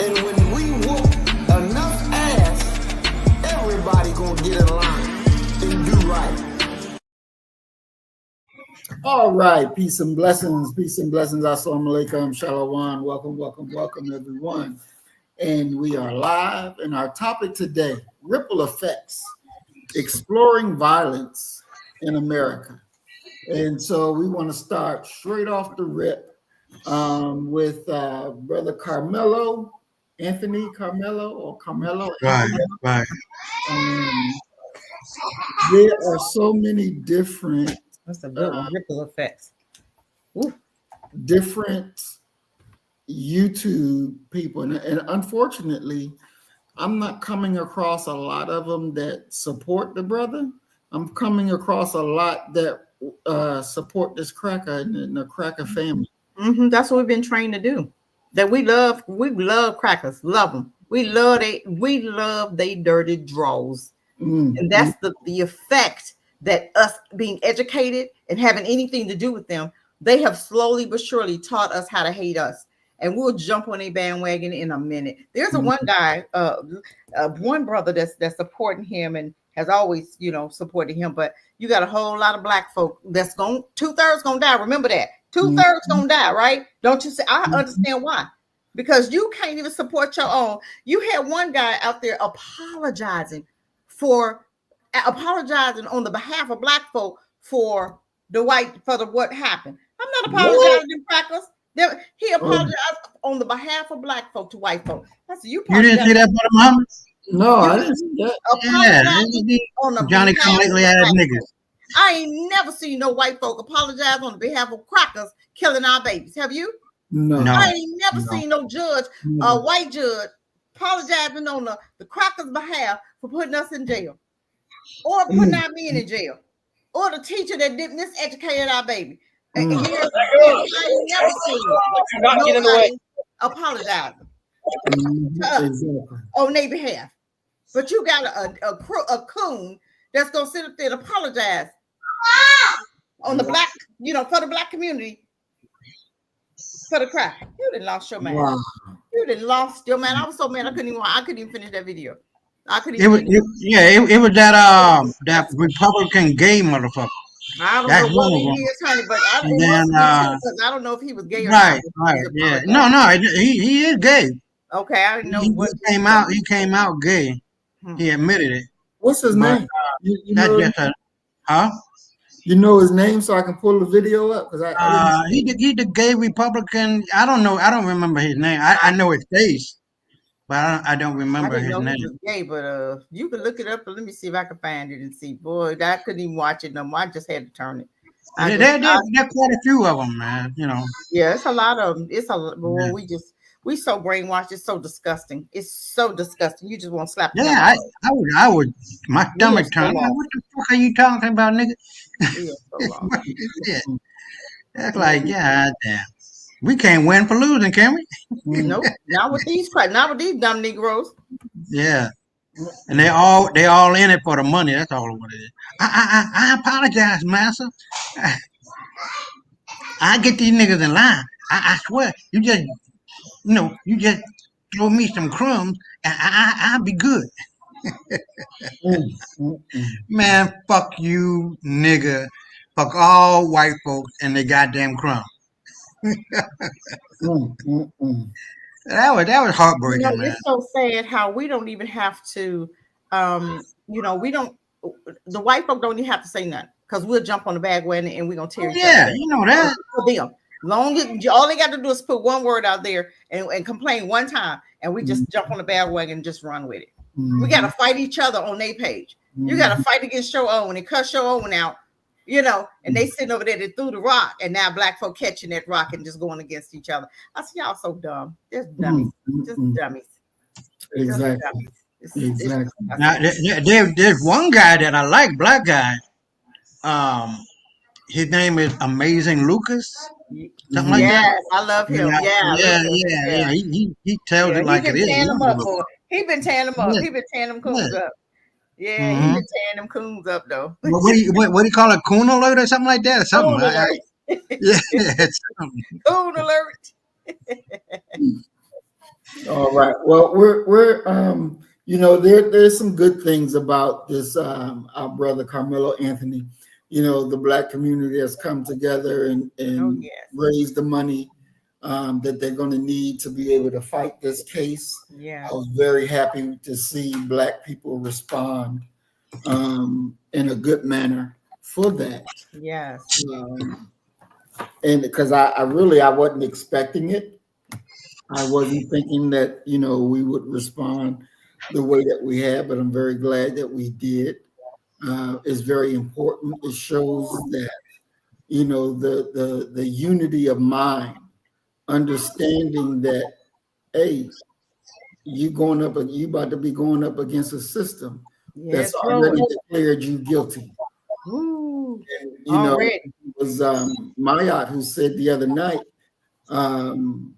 And when we whoop enough ass, everybody gonna get in line and do right. All right, peace and blessings, assalamu alaikum, shalom, welcome everyone. And we are live, and our topic today, ripple effects, exploring violence in America. And so we want to start straight off the rip with Brother Carmelo, Anthony Carmelo, or Carmelo. Right. There are so many different That's a good one. Ripple effects. Ooh. Different YouTube people, and unfortunately, I'm not coming across a lot of them that support the brother. I'm coming across a lot that support this cracker and the cracker family. Mm-hmm. That's what we've been trained to do. That we love crackers, love them. We love they dirty draws, and that's the effect that us being educated and having anything to do with them. They have slowly but surely taught us how to hate us, and we'll jump on a bandwagon in a minute. There's one guy, one brother that's supporting him and has always, supported him. But you got a whole lot of black folk that's going 2/3 gonna die. Remember that 2/3 gonna die, right? Don't you say? I understand why. Because you can't even support your own. You had one guy out there apologizing on the behalf of black folk for what happened. I'm not apologizing to crackers. He apologized on the behalf of black folk to white folk. I said, you didn't see that for the mama? No, I didn't see that. On the Johnny come lately ass niggas. I ain't never seen no white folk apologize on behalf of crackers killing our babies. Have you? No. I ain't never seen no judge, a white judge, apologizing on the crackers' behalf for putting us in jail, or putting our men in jail, or the teacher that did miseducated our baby. I ain't never seen nobody apologizing to us on their behalf. But you got a coon that's gonna sit up there and apologize on the black, for the black community. For the crack, you done lost your man. Wow. You done lost your man. I was so mad I couldn't even finish that video. It was that Republican gay motherfucker. I don't know what he is, honey, but I don't know if he was gay or not. Right, yeah. No, he is gay. Okay, I didn't know he came out gay. He admitted it. What's his name? You know his name, so I can pull the video up? He the gay Republican. I don't know. I don't remember his name. I know his face, but I don't remember his name. He was gay, but you can look it up. But let me see if I can find it and see. Boy, I couldn't even watch it no more. I just had to turn it. There are quite a few of them, man. Yeah, it's a lot of them. It's a boy. Yeah. We so brainwashed. It's so disgusting. It's so disgusting. You just want to slap. Yeah, I would. My stomach turned. What the fuck are you talking about, nigga? Yeah. That's like, God damn. We can't win for losing, can we? Nope. Not with these dumb Negroes. Yeah. And they all in it for the money. That's all what it is. I apologize, master. I get these niggas in line. I swear. You just throw me some crumbs and I'll be good. Man, fuck you, nigga. Fuck all white folks and they goddamn crumbs. That was heartbreaking, man. It's so sad how we don't even have to, the white folk don't even have to say nothing because we'll jump on the bandwagon and we're going to tear each other. Yeah, you know that. For them. Long as all they got to do is put one word out there and complain one time, and we just jump on the bandwagon and just run with it. We got to fight each other on their page. You got to fight against your own and cuss your own out, and they sitting over there that threw the rock, and now black folk catching that rock and just going against each other. I see y'all so dumb. Just dummies. Just dummies. Exactly. Exactly. Now, there's one guy that I like, black guy. His name is Amazing Lucas. Something like that. I love him. Yeah. He tells it like it is. He been tearing them up. He been tearing them coons up. Yeah, he been tearing them coons up though. What do you call it? Coon alert or something like that? Or something. Coon alert. All right. Well, we're you know, there's some good things about this our brother Carmelo Anthony. You know, the black community has come together Oh and yes, raised the money that they're going to need to be able to fight this case. I yes, was very happy to see black people respond in a good manner for that. yes, Um, and because I wasn't expecting it. I wasn't thinking that, you know, we would respond the way that we have, but I'm very glad that we did. It's very important. It shows that, you know, the unity of mind, understanding that, hey, you about to be going up against a system that's yes, Lord. already declared you guilty. Ooh, You know, already. it was Mayat who said the other night, um,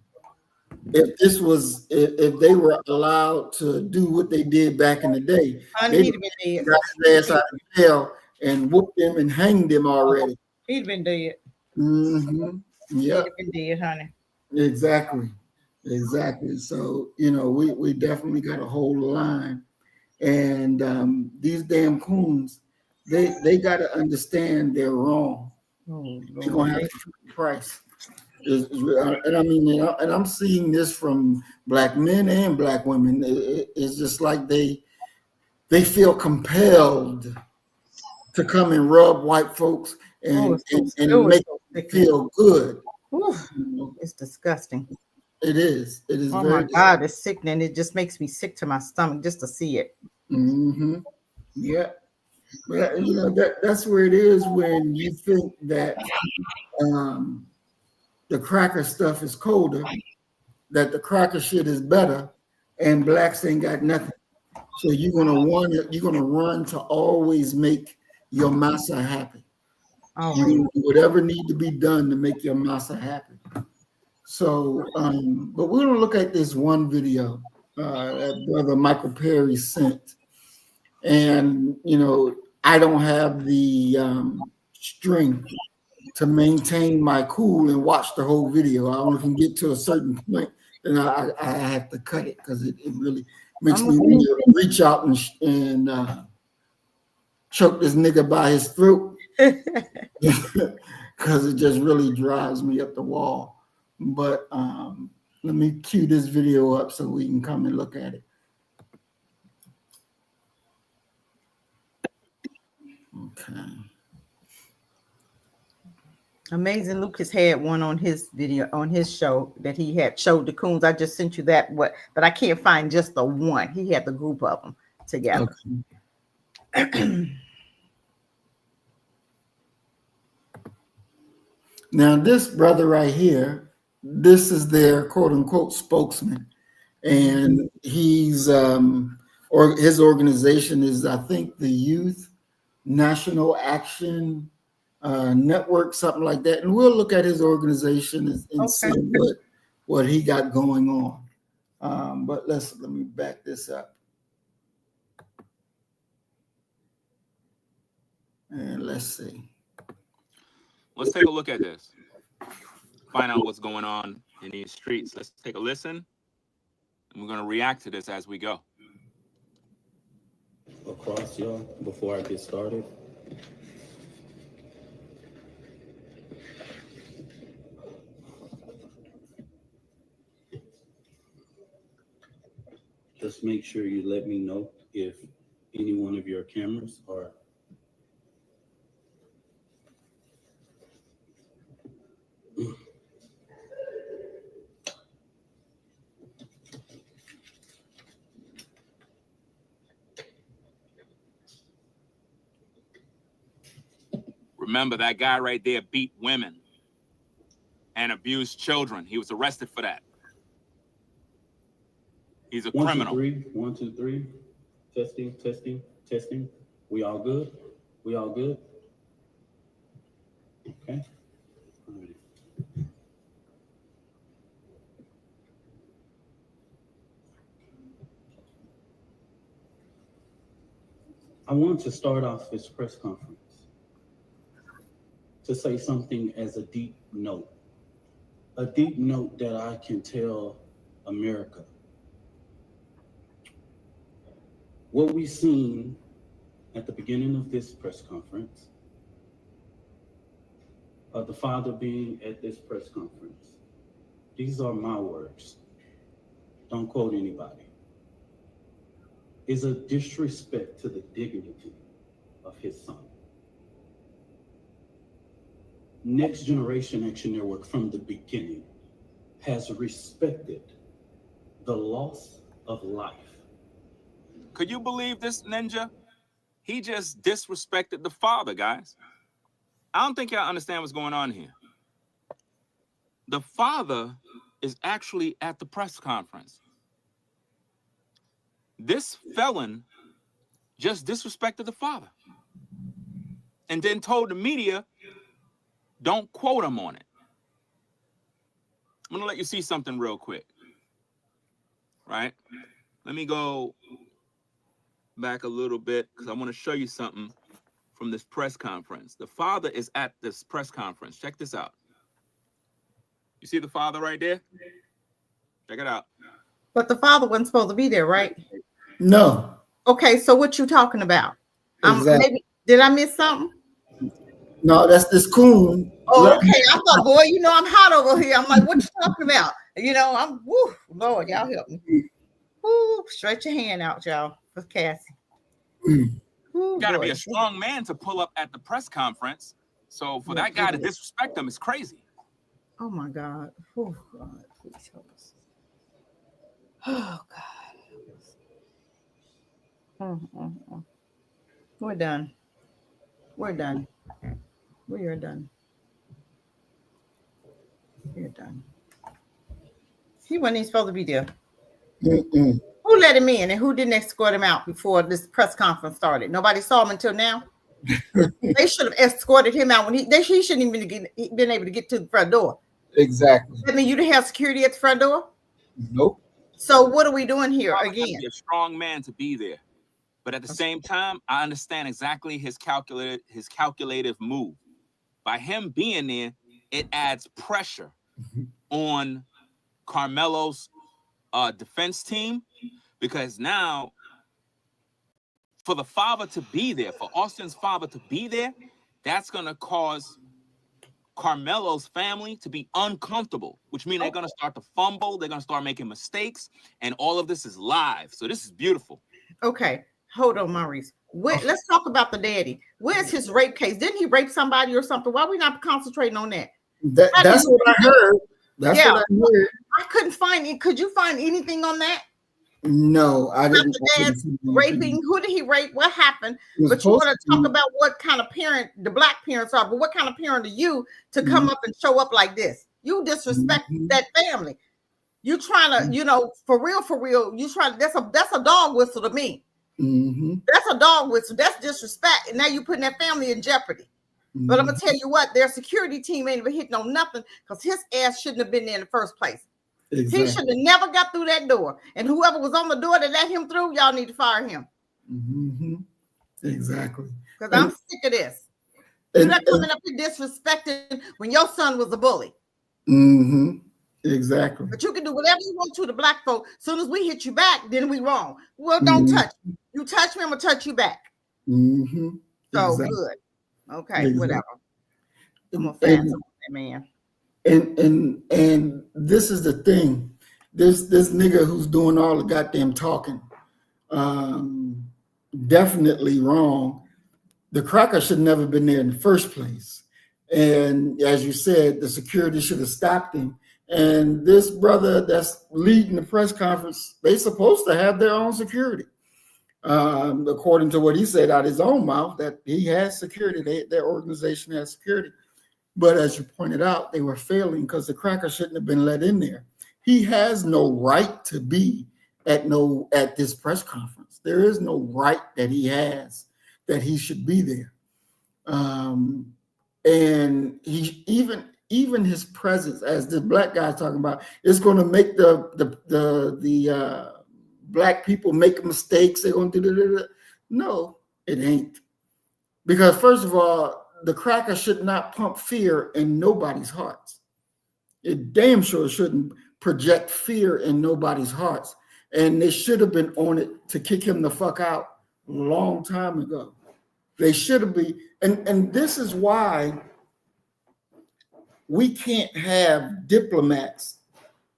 if they were allowed to do what they did back in the day, Honey, they he'd have been dead. got his ass out of jail and whooped him and hanged him already. He'd been dead. Mm-hmm. He'd Yep, have been dead, honey. exactly. Exactly. So, you know, we definitely got to hold the line. And these damn coons, they got to understand they're wrong. Oh They're Lord, gonna have to pay the price. And I mean, you know, and I'm seeing this from black men and black women. It's just like they feel compelled to come and rub white folks oh, and it's make so them sickening. feel good. Ooh, You know, it's disgusting. it is. It is Oh very. my God, it's sickening. It just makes me sick to my stomach just to see it. Mm-hmm. Yeah, but you know that's where it is when you think that um, the cracker stuff is colder, that the cracker shit is better, and blacks ain't got nothing. So you're gonna run to always make your massa happy. You're Already. gonna do whatever need to be done to make your massa happy. So, but we're gonna look at this one video that Brother Michael Perry sent, and you know I don't have the strength to maintain my cool and watch the whole video. I only can get to a certain point, then I have to cut it because it really makes I'm me want to reach out and choke this nigga by his throat because it just really drives me up the wall. But let me cue this video up so we can come and look at it. Okay. Amazing Lucas had one on his video on his show that he had showed the coons. I just sent you that but I can't find just the one. He had the group of them together. Okay. Now, this brother right here, this is their quote unquote spokesman. And he's or his organization is, I think, the Youth National Action Network, something like that. And we'll look at his organization and see what he got going on. But let me back this up. And let's see. Let's take a look at this. Find out what's going on in these streets. Let's take a listen. And we're going to react to this as we go. Across y'all before I get started. Just make sure you let me know if any one of your cameras are Remember, that guy right there beat women and abused children. He was arrested for that. He's a criminal. 1, 2, 3. Testing. We all good? Okay. All right. I want to start off this press conference to say something as a deep note that I can tell America What we seen at the beginning of this press conference, the father being at this press conference, these are my words, don't quote anybody, is a disrespect to the dignity of his son. Next Generation Action Network from the beginning has respected the loss of life. Could you believe this, Ninja? He just disrespected the father, guys. I don't think y'all understand what's going on here. The father is actually at the press conference. This felon just disrespected the father and then told the media, don't quote him on it. I'm gonna let you see something real quick, right? Let me go back a little bit because I want to show you something from this press conference. The father is at this press conference. Check this out. You see the father right there? Check it out. But the father wasn't supposed to be there, right? No. Okay, so what you talking about? Exactly. Maybe did I miss something? No, that's this coon. Oh, okay. I thought, boy, you know, I'm hot over here. I'm like, what you talking about? You know, woo, Lord, y'all help me. Woo, stretch your hand out, y'all, for Cassie. You got to be a strong man to pull up at the press conference. So for that guy to disrespect him is crazy. Oh my God. Oh God, please help us. Oh God. We're done. We're done. We are done. We're done. He wasn't even supposed to be there. Mm-mm. Who let him in and who didn't escort him out before this press conference started? Nobody saw him until now. They should have escorted him out when he shouldn't even been able to get to the front door. Exactly. I mean, you didn't have security at the front door? Nope. So what are we doing here again? Be a strong man to be there. But at the same time, I understand exactly his calculative move. By him being there, it adds pressure on Carmelo's defense team, because now for the father to be there, for Austin's father to be there, that's going to cause Carmelo's family to be uncomfortable, which means they're going to start to fumble. They're going to start making mistakes. And all of this is live. So this is beautiful. Okay. Hold on, Maurice. Let's talk about the daddy. Where's his rape case? Didn't he rape somebody or something? Why are we not concentrating on that? That's what I heard. That's what I heard. I couldn't find it. Could you find anything on that? No, I didn't. The dad's raping. Who did he rape? What happened? But you want to talk about what kind of parent the black parents are. But what kind of parent are you to come up and show up like this? You disrespect that family. You trying to, you know, for real. You trying. That's a dog whistle to me. That's a dog whistle. That's disrespect. And now you're putting that family in jeopardy. But I'm gonna tell you what, their security team ain't even hitting on nothing because his ass shouldn't have been there in the first place. Exactly. He should have never got through that door. And whoever was on the door that let him through, y'all need to fire him. Exactly. Because I'm sick of this. You're not coming up here disrespecting when your son was a bully. Exactly. But you can do whatever you want to the black folk. As soon as we hit you back, then we wrong. Well, don't touch me. You touch me, I'm gonna touch you back. So exactly. Good. Okay, whatever. I'm gonna find something, man. And this is the thing. This nigga who's doing all the goddamn talking, definitely wrong. The cracker should never have been there in the first place. And as you said, the security should have stopped him. And this brother that's leading the press conference, they supposed to have their own security. According to what he said out of his own mouth, that he has security, their organization has security. But as you pointed out, they were failing because the cracker shouldn't have been let in there. He has no right to be at this press conference. There is no right that he has that he should be there. And he even his presence, as the black guy's talking about, is going to make the black people make mistakes. They're going to do that. No, it ain't. Because first of all, the cracker should not pump fear in nobody's hearts. It damn sure shouldn't project fear in nobody's hearts. And they should have been on it to kick him the fuck out a long time ago. They should have been. And this is why we can't have diplomats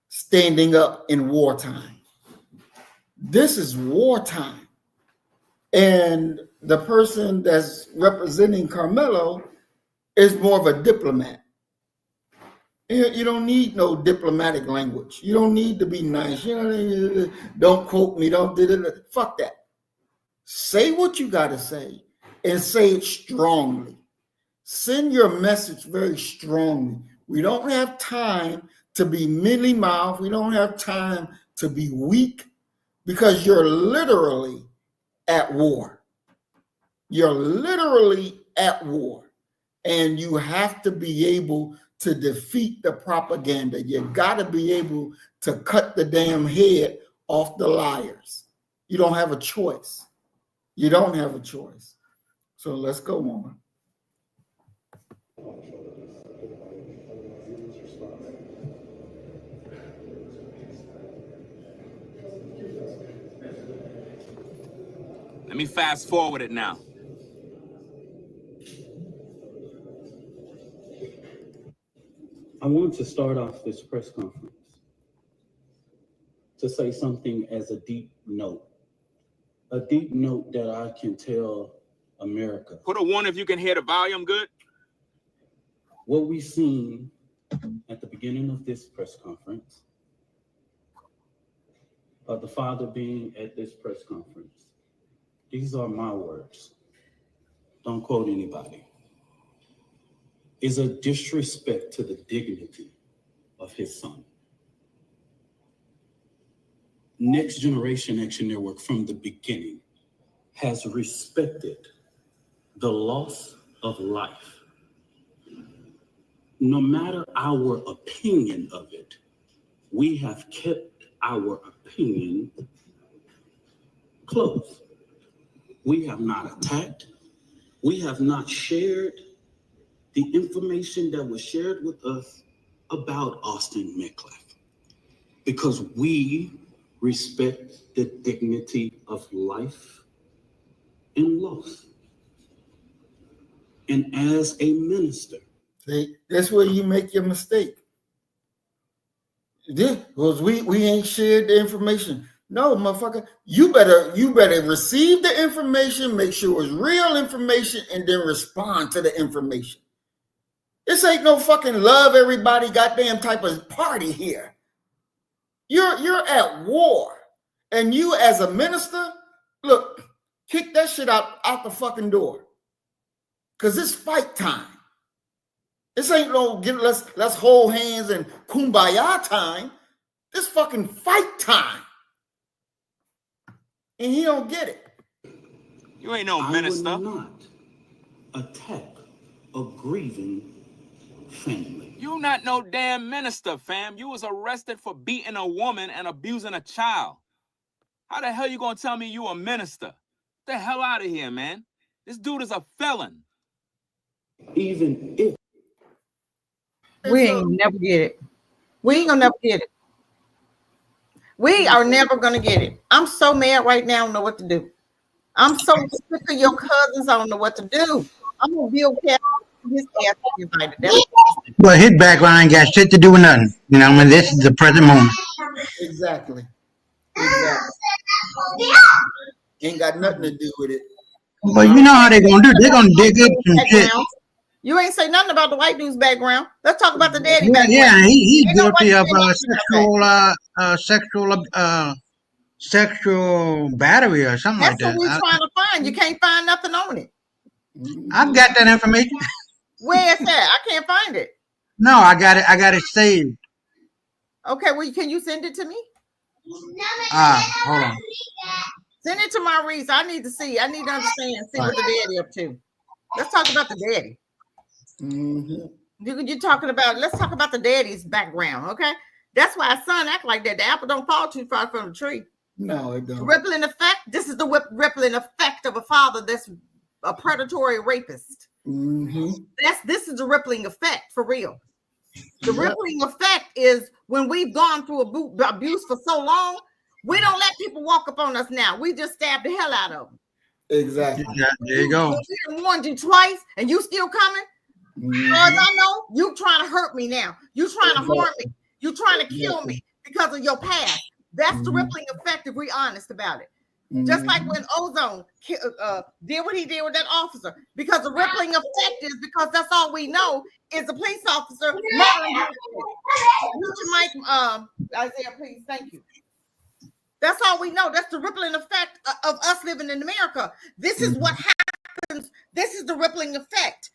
standing up in wartime. This is wartime. And the person that's representing Carmelo is more of a diplomat. You don't need no diplomatic language. You don't need to be nice. You know, don't quote me. Don't do that. Fuck that. Say what you got to say and say it strongly. Send your message very strongly. We don't have time to be mealy-mouthed. We don't have time to be weak because you're literally at war. You're literally at war. And you have to be able to defeat the propaganda. You got to be able to cut the damn head off the liars. You don't have a choice. You don't have a choice. So let's go on. Let me fast forward it now. I want to start off this press conference to say something as a deep note that I can tell America. Put a one if you can hear the volume good. What we've seen at the beginning of this press conference, the father being at this press conference, these are my words. Don't quote anybody. Is a disrespect to the dignity of his son. Next Generation Action Network from the beginning has respected the loss of life. No matter our opinion of it, we have kept our opinion close. We have not attacked. We have not shared the information that was shared with us about Austin Metcalf, because we respect the dignity of life and loss. And as a minister, See, that's where you make your mistake. Yeah, because we ain't shared the information. No, motherfucker, you better receive the information, make sure it's real information, and then respond to the information. This ain't no fucking love everybody goddamn type of party here. You're at war. And you as a minister, look, kick that shit out the fucking door. Cause it's fight time. This ain't no let's hold hands and kumbaya time. This fucking fight time. And he don't get it. You ain't no minister. I will not attack a grieving family. You not no damn minister, fam. You was arrested for beating a woman and abusing a child. How the hell you gonna tell me you a minister? Get the hell out of here, man. This dude is a felon. Even if we ain't never get it. We ain't gonna never get it. We are never gonna get it. I'm so mad right now. I don't know what to do. I'm so sick of your cousins. I don't know what to do. I'm gonna be okay. His ass invited. But his background ain't got shit to do with nothing. You know, I mean, this is the present moment. Exactly. Ain't got nothing to do with it. But you know how they're gonna do? They're gonna dig up some shit. You ain't say nothing about the white dude's background. Let's talk about the daddy background. Yeah, he's guilty of sexual battery or something like that. That's what we're trying to find. You can't find nothing on it. I've got that information. Where is that? I can't find it. No, I got it. I got it saved. Okay, well, can you send it to me? Hold on. Send it to Maurice. I need to see. I need to understand. See what the daddy up to. Let's talk about the daddy. Mm-hmm. You're talking about. Let's talk about the daddy's background. Okay, that's why a son act like that. The apple don't fall too far from the tree. No, it don't. Rippling effect. This is the rippling effect of a father that's a predatory rapist. Mm-hmm. This is the rippling effect for real. The rippling effect is when we've gone through abuse for so long, We don't let people walk up on us now. We just stab the hell out of them. Exactly. Yeah, there you go. We warned you twice, and you still coming. As I know, you trying to hurt me now. You trying to harm me. You trying to kill me because of your past. That's the rippling effect if we're honest about it. Just like when Ozone did what he did with that officer, because the rippling effect is because that's all we know is a police officer. Mute your mic, Isaiah, please. Thank you. That's all we know. That's the rippling effect of us living in America. This is what happens. This is the rippling effect.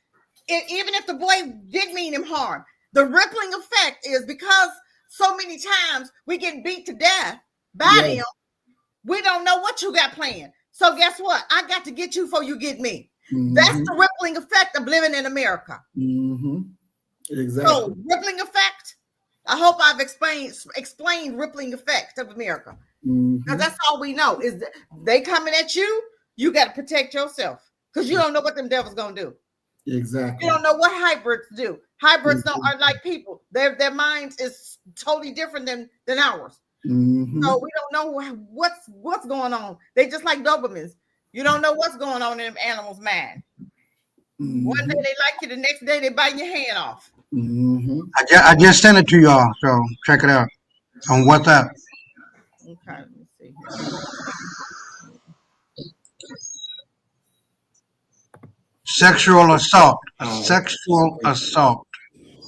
Even if the boy did mean him harm, the rippling effect is because so many times we get beat to death by them. We don't know what you got planned. So guess what? I got to get you before you get me. That's the rippling effect of living in America. Exactly. So rippling effect. I hope I've explained rippling effect of America. Because that's all we know is they coming at you. You got to protect yourself because you don't know what them devils gonna do. Exactly. You don't know what hybrids do. Hybrids are like people. Their minds is totally different than ours. So we don't know what's going on. They just like Dobermans. You don't know what's going on in them animals' mind. One day they like you, the next day they bite your hand off. I just sent it to y'all, so check it out on WhatsApp. Okay, let me see here. Sexual assault. Sexual assault.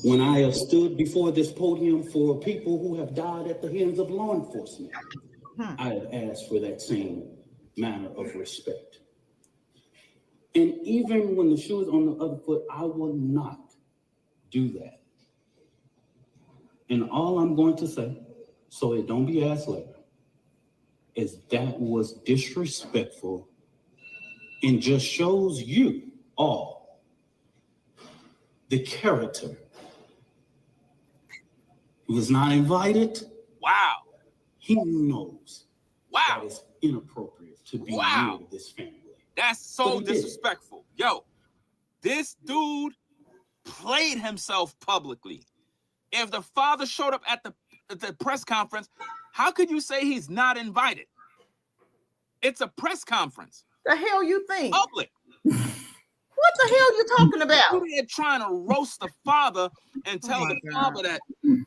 When I have stood before this podium for people who have died at the hands of law enforcement, I have asked for that same manner of respect. And even when the shoe is on the other foot, I will not do that. And all I'm going to say, so it don't be asked later, is that was disrespectful and just shows you all the character. He was not invited. Wow. He knows Wow. that it's inappropriate to be near this family. That's so disrespectful. Yo, this dude played himself publicly. If the father showed up at the press conference, how could you say he's not invited? It's a press conference. The hell you think? Public. What the hell you talking about? You're trying to roast the father and tell the father that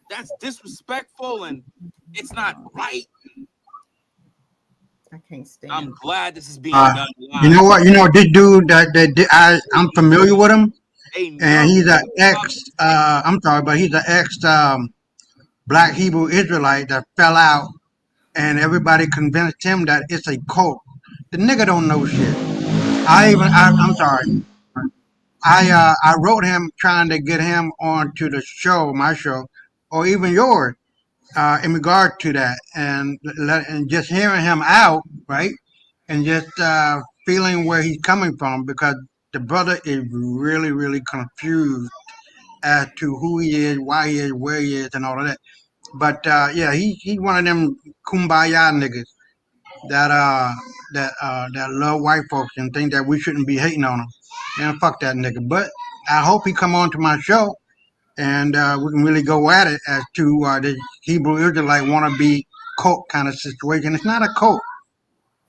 that's disrespectful and it's not right. I can't stand. I'm glad this is being done live. You know what? You know this dude I'm familiar with him, and he's an ex. I'm sorry, but he's an ex Black Hebrew Israelite that fell out, and everybody convinced him that it's a cult. The nigga don't know shit. I'm sorry. I wrote him trying to get him onto the show, my show, or even yours, in regard to that, and just hearing him out, right, and just feeling where he's coming from, because the brother is really, really confused as to who he is, why he is, where he is, and all of that. But yeah, he's one of them kumbaya niggas that love white folks and think that we shouldn't be hating on them. Man, fuck that nigga. But I hope he come on to my show and we can really go at it as to the Hebrew Israelite wannabe cult kind of situation. It's not a cult.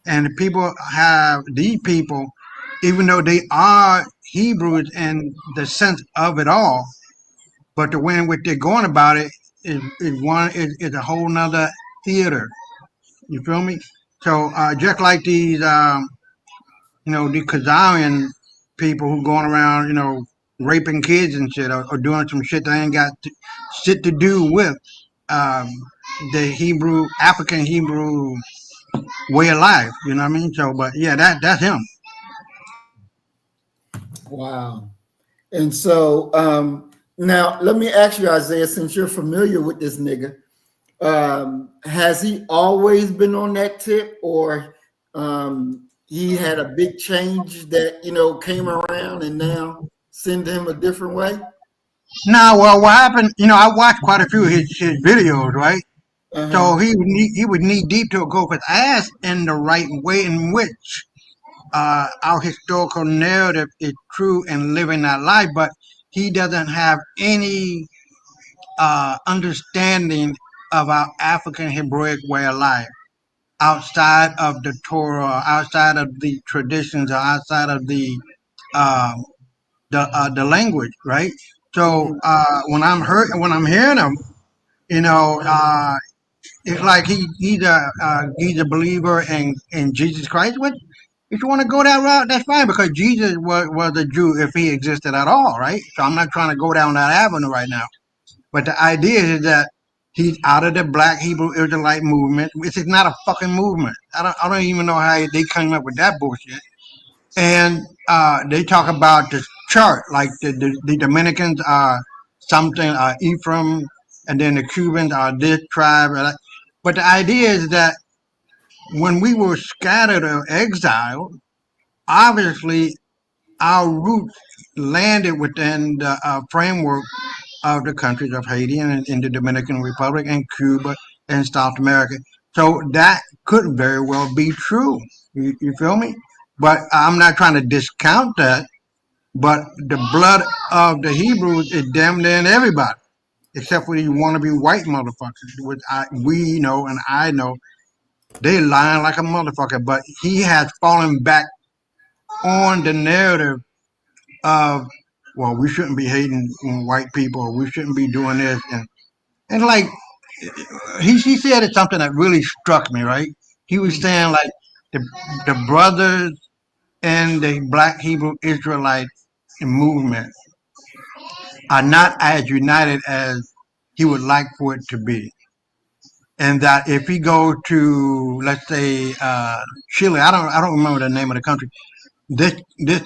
And the people have, these people, even though they are Hebrews in the sense of it all, but the way in which they're going about it is a whole nother theater. You feel me? So just like these, the Khazarian people who going around, raping kids and shit, or doing some shit that ain't got shit to do with the African Hebrew way of life. You know what I mean? So, but yeah, that's him. Wow. And so now let me ask you, Isaiah, since you're familiar with this nigga, has he always been on that tip, or he had a big change that came around and now send him a different way? No, well, what happened? I watched quite a few of his videos, right? So he would need deep to go his ass in the right way in which our historical narrative is true and living that life, but he doesn't have any understanding of our African Hebraic way of life. outside of the Torah, outside of the traditions, or outside of um, the language, right? So when I'm hearing him, you know, it's like he's a believer in Jesus Christ. What if you want to go that route? That's fine because Jesus was a Jew if he existed at all, right? So I'm not trying to go down that avenue right now. But the idea is that he's out of the Black Hebrew Israelite movement, which is not a fucking movement. I don't even know how they came up with that bullshit. And they talk about the chart, like the Dominicans are something, Ephraim, and then the Cubans are this tribe. But the idea is that when we were scattered or exiled, obviously our roots landed within the framework of the countries of Haiti and in the Dominican Republic and Cuba and South America. So that could very well be true. You feel me? But I'm not trying to discount that. But the blood of the Hebrews is damn near in everybody, except for these wannabe white motherfuckers, which we know and I know they lying like a motherfucker. But he has fallen back on the narrative of, well, we shouldn't be hating white people, we shouldn't be doing this, and like he said it's something that really struck me. Right? He was saying like the the brothers in the Black Hebrew Israelite movement are not as united as he would like for it to be. And that if he go to, let's say, Chile, I don't remember the name of the country. This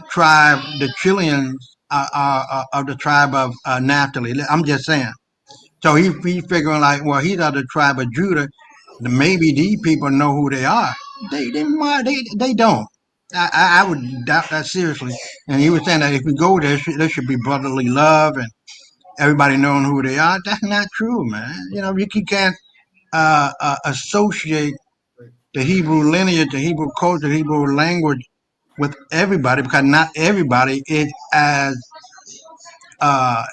tribe, the Chileans, are of the tribe of Naphtali. I'm just saying. So he figuring like, well, he's of the tribe of Judah. Maybe these people know who they are. They don't. I would doubt that seriously. And he was saying that if we go there, there should be brotherly love and everybody knowing who they are. That's not true, man. You know, you can't associate the Hebrew lineage, the Hebrew culture, the Hebrew language with everybody because not everybody is as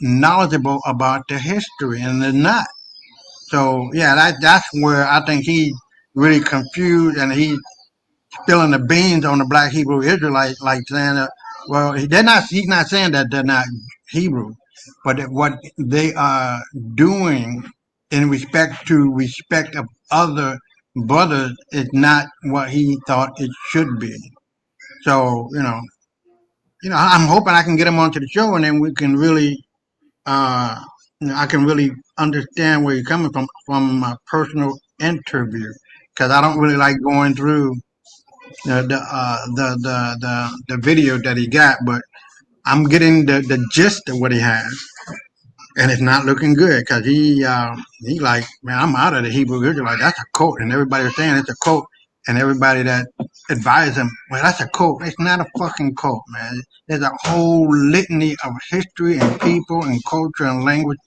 knowledgeable about the history, and they're not. So yeah, that's where I think he really confused, and he's spilling the beans on the Black Hebrew Israelites, like saying that, well, they're not. He's not saying that they're not Hebrew, but that what they are doing in respect of other brothers is not what he thought it should be. So I'm hoping I can get him onto the show, and then we can really, uh, I can really understand where you're coming from a personal interview, because I don't really like going through the video that he got, but I'm getting the gist of what he has, and it's not looking good because he like, man, I'm out of the Hebrew Israelite. That's a cult, and everybody's saying it's a cult, and everybody that advised him, well, that's a cult. It's not a fucking cult, man. There's a whole litany of history and people and culture and language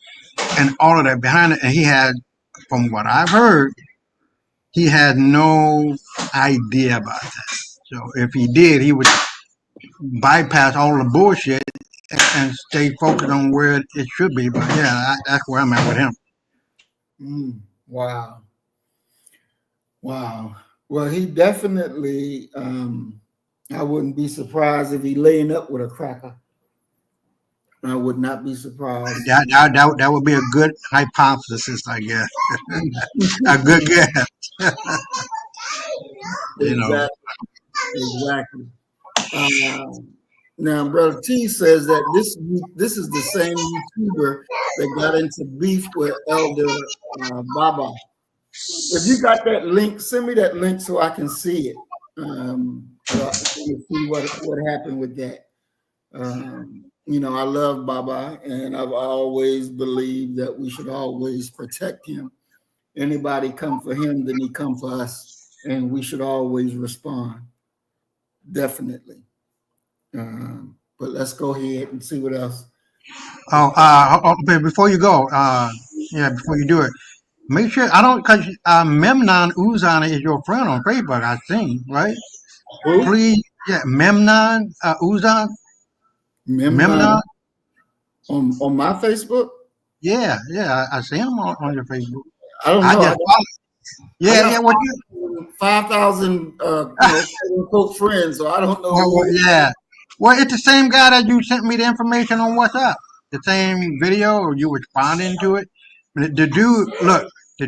and all of that behind it, and he had, from what I've heard, he had no idea about that. So if he did, he would bypass all the bullshit and stay focused on where it should be. But yeah, that's where I'm at with him. Wow. Wow. Well, he definitely, I wouldn't be surprised if he laying up with a cracker. I would not be surprised. That would be a good hypothesis, I guess. A good guess. Exactly. Now, Brother T says that this is the same YouTuber that got into beef with Elder Baba. If you got that link, send me that link so I can see it. So I can see what happened with that. I love Baba, and I've always believed that we should always protect him. Anybody come for him, then he come for us, and we should always respond. Definitely. But let's go ahead and see what else. Before you go, before you do it, make sure I don't, because Memnon Uzana is your friend on Facebook, I think, right? Who? Please, Memnon Uzan. Memnon on my Facebook. Yeah, I see him on your Facebook. I don't know. Yeah, what 5,000 quote friends, so I don't know. yeah. Well, it's the same guy that you sent me the information on WhatsApp. The same video, or you responding to it. The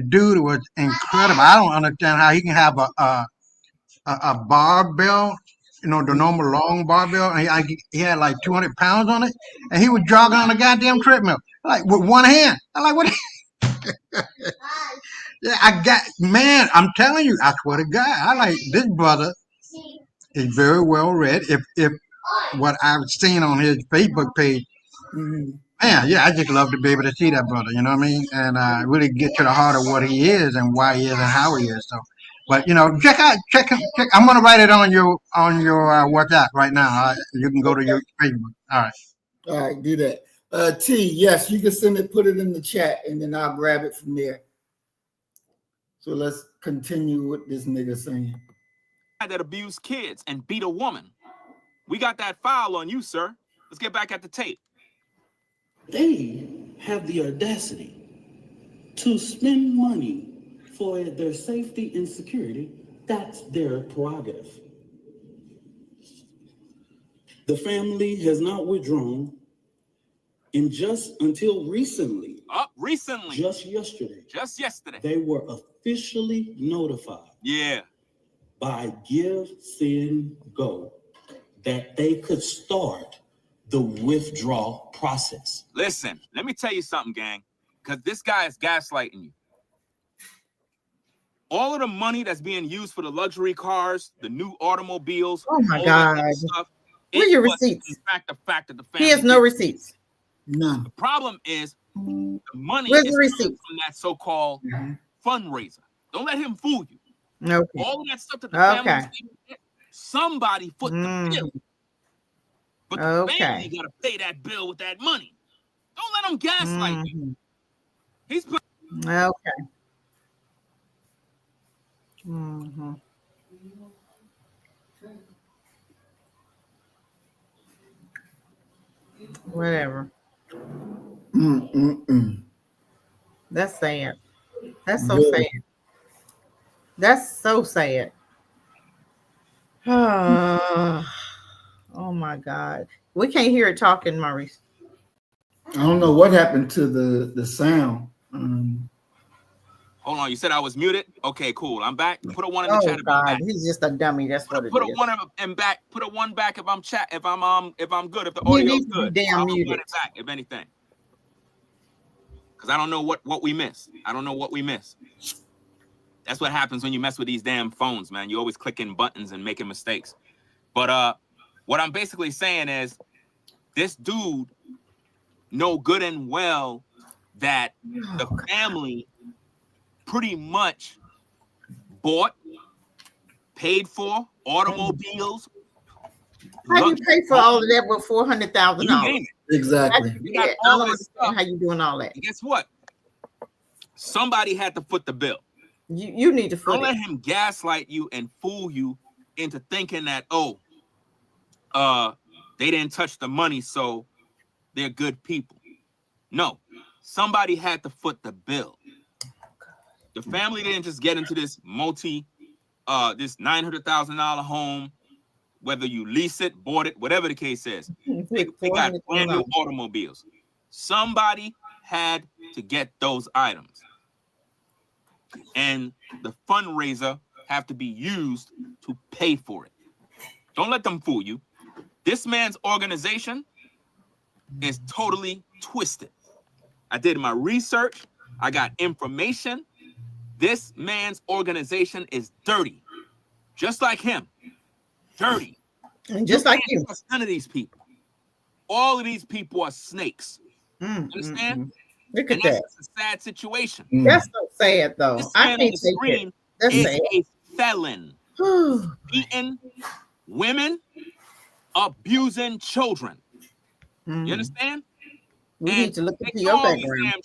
dude was incredible. I don't understand how he can have a barbell, the normal long barbell, and he had like 200 pounds on it, and he was jogging on a goddamn treadmill, like with one hand. I'm like, what? Yeah, man, I'm telling you, I swear to God, I like this brother is very well read. If what I've seen on his Facebook page, man, yeah, I just love to be able to see that brother, you know what I mean? And really get to the heart of what he is and why he is and how he is. So, but check him. I'm gonna write it on your WhatsApp right now. You can go to your Facebook. All right, do that. T, yes, you can send it, put it in the chat, and then I'll grab it from there. So let's continue with this nigga saying. That abused kids and beat a woman. We got that file on you, sir. Let's get back at the tape. They have the audacity to spend money for their safety and security. That's their prerogative. The family has not withdrawn, and just until recently, just yesterday, they were officially notified. Yeah. By Give, Send, Go that they could start the withdrawal process. Listen, let me tell you something, gang, because this guy is gaslighting you. All of the money that's being used for the luxury cars, the new automobiles. Oh my God. Stuff, where are your receipts? In fact, the fact that the family. He has no receipts. None. The problem is the money Where's is the receipts from that so-called fundraiser. Don't let him fool you. Okay. All of that stuff that the family, somebody foot the bill. But the family got to pay that bill with that money. Don't let him gaslight you. He's put. Okay. Whatever. That's sad. That's so sad. That's so sad. Oh my God. We can't hear it talking, Maurice. I don't know what happened to the sound. Hold on, you said I was muted? Okay, cool. I'm back. Put a one in the chat. God, he's just a dummy. That's what it is. Put a one and back. Put a one back if I'm chat. If I'm good. If the audio's good, damn muted. Put it back if anything. Because I don't know what we miss. I don't know what we miss. That's what happens when you mess with these damn phones, man. You always clicking buttons and making mistakes. But what I'm basically saying is, this dude know good and well that the family pretty much bought, paid for automobiles. How you pay for all of that with $400,000? Exactly. I don't understand how you doing all that. And guess what? Somebody had to foot the bill. You need to foot it. Don't let him gaslight you and fool you into thinking that, they didn't touch the money, so they're good people. No, somebody had to foot the bill. The family didn't just get into this this $900,000 home, whether you lease it, bought it, whatever the case is. They got brand new automobiles. Somebody had to get those items. And the fundraiser have to be used to pay for it. Don't let them fool you. This man's organization is totally twisted. I did my research. I got information. This man's organization is dirty. Just like him. Dirty. And just like you. None of these people. All of these people are snakes. Understand? Look at that. That's a sad situation. That's so sad, though. This I man can't on the take screen it. That's is sad. a felon. Beating women, abusing children. You understand? We need to look into your background.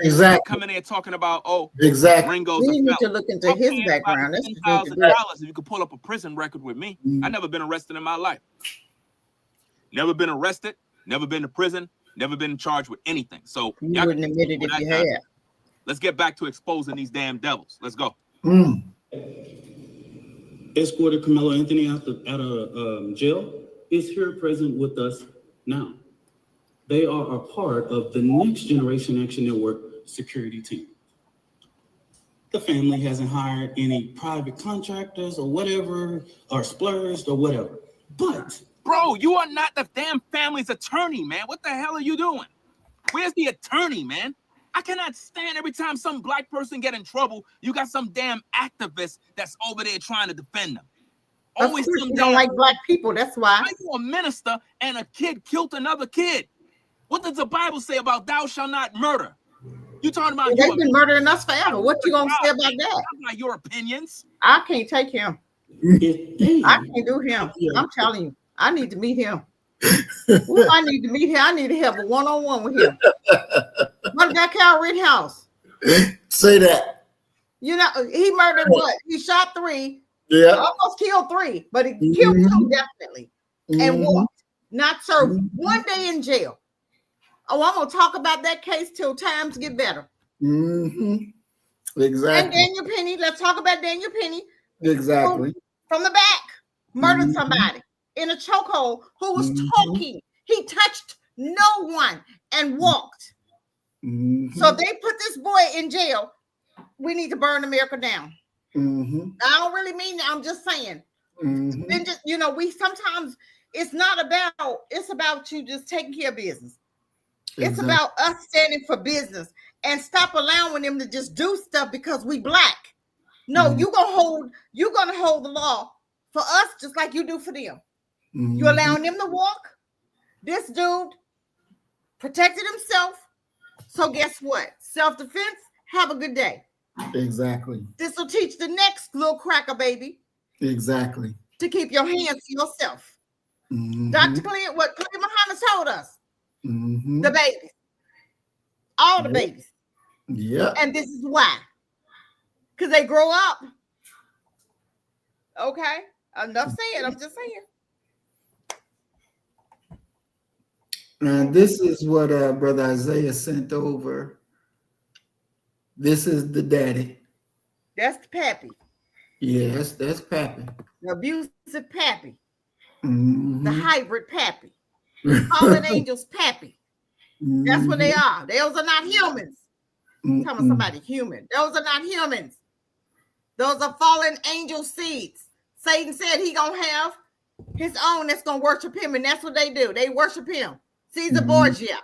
Exactly. Coming in talking about, Ringo's we need to look into his background. That's $10,000 if you could pull up a prison record with me. I've never been arrested in my life. Never been arrested. Never been to prison. Never been charged with anything. So you wouldn't admit it if you had. Let's get back to exposing these damn devils. Let's go. Escorted Carmelo Anthony out of jail, is here present with us now. They are a part of the Next Generation Action Network security team. The family hasn't hired any private contractors or whatever, or splurged or whatever. But bro, you are not the damn family's attorney, man. What the hell are you doing? Where's the attorney, man? I cannot stand every time some black person get in trouble, you got some damn activist that's over there trying to defend them. Always some don't like black people. That's why. Why you a minister and a kid killed another kid? What does the Bible say about thou shalt not murder? You talking about they've been murdering us forever. What you gonna say about that? Not your opinions. I can't take him. I can't do him. I'm telling you, I need to meet him. Ooh, I need to meet him. I need to have a one-on-one with him. What that Kyle Rittenhouse? Say that. You know, he murdered what? He shot 3. Yeah. Almost killed 3, but he killed 2 definitely. And walked, not served 1 day in jail. Oh, I'm gonna talk about that case till times get better. Exactly. And Daniel Penny, let's talk about Daniel Penny. Exactly. From the back, murdered somebody in a chokehold who was talking. He touched no one and walked. So they put this boy in jail. We need to burn America down. I don't really mean that. I'm just saying. Then just, you know, we sometimes it's not about, it's about you just taking care of business. It's about us standing for business and stop allowing them to just do stuff because we black. No, you're gonna hold the law for us just like you do for them. You're allowing them to walk. This dude protected himself. So guess what? Self-defense, have a good day. Exactly. This will teach the next little cracker baby. Exactly. To keep your hands to yourself. Dr. Clint, what Clint Muhammad told us. The babies. All the babies. Yeah. And this is why. Because they grow up. Okay. Enough said. I'm just saying. And this is what Brother Isaiah sent over. This is the daddy. That's the pappy. Yes, that's pappy. The abusive pappy. The hybrid pappy. Fallen angels pappy. That's what they are. Those are not humans. I'm talking about somebody human. Those are not humans. Those are fallen angel seeds. Satan said he gonna have his own that's gonna worship him, and that's what they do. They worship him. Caesar Borgia.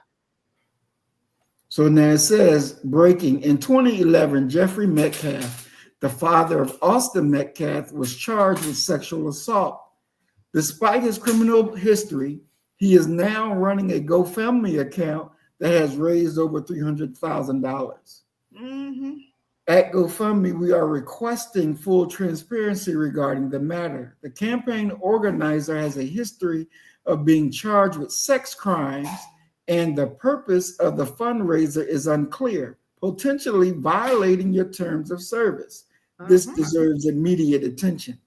So now it says, breaking, in 2011, Jeffrey Metcalf, the father of Austin Metcalf, was charged with sexual assault. Despite his criminal history, he is now running a GoFundMe account that has raised over $300,000. At GoFundMe, we are requesting full transparency regarding the matter. The campaign organizer has a history of being charged with sex crimes, and the purpose of the fundraiser is unclear, potentially violating your terms of service. This deserves immediate attention.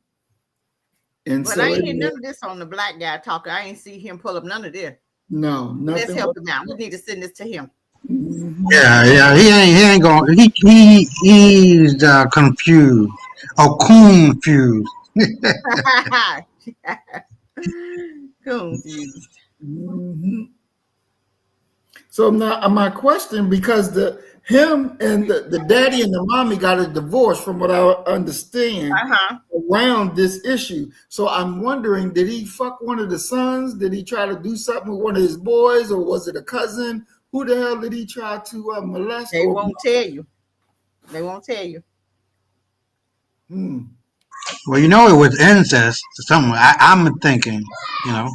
And but so I ain't hear none of this on the black guy talking. I ain't see him pull up none of this. No, nothing. Let's help him out. We need to send this to him. Yeah, he ain't going. He's confused or confused. Confused. So now my question, because him and the daddy and the mommy got a divorce, from what I understand, around this issue. So I'm wondering, did he fuck one of the sons? Did he try to do something with one of his boys, or was it a cousin? Who the hell did he try to molest? They won't tell you. They won't tell you. Well, you know, it was incest. Something I'm thinking, you know.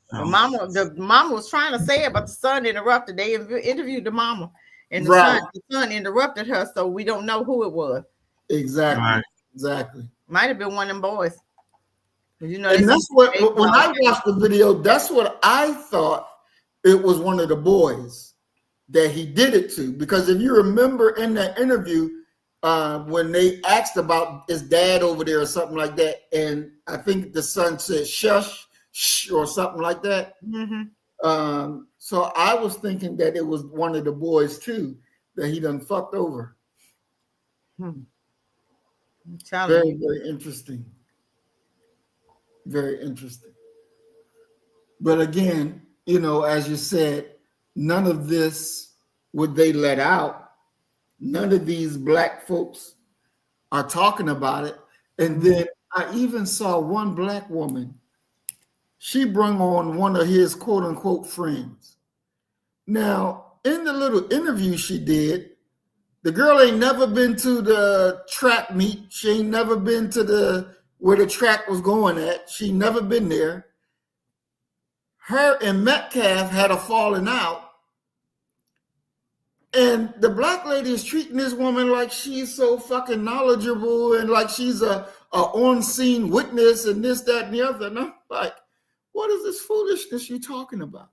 The mama was trying to say it, but the son interrupted. They interviewed the mama, and the son interrupted her, so we don't know who it was. Exactly. Exactly. Might have been one of them boys. You know, and that's what when I watched the video, that's what I thought it was, one of the boys that he did it to. Because if you remember in that interview, when they asked about his dad over there or something like that, and I think the son said shush or something like that. So I was thinking that it was one of the boys too that he done fucked over. Very, very interesting. Very interesting. But again, you know, as you said, none of this would they let out. None of these black folks are talking about it. And then I even saw one black woman. She brought on one of his quote unquote friends. Now, in the little interview she did, the girl ain't never been to the track meet. She ain't never been to where the track was going at. She never been there. Her and Metcalf had a falling out. And the black lady is treating this woman like she's so fucking knowledgeable and like she's a on-scene witness and this, that, and the other. And I'm like, what is this foolishness you talking about?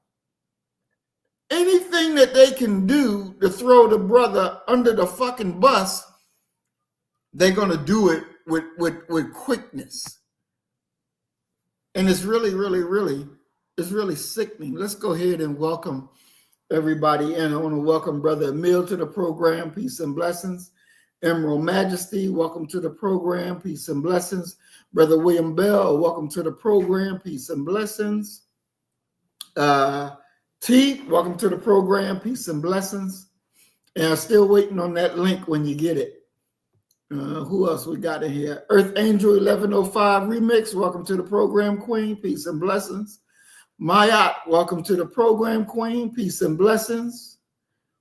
Anything that they can do to throw the brother under the fucking bus, they're going to do it with quickness. And it's really, really, really, it's really sickening. Let's go ahead and welcome everybody. And I want to welcome Brother Emil to the program. Peace and blessings. Emerald Majesty, welcome to the program. Peace and blessings. Brother William Bell, welcome to the program. Peace and blessings. T, welcome to the program. Peace and blessings. And I'm still waiting on that link when you get it. Who else we got in here? Earth Angel 1105 Remix, welcome to the program, Queen. Peace and blessings. Mayat, welcome to the program, Queen. Peace and blessings.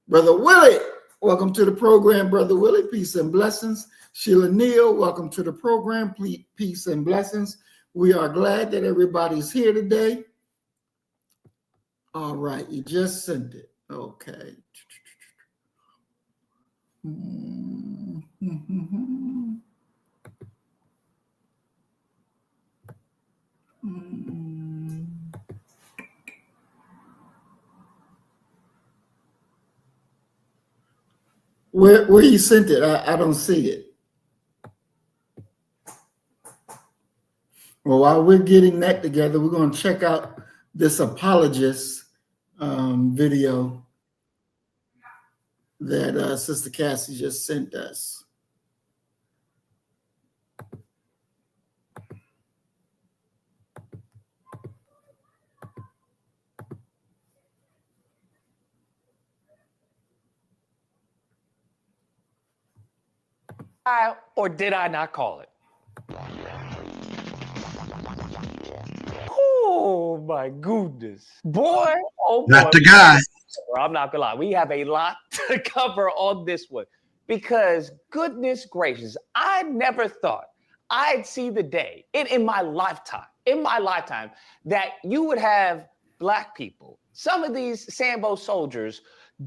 Brother Willie, welcome to the program, Brother Willie. Peace and blessings. Sheila Neal, welcome to the program. Peace and blessings. We are glad that everybody's here today. All right, you just sent it. Okay. Where you sent it? I don't see it. Well, while we're getting that together, we're going to check out this apologist video that Sister Cassie just sent us. Or did I not call it? Oh my goodness. Boy, oh boy. That's the guy. I'm not gonna lie. We have a lot to cover on this one because goodness gracious, I never thought I'd see the day in my lifetime that you would have black people, some of these Sambo soldiers,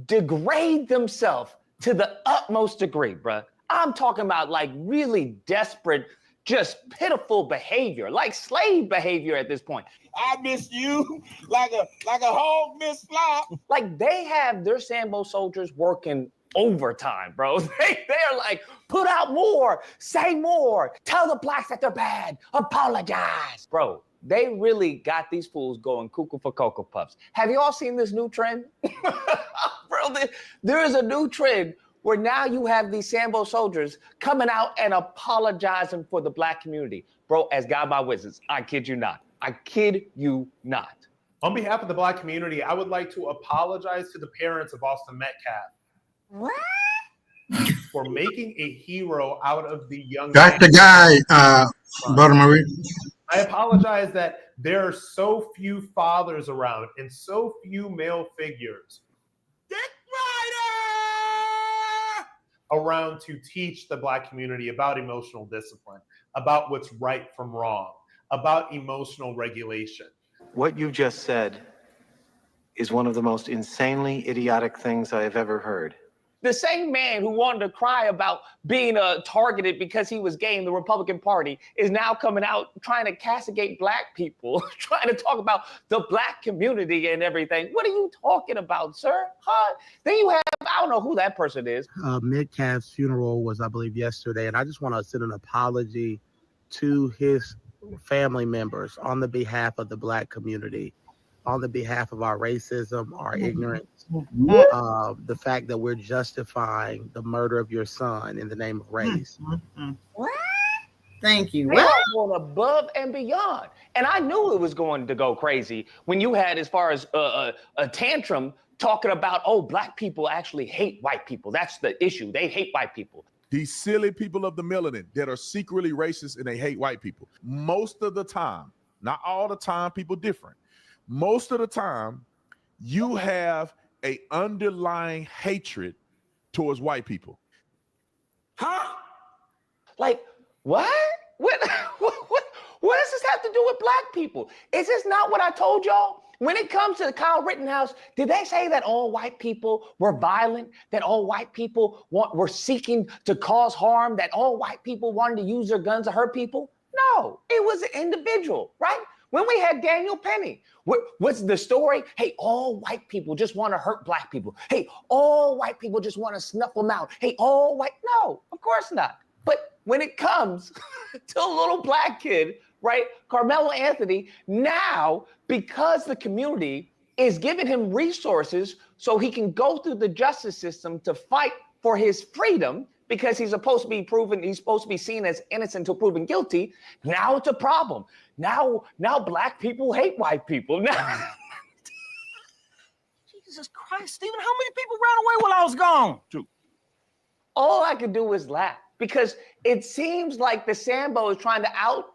degrade themselves to the utmost degree, bruh. I'm talking about like really desperate, just pitiful behavior, like slave behavior at this point. I miss you like a hog miss fly. Like they have their Sambo soldiers working overtime, bro. They're like, put out more, say more, tell the blacks that they're bad, apologize. Bro, they really got these fools going cuckoo for Cocoa Puffs. Have you all seen this new trend? Bro, there is a new trend where now you have these Sambo soldiers coming out and apologizing for the black community. Bro, as God my witness, I kid you not. I kid you not. On behalf of the black community, I would like to apologize to the parents of Austin Metcalf. What? For making a hero out of the young That's man. the guy, Brother Marie. I apologize that there are so few fathers around and so few male figures around to teach the black community about emotional discipline, about what's right from wrong, about emotional regulation. What you just said is one of the most insanely idiotic things I have ever heard. The same man who wanted to cry about being targeted because he was gay in the Republican Party is now coming out trying to castigate black people, trying to talk about the black community and everything. What are you talking about, sir? Huh? Then you have, I don't know who that person is. Metcalf's funeral was, I believe, yesterday, and I just want to send an apology to his family members on the behalf of the black community, on the behalf of our racism, our ignorance, the fact that we're justifying the murder of your son in the name of race. What? Thank you. They What? are going above and beyond. And I knew it was going to go crazy when you had, as far as a tantrum, talking about, oh, black people actually hate white people. That's the issue. They hate white people. These silly people of the melanin that are secretly racist and they hate white people. Most of the time, not all the time, people different. Most of the time, you have a underlying hatred towards white people. Huh? Like, what? What does this have to do with black people? Is this not what I told y'all? When it comes to the Kyle Rittenhouse, did they say that all white people were violent, that all white people were seeking to cause harm, that all white people wanted to use their guns to hurt people? No, it was an individual, right? When we had Daniel Penny, what's the story? Hey, all white people just want to hurt black people. Hey, all white people just want to snuff them out. Hey, all white, no, of course not. But when it comes to a little black kid, right, Carmelo Anthony, now, because the community is giving him resources so he can go through the justice system to fight for his freedom, because he's supposed to be seen as innocent until proven guilty, now it's a problem. Now black people hate white people. Now, Jesus Christ, Stephen, how many people ran away while I was gone? True. all I could do was laugh, because it seems like the Sambo is trying to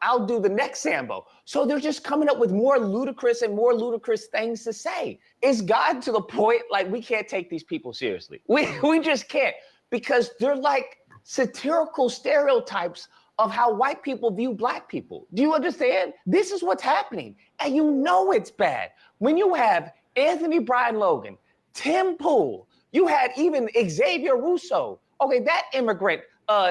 outdo the next Sambo. So they're just coming up with more ludicrous things to say. It's gotten to the point like we can't take these people seriously. We just can't, because they're like satirical stereotypes of how white people view black people. Do you understand? This is what's happening. And you know it's bad. When you have Anthony Brian Logan, Tim Pool, you had even Xavier Russo, okay, that immigrant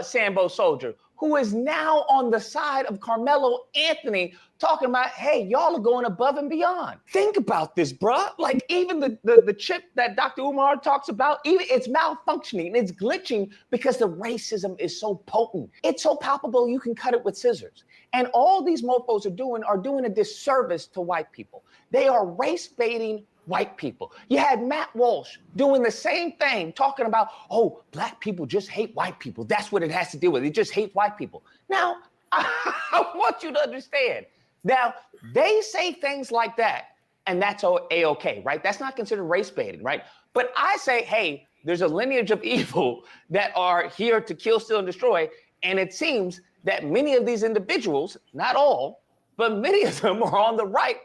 Sambo soldier, who is now on the side of Carmelo Anthony, talking about, hey, y'all are going above and beyond. Think about this, bruh. Like, even the chip that Dr. Umar talks about, even it's malfunctioning and it's glitching because the racism is so potent. It's so palpable you can cut it with scissors. And all these mofos are doing a disservice to white people. They are race baiting white people. You had Matt Walsh doing the same thing, talking about, oh, black people just hate white people. That's what it has to do with. It just hates white people. Now, I want you to understand. Now, they say things like that, and that's A-okay, right? That's not considered race baiting, right? But I say, hey, there's a lineage of evil that are here to kill, steal, and destroy, and it seems that many of these individuals, not all, but many of them are on the right,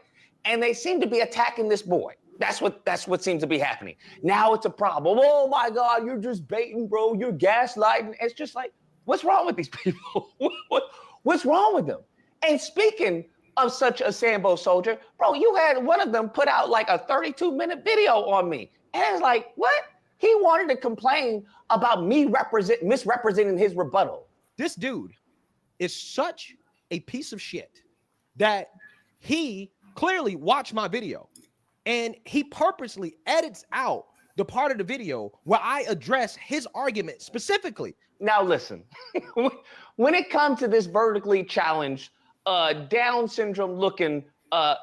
and they seem to be attacking this boy. That's what seems to be happening. Now it's a problem. Oh my God, you're just baiting, bro. You're gaslighting. It's just like, what's wrong with these people? What's wrong with them? And speaking of such a Sambo soldier, bro, you had one of them put out like a 32-minute video on me. And it's like, what? He wanted to complain about me misrepresenting his rebuttal. This dude is such a piece of shit that he clearly watched my video. And he purposely edits out the part of the video where I address his argument specifically. Now, listen, when it comes to this vertically challenged, Down syndrome looking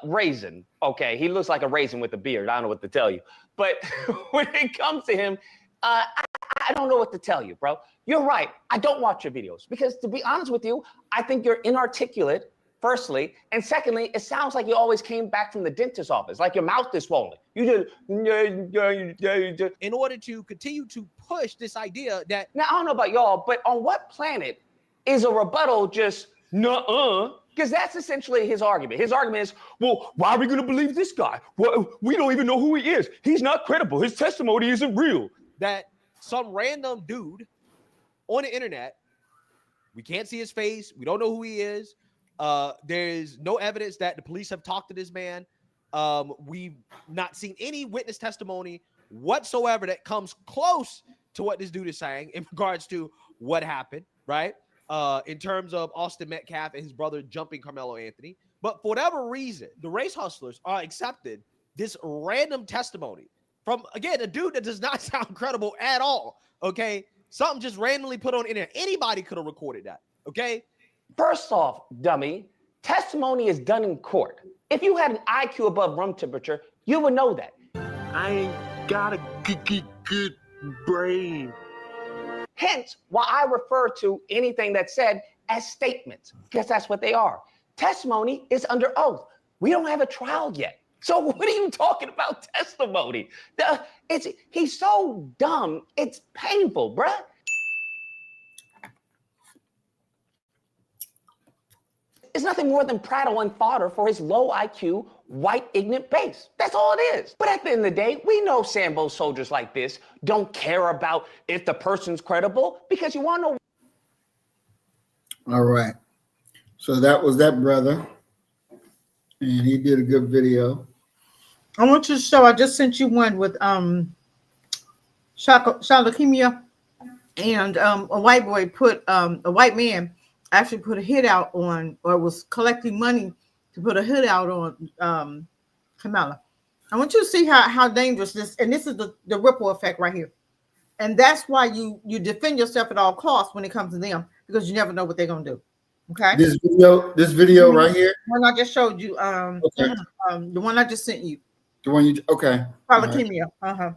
raisin, okay, he looks like a raisin with a beard. I don't know what to tell you. But when it comes to him, I don't know what to tell you, bro. You're right. I don't watch your videos because, to be honest with you, I think you're inarticulate, firstly, and secondly, it sounds like you always came back from the dentist's office, like your mouth is swollen. You just in order to continue to push this idea that, now I don't know about y'all, but on what planet is a rebuttal just nuh-uh? Because that's essentially his argument. His argument is, well, why are we going to believe this guy? Well, we don't even know who he is. He's not credible. His testimony isn't real. That some random dude on the internet, we can't see his face, we don't know who he is. There's no evidence that the police have talked to this man. We've not seen any witness testimony whatsoever that comes close to what this dude is saying in regards to what happened, right? In terms of Austin Metcalf and his brother jumping Carmelo Anthony. But for whatever reason, the race hustlers are accepted this random testimony from, again, a dude that does not sound credible at all, okay? Something just randomly put on internet. Anybody could have recorded that, okay? First off, dummy, testimony is done in court. If you had an IQ above room temperature, you would know that. I ain't got a good brain. Hence, why I refer to anything that's said as statements because that's what they are. Testimony is under oath. We don't have a trial yet. So what are you talking about testimony? He's so dumb. It's painful, bruh. It's nothing more than prattle and fodder for his low IQ, white, ignorant base. That's all it is. But at the end of the day, we know Sambo soldiers like this don't care about if the person's credible because you want to know. All right. So that was that brother. And he did a good video. I want you to show, I just sent you one with leukemia, and a white boy put a white man actually put a hit out on, or was collecting money to put a hit out on Kamala. I want you to see how dangerous this, and this is the ripple effect right here. And that's why you defend yourself at all costs when it comes to them, because you never know what they're gonna do. Okay. This video right here. The one I just showed you. Okay. The one I just sent you. The one you okay. Leukemia.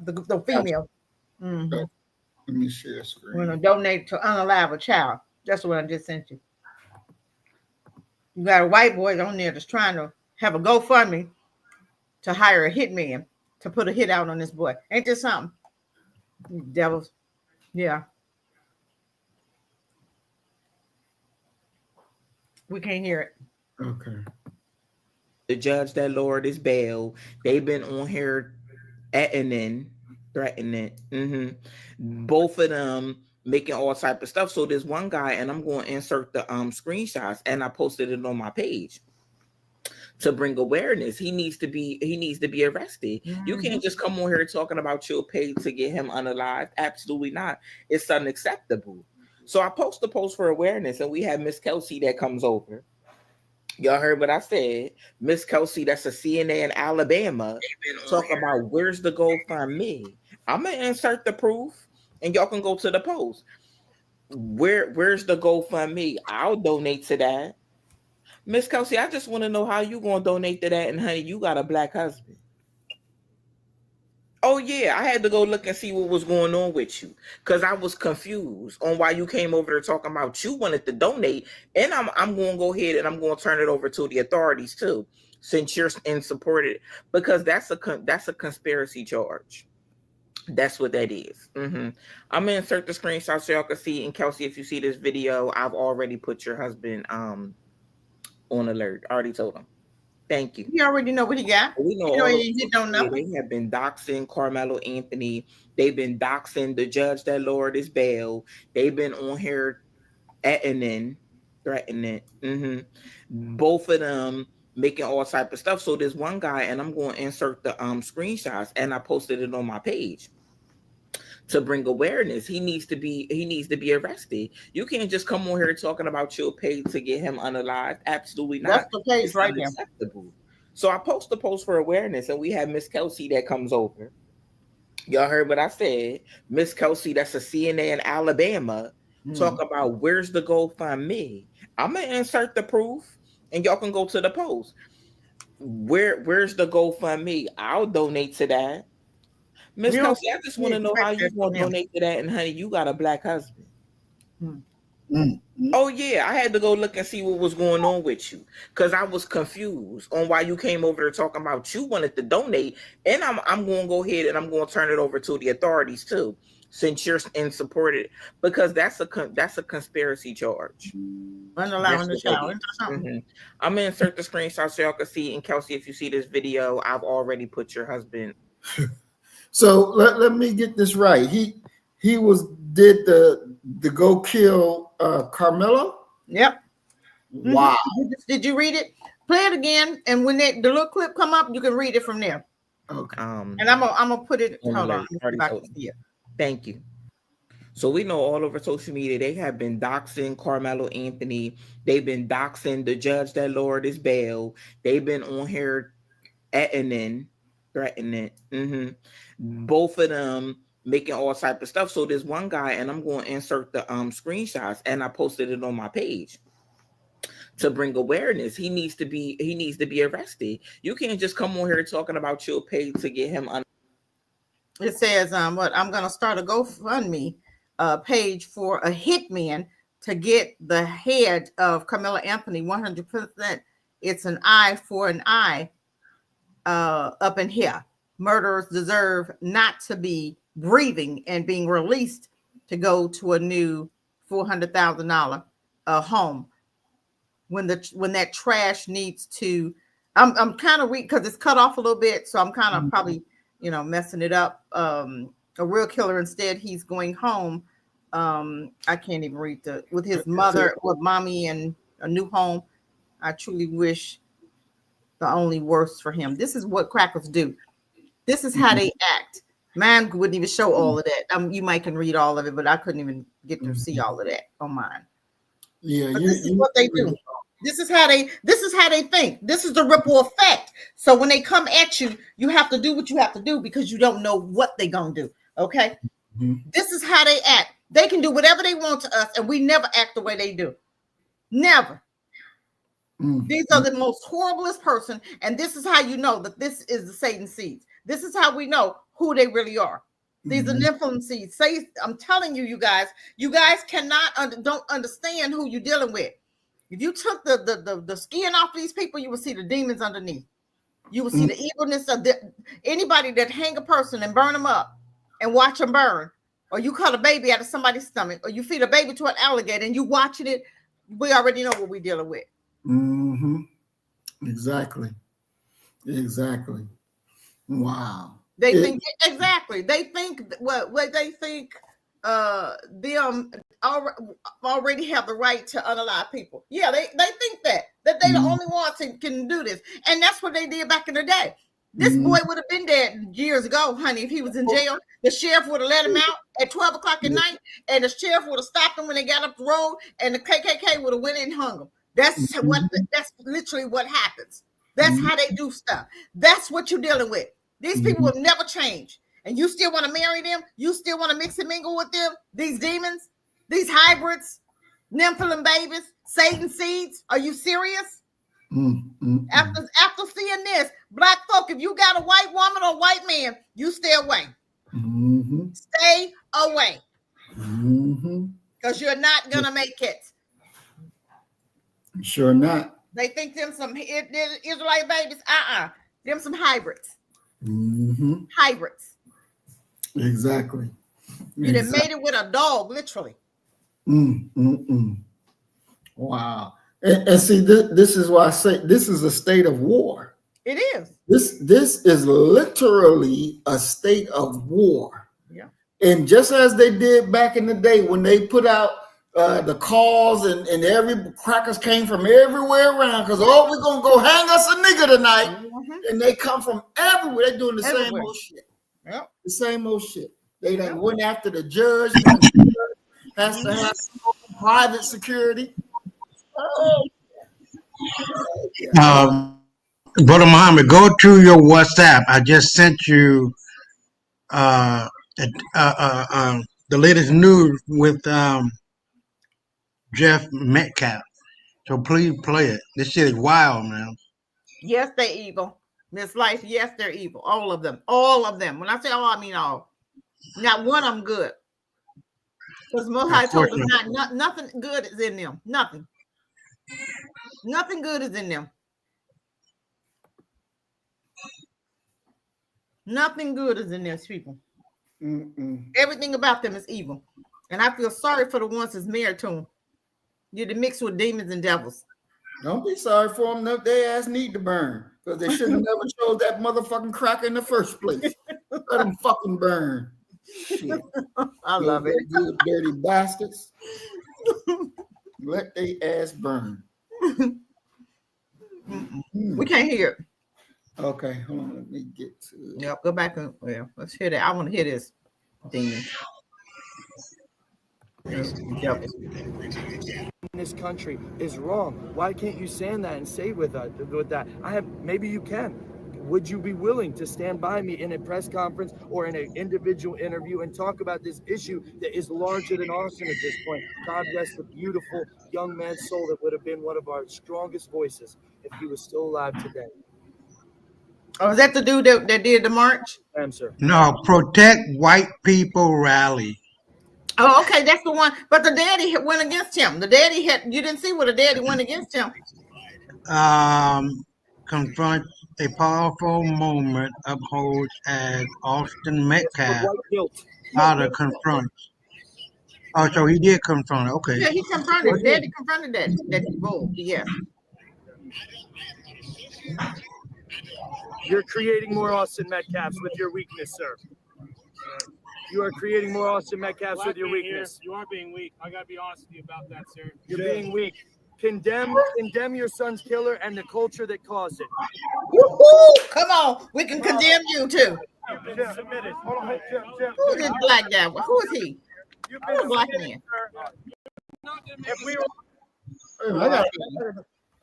The female. Mm-hmm. Let me share screen. We're gonna donate to unalive a child. That's what I just sent you. You got a white boy on there that's trying to have a GoFundMe to hire a hitman to put a hit out on this boy. Ain't this something? You devils. Yeah. We can't hear it. Okay. The judge that lowered his bail, they've been on here threatening. Both of them making all type of stuff. So there's one guy, and I'm going to insert the screenshots, and I posted it on my page to bring awareness. He needs to be arrested. Mm-hmm. You can't just come on here talking about your page to get him unalived. Absolutely not. It's unacceptable. So I post the post for awareness, and we have Miss Kelsey that comes over. Y'all heard what I said. Miss Kelsey, that's a CNA in Alabama, talk about where's the GoFundMe. I'm gonna insert the proof, and y'all can go to the post. Where's the GoFundMe? I'll donate to that. Miss Kelsey, I just want to know how you gonna donate to that, and honey, you got a black husband. Oh yeah, I had to go look and see what was going on with you, because I was confused on why you came over there talking about you wanted to donate, and I'm going to go ahead and I'm going to turn it over to the authorities too, since you're in support of it, because that's a conspiracy charge. That's what that is. Mm-hmm. I'm gonna insert the screenshot so y'all can see. And Kelsey, if you see this video, I've already put your husband on alert. I already told him. Thank you. You already know what he got. We know you don't know. They have been doxing Carmelo Anthony. They've been doxing the judge that lowered his bail. They've been on here threatening. Mm-hmm. Both of them making all type of stuff. So there's one guy, and I'm going to insert the screenshots, and I posted it on my page to bring awareness. He needs to be arrested. You can't just come on here talking about your page to get him unalived. Absolutely not. That's the page right there. So I post the post for awareness, and we have Miss Kelsey that comes over. Y'all heard what I said. Miss Kelsey, that's a CNA in Alabama, talk about where's the GoFundMe. I'm gonna insert the proof, and y'all can go to the post. Where's the GoFundMe? I'll donate to that. Miss Kelsey, I just want to know how you going to donate to that, and honey, you got a black husband. Oh yeah, I had to go look and see what was going on with you, because I was confused on why you came over there talking about you wanted to donate, and I'm going to go ahead and I'm going to turn it over to the authorities too, since you're in support of it, because that's a conspiracy charge. Unallowing the child. Mm-hmm. I'm gonna insert the screenshot so y'all can see. And Kelsey, if you see this video, I've already put your husband. So let me get this right. He did the go kill Carmelo. Yep. Wow. Did you read it? Play it again, and when the little clip come up, you can read it from there. Okay. And I'm gonna put it. Hold on. Thank you. So we know all over social media they have been doxing Carmelo Anthony. They've been doxing the judge that lowered his bail. They've been on here threatening. Mm-hmm. Both of them making all type of stuff. So there's one guy, and I'm going to insert the screenshots, and I posted it on my page to bring awareness. He needs to be arrested. You can't just come on here talking about your page to get him It says I'm going to start a GoFundMe page for a hitman to get the head of Carmelo Anthony 100%. It's an eye for an eye up in here. Murderers deserve not to be breathing and being released to go to a new $400,000 home. When that trash needs to, I'm kind of weak because it's cut off a little bit, so I'm kind of probably messing it up. A real killer instead, he's going home. I can't even read with his mother, with mommy, and a new home. I truly wish the only worst for him. This is what crackers do. This is how they act. Mine wouldn't even show all of that. You might can read all of it, but I couldn't even get to see all of that on mine. Yeah, this is what they do. This is how they think. This is the ripple effect. So when they come at you, you have to do what you have to do because you don't know what they're gonna do. Okay. This is how they act. They can do whatever they want to us, and we never act the way they do. Never. These are the most horriblest person, and this is how you know that this is the Satan seeds. This is how we know who they really are. These are Nephilim seeds. I'm telling you, you guys don't understand who you're dealing with. If you took the skin off these people, you will see the demons underneath. You will see the evilness of anybody that hang a person and burn them up and watch them burn, or you cut a baby out of somebody's stomach, or you feed a baby to an alligator and you watching it. We already know what we're dealing with. Exactly. Wow. They think exactly. They think what they think. Them already have the right to unalive people. Yeah, they think that they the only ones that can do this, and that's what they did back in the day. This boy would have been dead years ago, honey, if he was in jail. The sheriff would have let him out at 12 o'clock at night, and the sheriff would have stopped him when they got up the road, and the KKK would have went in and hung him. That's that's literally what happens. That's how they do stuff. That's what you're dealing with. These people will never change. And you still want to marry them? You still want to mix and mingle with them? These demons? These hybrids? Nephilim babies? Satan seeds? Are you serious? After seeing this, black folk, if you got a white woman or white man, you stay away. Stay away. Because you're not going to make it. Sure not. They think them some Israelite babies. Them some hybrids. Hybrids. Exactly. You done made it with a dog, literally. Wow. And see, this is why I say this is a state of war. It is. This is literally a state of war. Yeah. And just as they did back in the day when they put out the calls and every crackers came from everywhere around because we're gonna go hang us a nigga tonight, and they come from everywhere. They're doing the same old shit. Yep. The same old shit. They done went after the judge. Has to have private security. Brother Muhammad, go to your WhatsApp. I just sent you the latest news with Jeff Metcalf. So please play it. This shit is wild, man. Yes, they're evil. Miss Life, yes, they're evil. All of them. All of them. When I say all, I mean all. Not one of them good. Because Most High told us nothing good is in them. Nothing. Nothing good is in them. Nothing good is in these people. Everything about them is evil. And I feel sorry for the ones that's married to them. You're the mix with demons and devils. Don't be sorry for them. Their ass need to burn. Because they should have never chose that motherfucking cracker in the first place. Let them fucking burn. Shit. I love it. Good, dirty bastards. Let they ass burn. We can't hear it. Okay, hold on. Let me get to it. Yep, go back and let's hear that. I want to hear this demon. In this country is wrong. Why can't you stand that and say with that? Maybe you can. Would you be willing to stand by me in a press conference or in an individual interview and talk about this issue that is larger than arson at this point? God rest the beautiful young man's soul that would have been one of our strongest voices if he was still alive today. Oh, is that the dude that did the march? Sir. No, Protect White People rally. Oh, okay, that's the one. But the daddy went against him. The daddy had, you didn't see what the daddy went against him. Confront a powerful moment upholds as Austin Metcalf how to confront. Oh, so he did confront it. Okay. Yeah, he confronted. Daddy confronted that bull. Yes. You're creating more Austin Metcalfs with your weakness, sir. You are creating more Austin Metcalfs with your weakness. You are being weak. I gotta be honest with you about that, sir. You're being weak. Condemn your son's killer and the culture that caused it. Woo-hoo! Come on, we can condemn you too. Submitted. Who's this black guy? Who is he? Who's a black man?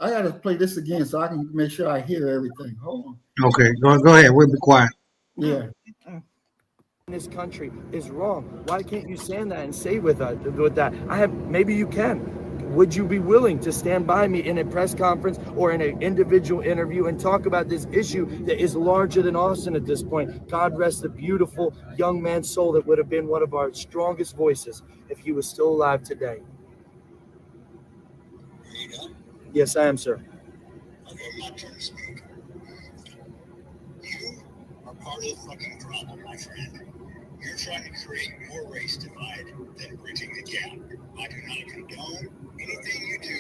I gotta play this again so I can make sure I hear everything. Hold on. Okay, go ahead. We'll be quiet. Yeah. In this country is wrong. Why can't you stand that and say with that? Maybe you can. Would you be willing to stand by me in a press conference or in an individual interview and talk about this issue that is larger than Austin at this point? God rest the beautiful young man's soul that would have been one of our strongest voices if he was still alive today. Yes, I am, sir. I'm not trying to speak. You are part of the fucking problem, my friend. You're trying to create more race divide than bridging the gap. I do not condone anything you do.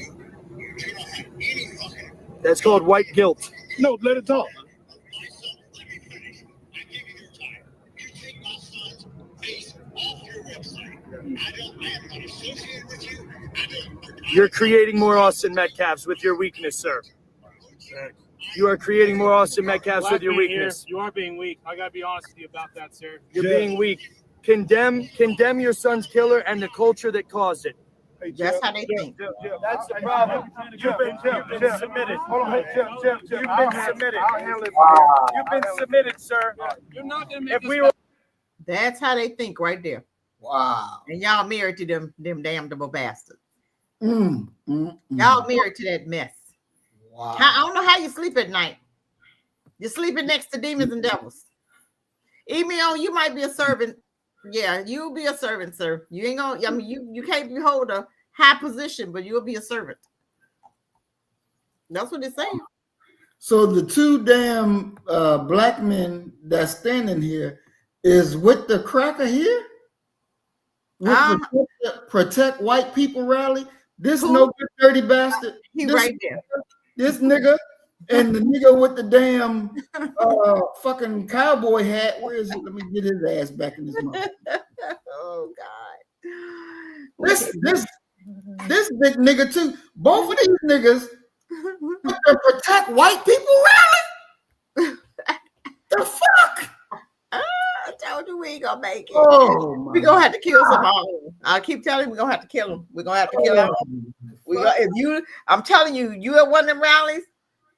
You do not have any fucking... That's called white guilt. No, let it talk. My son, let me finish. I give you your time. You take my son's face off your website. I am not associated with you. You're creating more Austin Metcalfs with your weakness, sir. You are creating more Austin Metcalfs with your weakness. You are being weak. I gotta be honest with you about that, sir. You're being weak. Condemn your son's killer and the culture that caused it. That's how they think. That's the problem. You've been submitted. Hold on, You've been submitted. I'll handle it. You've been submitted, sir. You're not gonna make That's how they think right there. Wow. And y'all married to them damnable bastards. Y'all Y'all married to that mess. Wow. I don't know how you sleep at night. You're sleeping next to demons and devils. Email, you might be a servant. Yeah, you'll be a servant, sir. You ain't gonna, I mean, you can't hold a high position, but you'll be a servant. That's what they say. So the two damn black men that's standing here is with the cracker here? With the protect white people rally? This no good dirty bastard. He right there. This nigga and the nigga with the damn fucking cowboy hat. Where is it? Let me get his ass back in this mouth. Oh God. This big nigga too. Both of these niggas with the protect white people rally. The fuck? I told you we ain't gonna make it. Oh, we gonna have to kill some all. I keep telling you, we're gonna have to kill them. We're gonna have to kill them. I'm telling you, you at one of them rallies,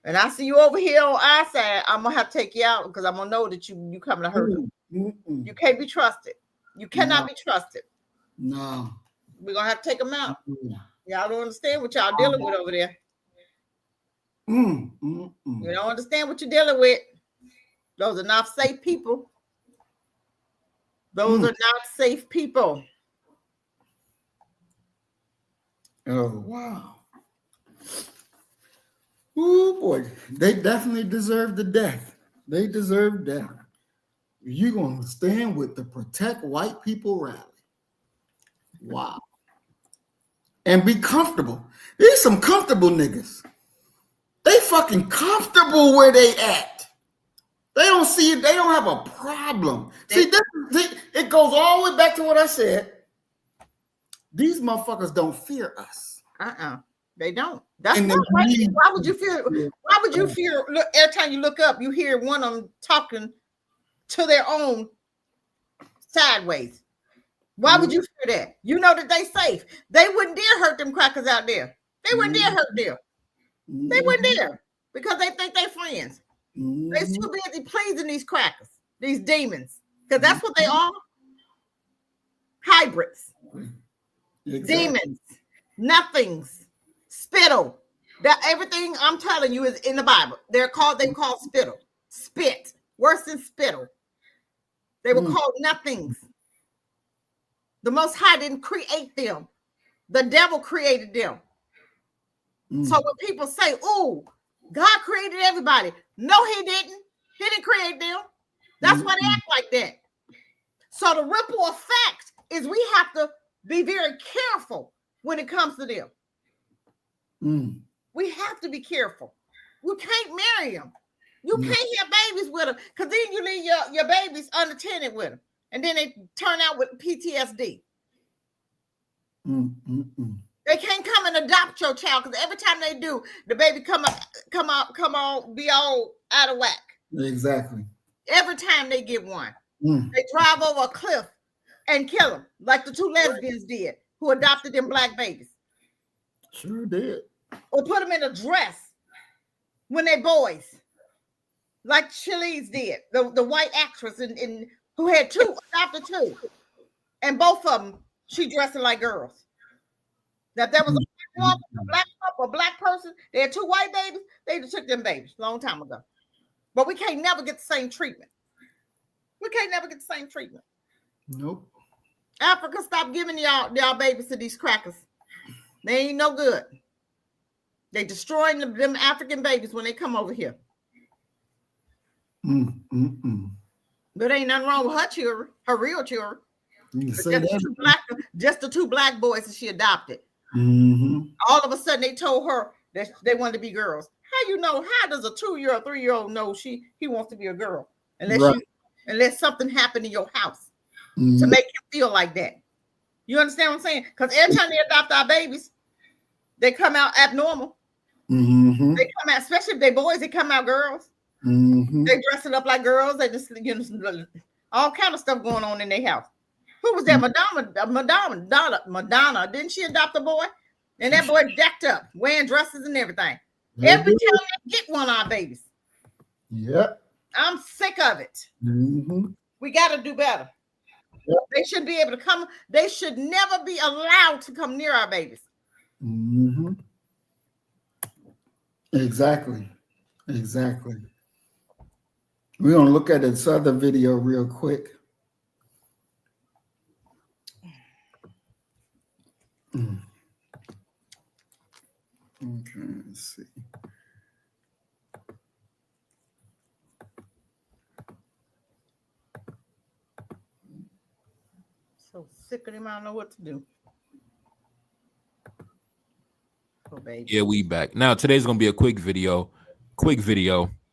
and I see you over here on our side, I'm gonna have to take you out because I'm gonna know that you coming to hurt them. You can't be trusted. You cannot be trusted. No. We're gonna have to take them out. Y'all don't understand what y'all dealing with over there. You don't understand what you're dealing with. Those are not safe people. Those are not safe people. Oh, wow. Oh, boy. They definitely deserve the death. They deserve death. You're going to stand with the Protect White People rally. Wow. And be comfortable. These some comfortable niggas. They fucking comfortable where they at. They don't see it. They don't have a problem. It goes all the way back to what I said. These motherfuckers don't fear us. They don't. That's not right. Why would you fear? Why would you fear? Look, every time you look up, you hear one of them talking to their own sideways. Why would you fear that? You know that they safe. They wouldn't dare hurt them crackers out there. They wouldn't dare hurt them. They wouldn't dare because they think they friends. They too busy pleasing these crackers, these demons, because that's what they are. Hybrids, demons, nothings, spittle. That everything I'm telling you is in the Bible. They called spittle, spit, worse than spittle. They were called nothings. The Most High didn't create them. The devil created them. So when people say, oh, God created everybody. No, he didn't. He didn't create them. That's why they act like that. So the ripple effect is we have to be very careful when it comes to them. We have to be careful. You can't marry them. You can't have babies with them, because then you leave your babies unattended with them. And then they turn out with PTSD. They can't come and adopt your child, because every time they do, the baby come on, be all out of whack. Exactly. Every time they get one, they drive over a cliff and kill them, like the 2 lesbians did, who adopted them black babies. Sure did. Or put them in a dress when they boys, like Shirley's did, the white actress in who had adopted 2, and both of them she dressing like girls. That there was a black person, they had 2 white babies, they just took them babies a long time ago. But we can't never get the same treatment. We can't never get the same treatment. Nope. Africa, stop giving y'all babies to these crackers. They ain't no good. They destroying them African babies when they come over here. But ain't nothing wrong with her children, her real children. Just the two black boys that she adopted. All of a sudden they told her that they wanted to be girls. How does a 2-year-old, 3-year-old know he wants to be a girl? Unless something happened in your house to make him feel like that. You understand what I'm saying? Because every time they adopt our babies, they come out abnormal. They come out, especially if they boys, they come out girls. They dress it up like girls. They just, all kind of stuff going on in their house. Who was that? Madonna. Didn't she adopt a boy? And that boy decked up, wearing dresses and everything. Every time they get one of our babies. Yep. I'm sick of it. We got to do better. They should be able to come. They should never be allowed to come near our babies. Exactly. We're going to look at this other video real quick. Okay, let's see. So sick of him, I don't know what to do. Oh, baby. Yeah, we back. Now, today's going to be a quick video.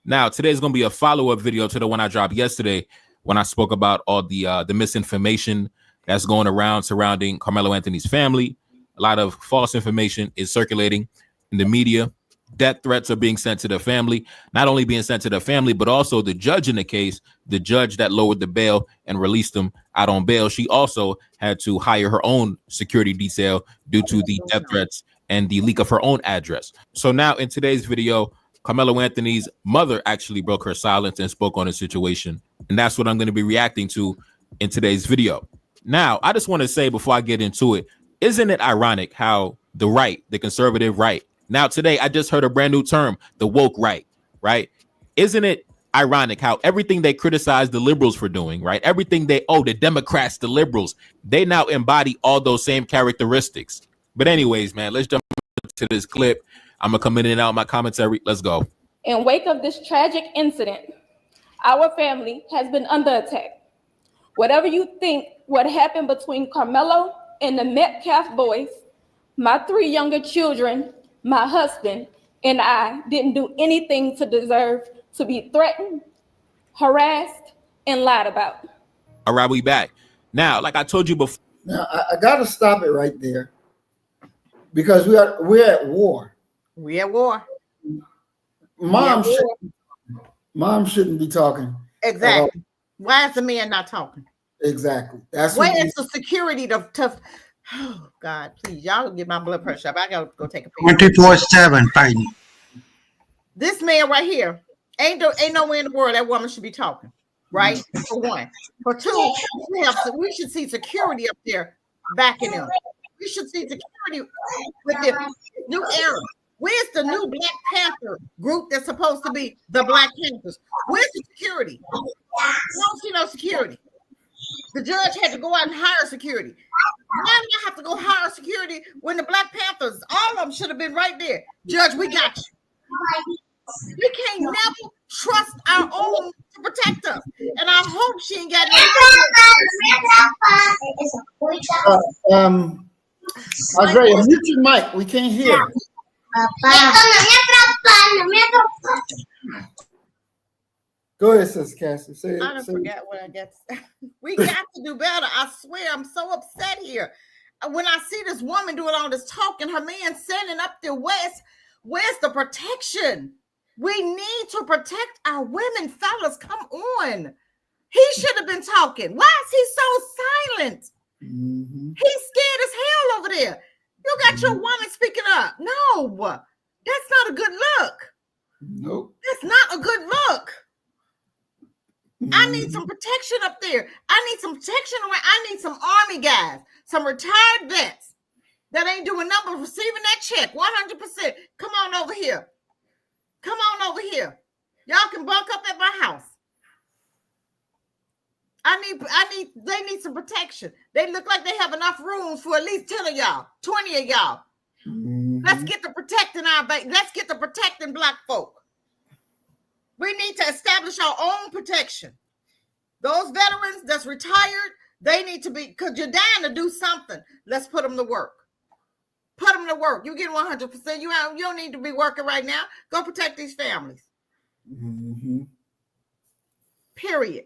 Now, today's going to be a follow-up video to the one I dropped yesterday when I spoke about all the misinformation that's going around surrounding Carmelo Anthony's family. A lot of false information is circulating in the media. Death threats are being sent to the family, not only being sent to the family, but also the judge in the case, the judge that lowered the bail and released them out on bail. She also had to hire her own security detail due to the death threats and the leak of her own address. So now in today's video, Carmelo Anthony's mother actually broke her silence and spoke on the situation. And that's what I'm going to be reacting to in today's video. Now, I just want to say before I get into it, isn't it ironic how the right, the conservative right, now today I just heard a brand new term, the woke right? Isn't it ironic how everything they criticize the liberals for doing, right? Everything the Democrats, the liberals, they now embody all those same characteristics. But anyways, man, let's jump into this clip. I'm going to come in and out my commentary. Let's go. In wake of this tragic incident, our family has been under attack. Whatever you think what happened between Carmelo and the Metcalf boys, my 3 younger children, my husband, and I didn't do anything to deserve to be threatened, harassed, and lied about. All right, we back. Now, like I told you before. Now, I got to stop it right there because we're at war. We're at war. Mom shouldn't be talking. Exactly. Why is the man not talking? Exactly. Where is the security to oh God, please, y'all get my blood pressure up. I gotta go take a picture. 24/7 fighting. This man right here ain't nowhere in the world that woman should be talking, right? For one. For two, we should see security up there backing him. We should see security with the new era. Where's the new Black Panther group that's supposed to be the Black Panthers? Where's the security? I don't see no security. The judge had to go out and hire security. Why do I have to go hire security when the Black Panthers, all of them should have been right there? Judge, we got you. We can't never trust our own to protect us. And I hope she ain't got no. Andrea, mute your mic. We can't hear. Go ahead, Sister Cassie. Say I don't forget what I got. We got to do better. I swear, I'm so upset here. When I see this woman doing all this talking, her man standing up there, where's the protection? We need to protect our women, fellas. Come on. He should have been talking. Why is he so silent? Mm-hmm. He's scared as hell over there. You got your woman speaking up. No, that's not a good look. Nope. That's not a good look. I need some protection up there. I need some protection around. I need some Army guys, some retired vets that ain't doing nothing but receiving that check 100%. Come on over here. Come on over here. Y'all can bunk up at my house. They need some protection. They look like they have enough rooms for at least 10 of y'all, 20 of y'all. Mm-hmm. Let's get to protecting let's get to protecting Black folk. We need to establish our own protection. Those veterans that's retired, they need to be, because you're dying to do something. Let's put them to work. Put them to work. You get 100%. You don't need to be working right now. Go protect these families. Mm-hmm. Period.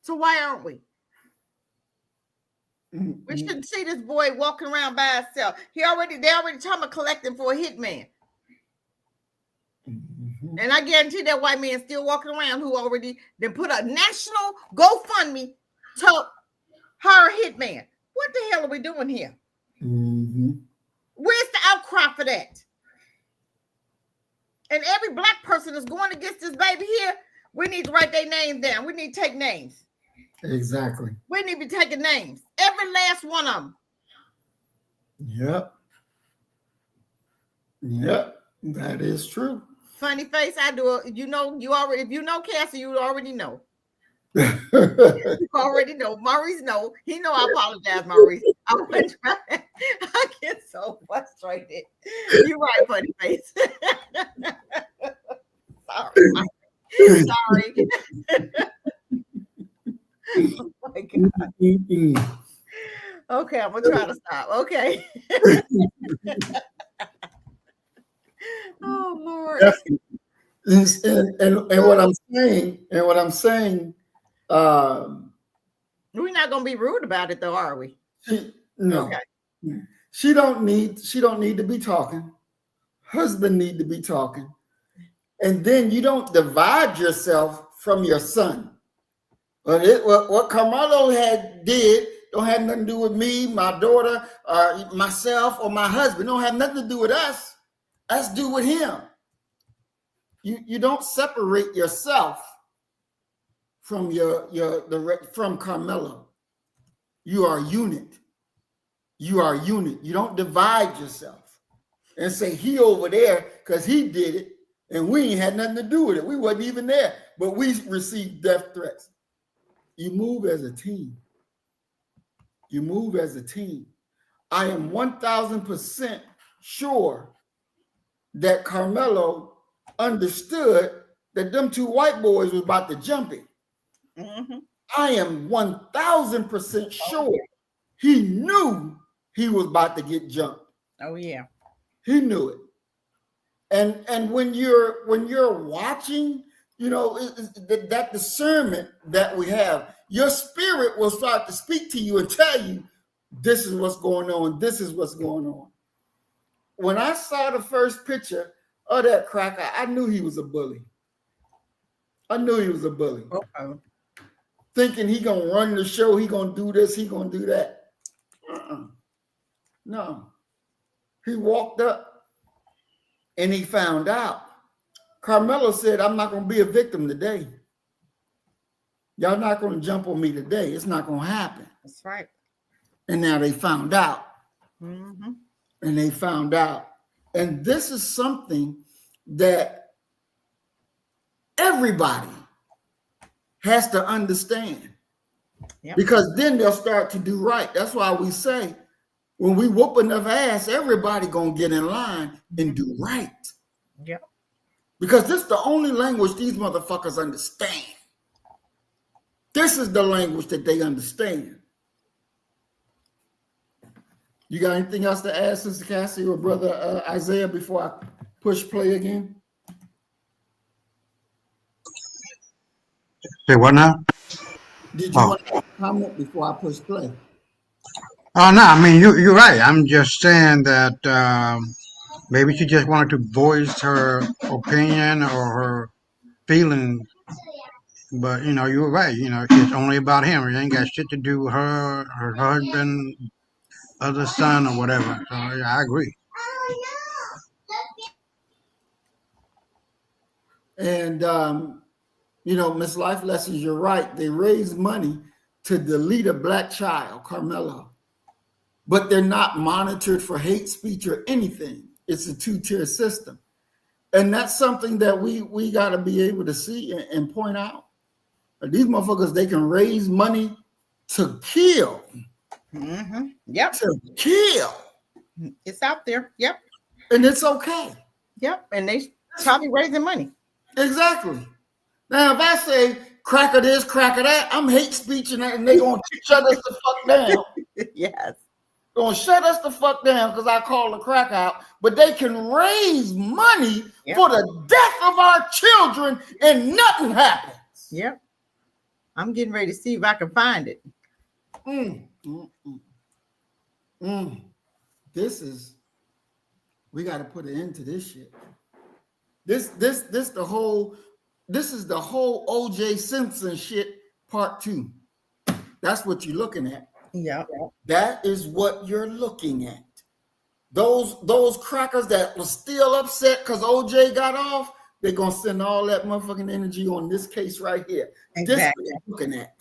So why aren't we? Mm-hmm. We shouldn't see this boy walking around by himself. They already talking about collecting for a hitman. Mm-hmm. And I guarantee that white man still walking around who already then put a national GoFundMe to hire a hitman. What the hell are we doing here? Mm-hmm. Where's the outcry for that? And every Black person that's going against this baby here, we need to write their names down. We need to take names. Exactly. We need to be taking names. Every last one of them. Yep. Yep. That is true. Funny face, I do. If you know Cassie, you already know. You already know. Maurice know. He know I apologize, Maurice. I get so frustrated. You're right, funny face. Sorry. Oh my God. Okay, I'm gonna try to stop. Okay. Oh Lord. And what I'm saying, we're not gonna be rude about it though, are we? No. Okay. She don't need to be talking. Husband need to be talking. And then you don't divide yourself from your son. What Carmelo did don't have nothing to do with me, my daughter, myself, or my husband. Don't have nothing to do with us. Let's do with him. You don't separate yourself from from Carmelo. You are a unit. You are a unit. You don't divide yourself and say he over there because he did it and we ain't had nothing to do with it. We wasn't even there, but we received death threats. You move as a team. You move as a team. I am 1000% sure that Carmelo understood that them two white boys was about to jump him. Mm-hmm. I am 1000% sure he knew he was about to get jumped. Oh yeah, he knew it. And when you're watching, that discernment that we have, your spirit will start to speak to you and tell you, this is what's going on. This is what's going on. When I saw the first picture of that cracker, I knew he was a bully. Okay. Thinking he gonna run the show, he gonna do this, he gonna do that. No. He walked up and he found out. Carmelo said, I'm not gonna be a victim today. Y'all not gonna jump on me today. It's not gonna happen. That's right. And now they found out. Mm-hmm. And they found out. And this is something that everybody has to understand. Because then they'll start to do right. That's why we say, when we whoop enough ass, everybody gonna get in line and do right. Yep. Because this is the only language these motherfuckers understand. This is the language that they understand. You got anything else to add, Sister Cassie or Brother Isaiah, before I push play again? Say what now? Did you want to comment before I push play? Oh no, I mean you're right. I'm just saying that maybe she just wanted to voice her opinion or her feelings, but you know you're right. You know it's only about him. It ain't got shit to do with her, her husband, other son, or whatever. So yeah, I agree. And you know, Miss Life Lessons, you're right. They raise money to delete a black child, Carmelo, but they're not monitored for hate speech or anything. It's a two-tier system. And that's something that we got to be able to see and point out. These motherfuckers, they can raise money to kill. Yep. To kill. It's out there. Yep. And it's okay. Yep. And they probably raising money. Exactly. Now, if I say cracker this, cracker that, I'm hate speech and they're going to shut us the fuck down. Yes. Going to shut us the fuck down because I call the crack out. But they can raise money for the death of our children and nothing happens. Yep. I'm getting ready to see if I can find it. This is, we got to put an end to this shit. This is the whole O.J. Simpson shit part 2. That's what you're looking at. Yeah. That is what you're looking at. Those crackers that was still upset because OJ got off, they're gonna send all that motherfucking energy on this case right here. Exactly. This is what you're looking at.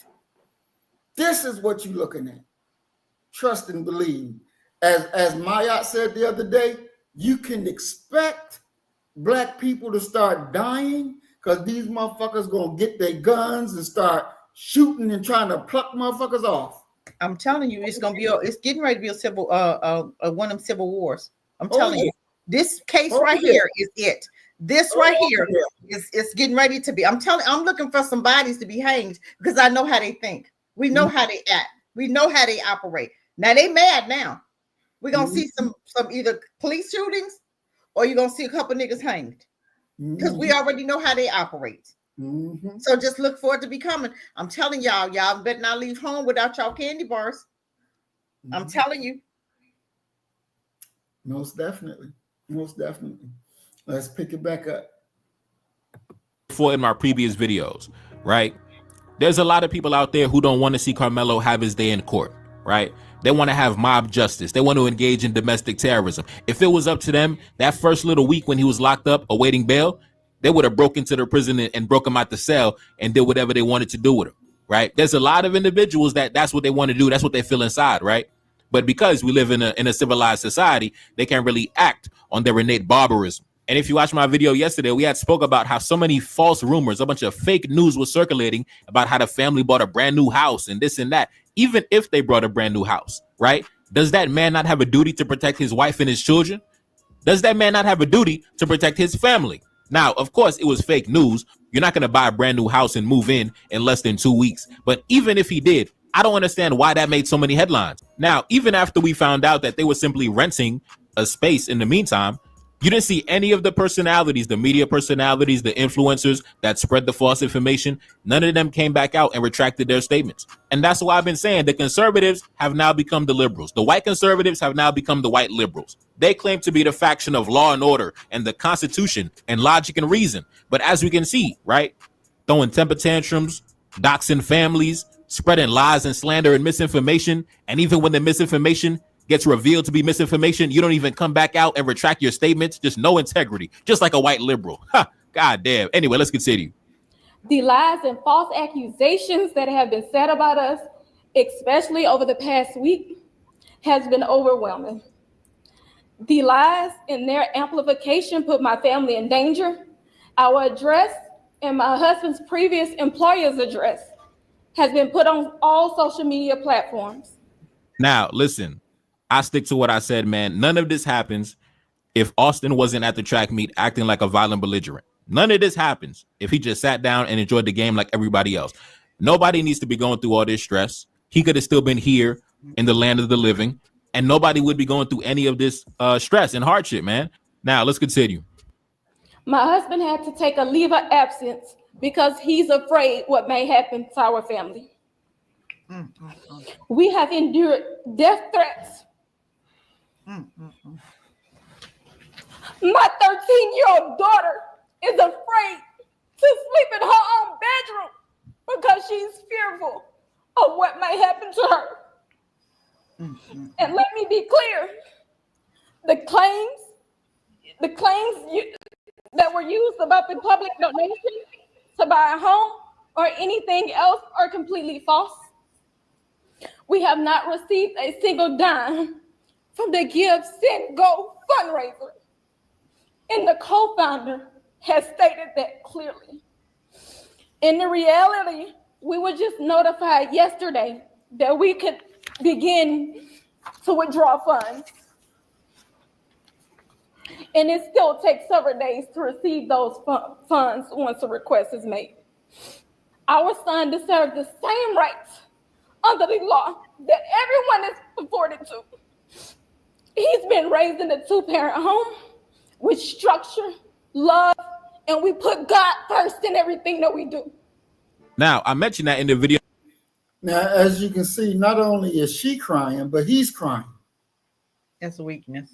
This is what you're looking at. Trust and believe. As Mayat said the other day, you can expect black people to start dying because these motherfuckers gonna get their guns and start shooting and trying to pluck motherfuckers off. I'm telling you, it's getting ready to be a civil one of them civil wars. I'm telling you, this case right here is it. This right here is getting ready to be. I'm looking for some bodies to be hanged because I know how they think. We know how they act. We know how they operate. Now they mad now. We're gonna see some either police shootings or you're gonna see a couple niggas hanged. Because we already know how they operate. So just look forward to be coming. I'm telling y'all better not leave home without y'all candy bars. I'm telling you. Most definitely. Let's pick it back up. Before in my previous videos, right? There's a lot of people out there who don't want to see Carmelo have his day in court, right? They want to have mob justice. They want to engage in domestic terrorism. If it was up to them, that first little week when he was locked up awaiting bail, they would have broke into the prison and broke him out the cell and did whatever they wanted to do with him, right? There's a lot of individuals that's what they want to do. That's what they feel inside, right? But because we live in a civilized society, they can't really act on their innate barbarism. And if you watch my video yesterday, we had spoke about how so many false rumors, a bunch of fake news was circulating about how the family bought a brand new house and this and that. Even if they brought a brand new house, right? Does that man not have a duty to protect his wife and his children? Does that man not have a duty to protect his family? Now, of course, it was fake news. You're not going to buy a brand new house and move in less than 2 weeks. But even if he did, I don't understand why that made so many headlines. Now, even after we found out that they were simply renting a space in the meantime, you didn't see any of the personalities, the media personalities, the influencers that spread the false information. None of them came back out and retracted their statements. And that's why I've been saying the conservatives have now become the liberals. The white conservatives have now become the white liberals. They claim to be the faction of law and order and the Constitution and logic and reason. But as we can see, right, throwing temper tantrums, doxing families, spreading lies and slander and misinformation. And even when the misinformation gets revealed to be misinformation, you don't even come back out and retract your statements. Just no integrity, just like a white liberal. God damn. Anyway, let's continue. The lies and false accusations that have been said about us, especially over the past week, has been overwhelming. The lies and their amplification put my family in danger. Our address and my husband's previous employer's address has been put on all social media platforms. Now, listen, I stick to what I said, man. None of this happens if Austin wasn't at the track meet acting like a violent belligerent. None of this happens if he just sat down and enjoyed the game like everybody else. Nobody needs to be going through all this stress. He could have still been here in the land of the living, and nobody would be going through any of this stress and hardship, man. Now, let's continue. My husband had to take a leave of absence because he's afraid what may happen to our family. We have endured death threats. My 13-year-old daughter is afraid to sleep in her own bedroom because she's fearful of what may happen to her. And let me be clear, the claims that were used about the public donation to buy a home or anything else are completely false. We have not received a single dime from the Give, Send, Go fundraiser. And the co-founder has stated that clearly. In the reality, we were just notified yesterday that we could begin to withdraw funds. And it still takes several days to receive those funds once a request is made. Our son deserves the same rights under the law that everyone is afforded to. He's been raised in a 2-parent home with structure, love, and we put God first in everything that we do. Now, I mentioned that in the video. Now, as you can see, not only is she crying, but he's crying. That's a weakness.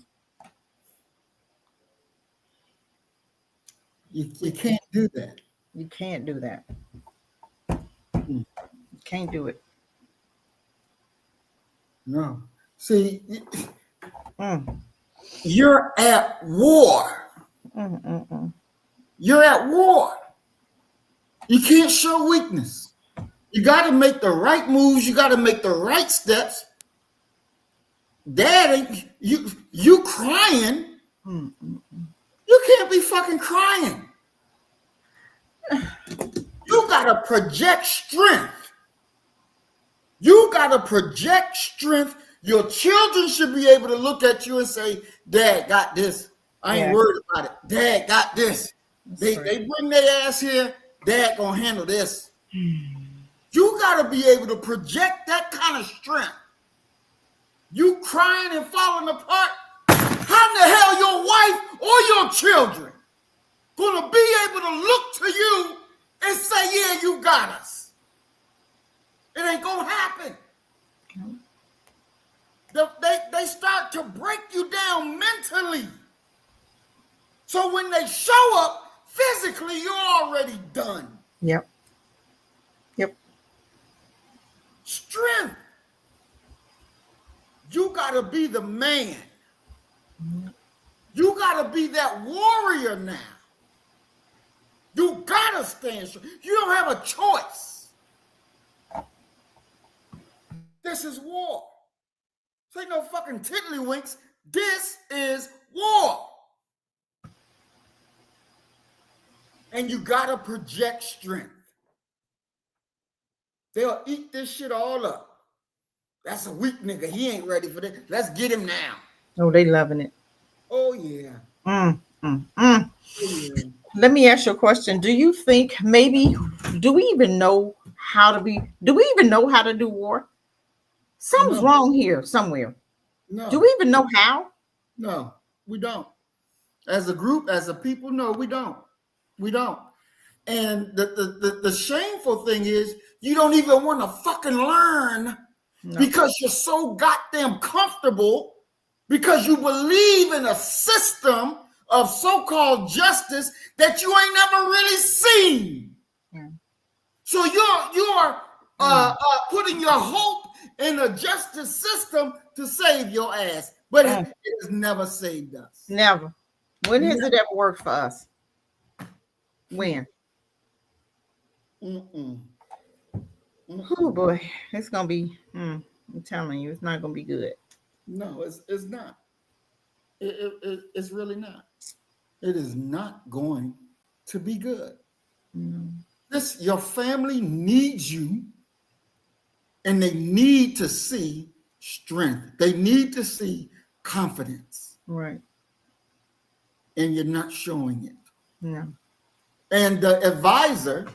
You can't do that. You can't do that. You can't do it. No. See, you're at war. You're at war. You can't show weakness. You got to make the right moves. You got to make the right steps. Daddy, you crying. You can't be fucking crying. You got to project strength. You got to project strength. Your children should be able to look at you and say, Dad got this. I ain't worried about it. Dad got this. They bring their ass here. Dad gonna handle this. You got to be able to project that kind of strength. You crying and falling apart. How in the hell your wife or your children gonna be able to look to you and say, yeah, you got us? It ain't gonna happen. They start to break you down mentally. So when they show up physically, you're already done. Yep. Strength. You gotta be the man. You gotta be that warrior now. You gotta stand strong. You don't have a choice. This is war. This ain't no fucking tiddlywinks. This is war. And you gotta project strength. They'll eat this shit all up. That's a weak nigga. He ain't ready for this. Let's get him now. Oh, they loving it. Oh, yeah. Oh, yeah. Let me ask you a question. Do you think maybe, do we even know how to do war? Something's wrong here somewhere. No. Do we even know how? No, we don't. As a group, as a people, no, we don't. We don't. And the shameful thing is you don't even want to fucking learn because you're so goddamn comfortable because you believe in a system of so-called justice that you ain't never really seen. Yeah. So you're putting your hope in a justice system to save your ass, but it has never saved us. Never. When has it ever worked for us? When? Oh boy, it's gonna be. I'm telling you, it's not gonna be good. No, it's not. It's really not. It is not going to be good. Your family needs you and they need to see strength. They need to see confidence. Right. And you're not showing it. Yeah. And the advisor,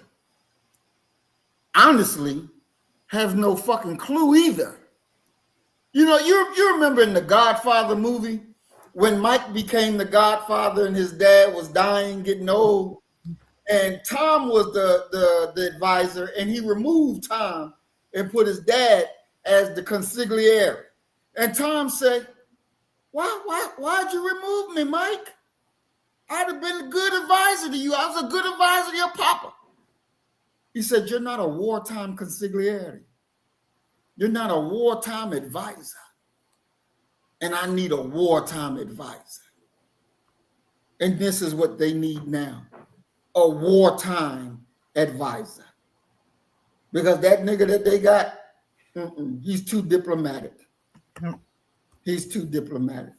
honestly, has no fucking clue either. You know, you remember in the Godfather movie when Mike became the Godfather and his dad was dying, getting old, and Tom was the advisor, and he removed Tom and put his dad as the consigliere. And Tom said, why'd you remove me, Mike? I'd have been a good advisor to you. I was a good advisor to your papa. He said, you're not a wartime consigliere. You're not a wartime advisor. And I need a wartime advisor. And this is what they need now. A wartime advisor. Because that nigga that they got, he's too diplomatic. He's too diplomatic.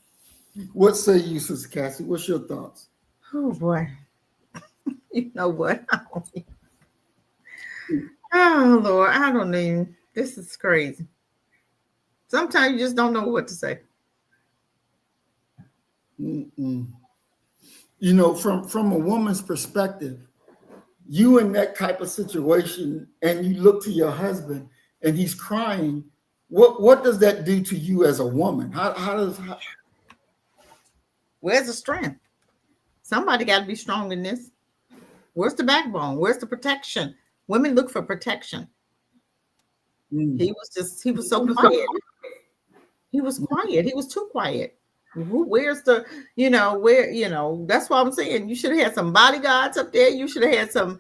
What say you, Sister Cassie? What's your thoughts? Oh, boy. You know what? Oh, Lord, I don't even. This is crazy. Sometimes you just don't know what to say. You know, from a woman's perspective, you in that type of situation and you look to your husband and he's crying, what does that do to you as a woman? Where's the strength? Somebody got to be strong in this. Where's the backbone? Where's the protection? Women look for protection. He was so quiet. He was quiet. He was too quiet. Where's the, that's why I'm saying you should have had some bodyguards up there. You should have had some,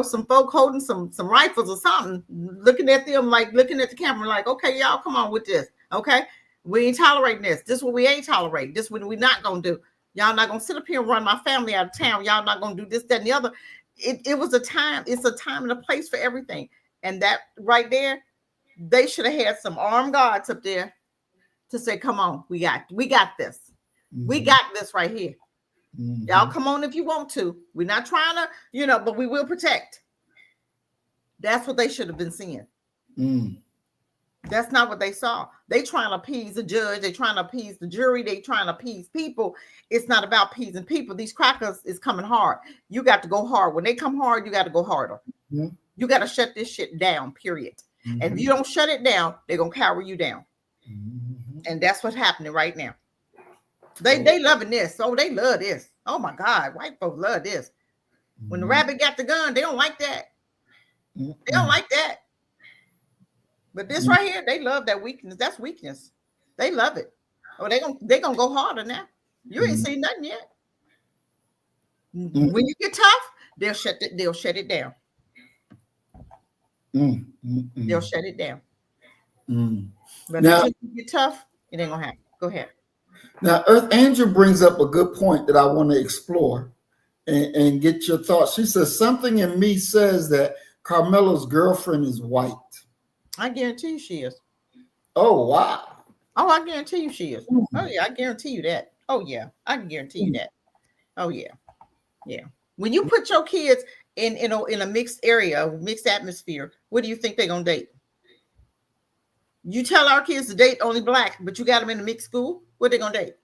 some folk holding some rifles or something, looking at them, like looking at the camera, like, okay, y'all come on with this. Okay. We ain't tolerating this. This is what we ain't tolerating. This is what we not going to do. Y'all not going to sit up here and run my family out of town. Y'all not going to do this, that, and the other. It was a time. It's a time and a place for everything. And that right there, they should have had some armed guards up there to say, come on, we got this. We got this right here. Y'all come on if you want to. We're not trying to, but we will protect. That's what they should have been seeing. That's not what they saw. They trying to appease the judge. They trying to appease the jury. They trying to appease people. It's not about appeasing people. These crackers is coming hard. You got to go hard. When they come hard, you got to go harder. You got to shut this shit down, period. And if you don't shut it down, they're going to carry you down. And that's what's happening right now. They loving this. Oh, they love this. Oh, my God. White folks love this. When the rabbit got the gun, they don't like that. They don't like that. But this right here, they love that weakness. That's weakness. They love it. Oh, they gonna go harder now. You ain't seen nothing yet. When you get tough, they'll shut it down. They'll shut it down. But now, until you get tough, it ain't gonna happen. Go ahead. Now, Earth Angel brings up a good point that I want to explore and get your thoughts. She says, something in me says that Carmelo's girlfriend is white. I guarantee you she is. Oh, wow. Oh, I guarantee you she is. Oh, yeah, I guarantee you that. Oh, yeah, I can guarantee you that. Oh, yeah. Yeah. When you put your kids in a mixed area, mixed atmosphere, what do you think they're going to date? You tell our kids to date only black, but you got them in a mixed school, what they going to date?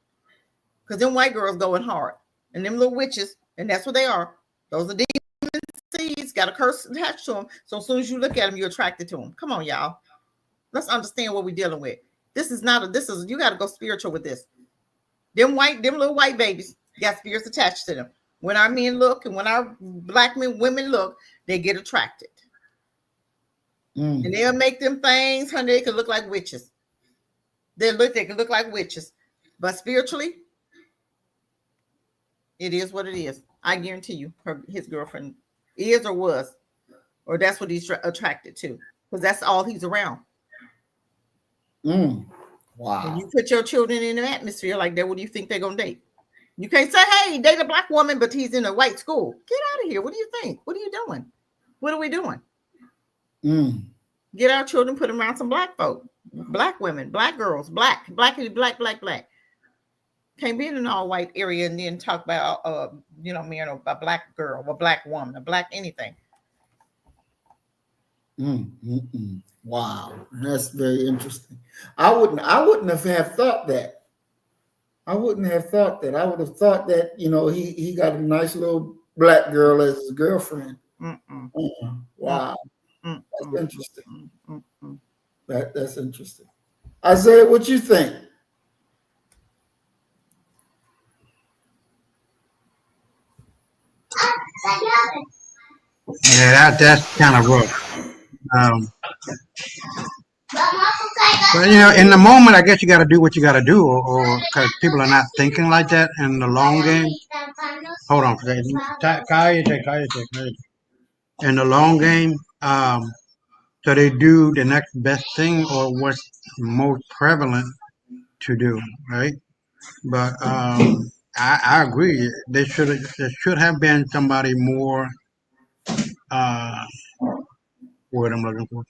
Because them white girls going hard. And them little witches, and that's what they are. Those are demon seeds, got a curse attached to them. So as soon as you look at them, you're attracted to them. Come on, y'all. Let's understand what we're dealing with. You got to go spiritual with this. Them little white babies got spirits attached to them. When our men look and when our black women look, they get attracted. And they'll make them things, honey, they can look like witches. They can look like witches. But spiritually, it is what it is. I guarantee you, his girlfriend is or was, or that's what he's attracted to, because that's all he's around. Wow. When you put your children in an atmosphere like that, what do you think they're going to date? You can't say, hey, date a black woman, but he's in a white school. Get out of here. What do you think? What are you doing? What are we doing? Get our children, put them around some black folk, black women, black girls, black. Can't be in an all white area and then talk about, a black girl, a black woman, a black anything. Wow, that's very interesting. I wouldn't have thought that. I wouldn't have thought that. I would have thought that, you know, he got a nice little black girl as his girlfriend. Wow, that's interesting. That's interesting. Isaiah, what you think? Yeah, that's kind of rough. But you know, in the moment, I guess you got to do what you got to do, or because people are not thinking like that in the long game. Hold on, in the long game, so they do the next best thing or what's most prevalent to do, right? But I agree. There should have been somebody more. Word I'm looking for.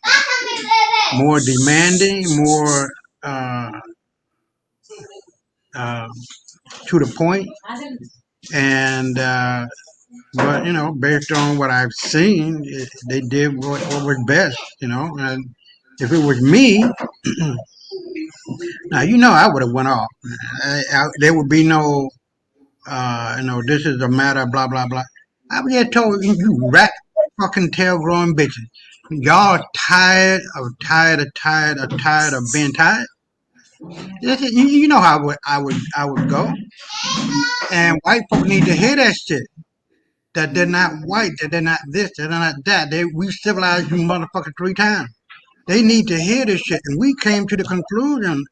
More demanding, more uh, uh, to the point, and but you know, based on what I've seen, they did what was best, you know. And if it was me, now you know I would have went off. There would be no, you know, this is a matter, blah blah blah. I would have told you rat fucking tail growing bitches. Y'all tired of being tired. You know how I would go. And white folk need to hear that shit. That they're not white, that they're not this, that they're not that. We civilized you motherfucker 3 times. They need to hear this shit. And we came to the conclusion,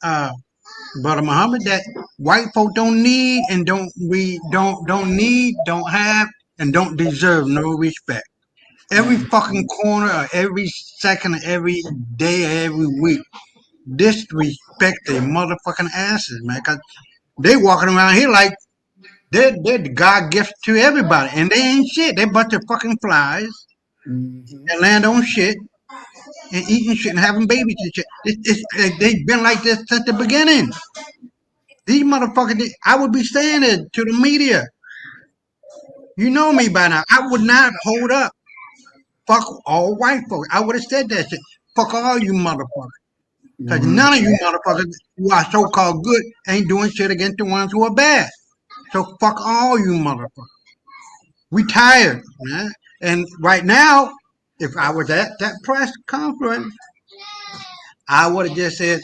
Brother Muhammad, that white folk don't need and don't need, don't have, and don't deserve no respect. Every fucking corner, or every second, of every day, every week, disrespect their motherfucking asses, man. Cause they walking around here like they're the God gift to everybody, and they ain't shit. They bunch of fucking flies that land on shit and eating shit and having babies and shit. They've been like this since the beginning. These motherfuckers, I would be saying it to the media. You know me by now. I would not hold up. Fuck all white folks. I would have said that shit. Fuck all you motherfuckers. Because none of you motherfuckers who are so-called good ain't doing shit against the ones who are bad. So fuck all you motherfuckers. We tired, man. And right now, if I was at that press conference, I would have just said,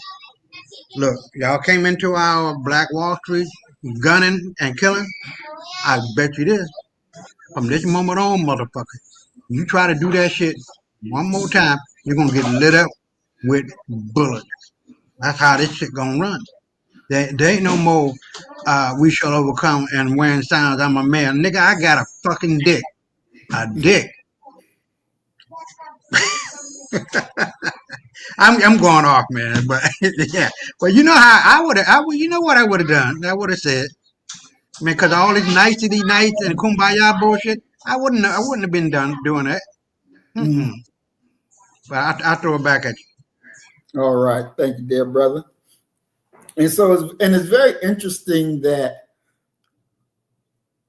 look, y'all came into our Black Wall Street gunning and killing. I bet you this. From this moment on, motherfucker, you try to do that shit one more time, you're going to get lit up with bullets. That's how this shit going to run. There ain't no more, we shall overcome and wearing signs, I'm a man. Nigga, I got a fucking dick. A dick. I'm going off, man. But yeah, but you know how you know what I would have done? I would have said, I mean, because all this nicety nights and kumbaya bullshit, I wouldn't have been done doing that. But I'll throw it back at you. All right, thank you, dear brother. And so, it's very interesting that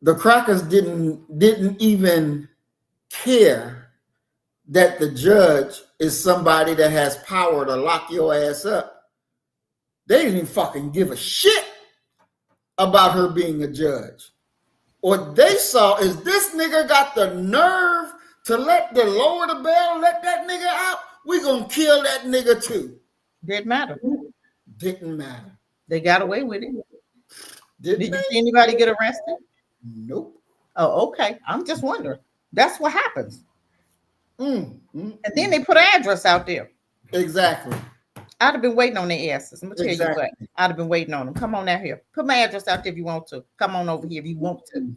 the crackers didn't even care that the judge is somebody that has power to lock your ass up. They didn't even fucking give a shit about her being a judge. What they saw is this nigga got the nerve to lower the bell, let that nigga out. We gonna kill that nigga too. Didn't matter. Didn't matter. They got away with it. Did you see anybody get arrested? Nope. Oh, okay. I'm just wondering. That's what happens. And then they put an address out there. Exactly. I'd have been waiting on their asses. I'm gonna tell you what. I'd have been waiting on them. Come on out here. Put my address out there if you want to. Come on over here if you want to.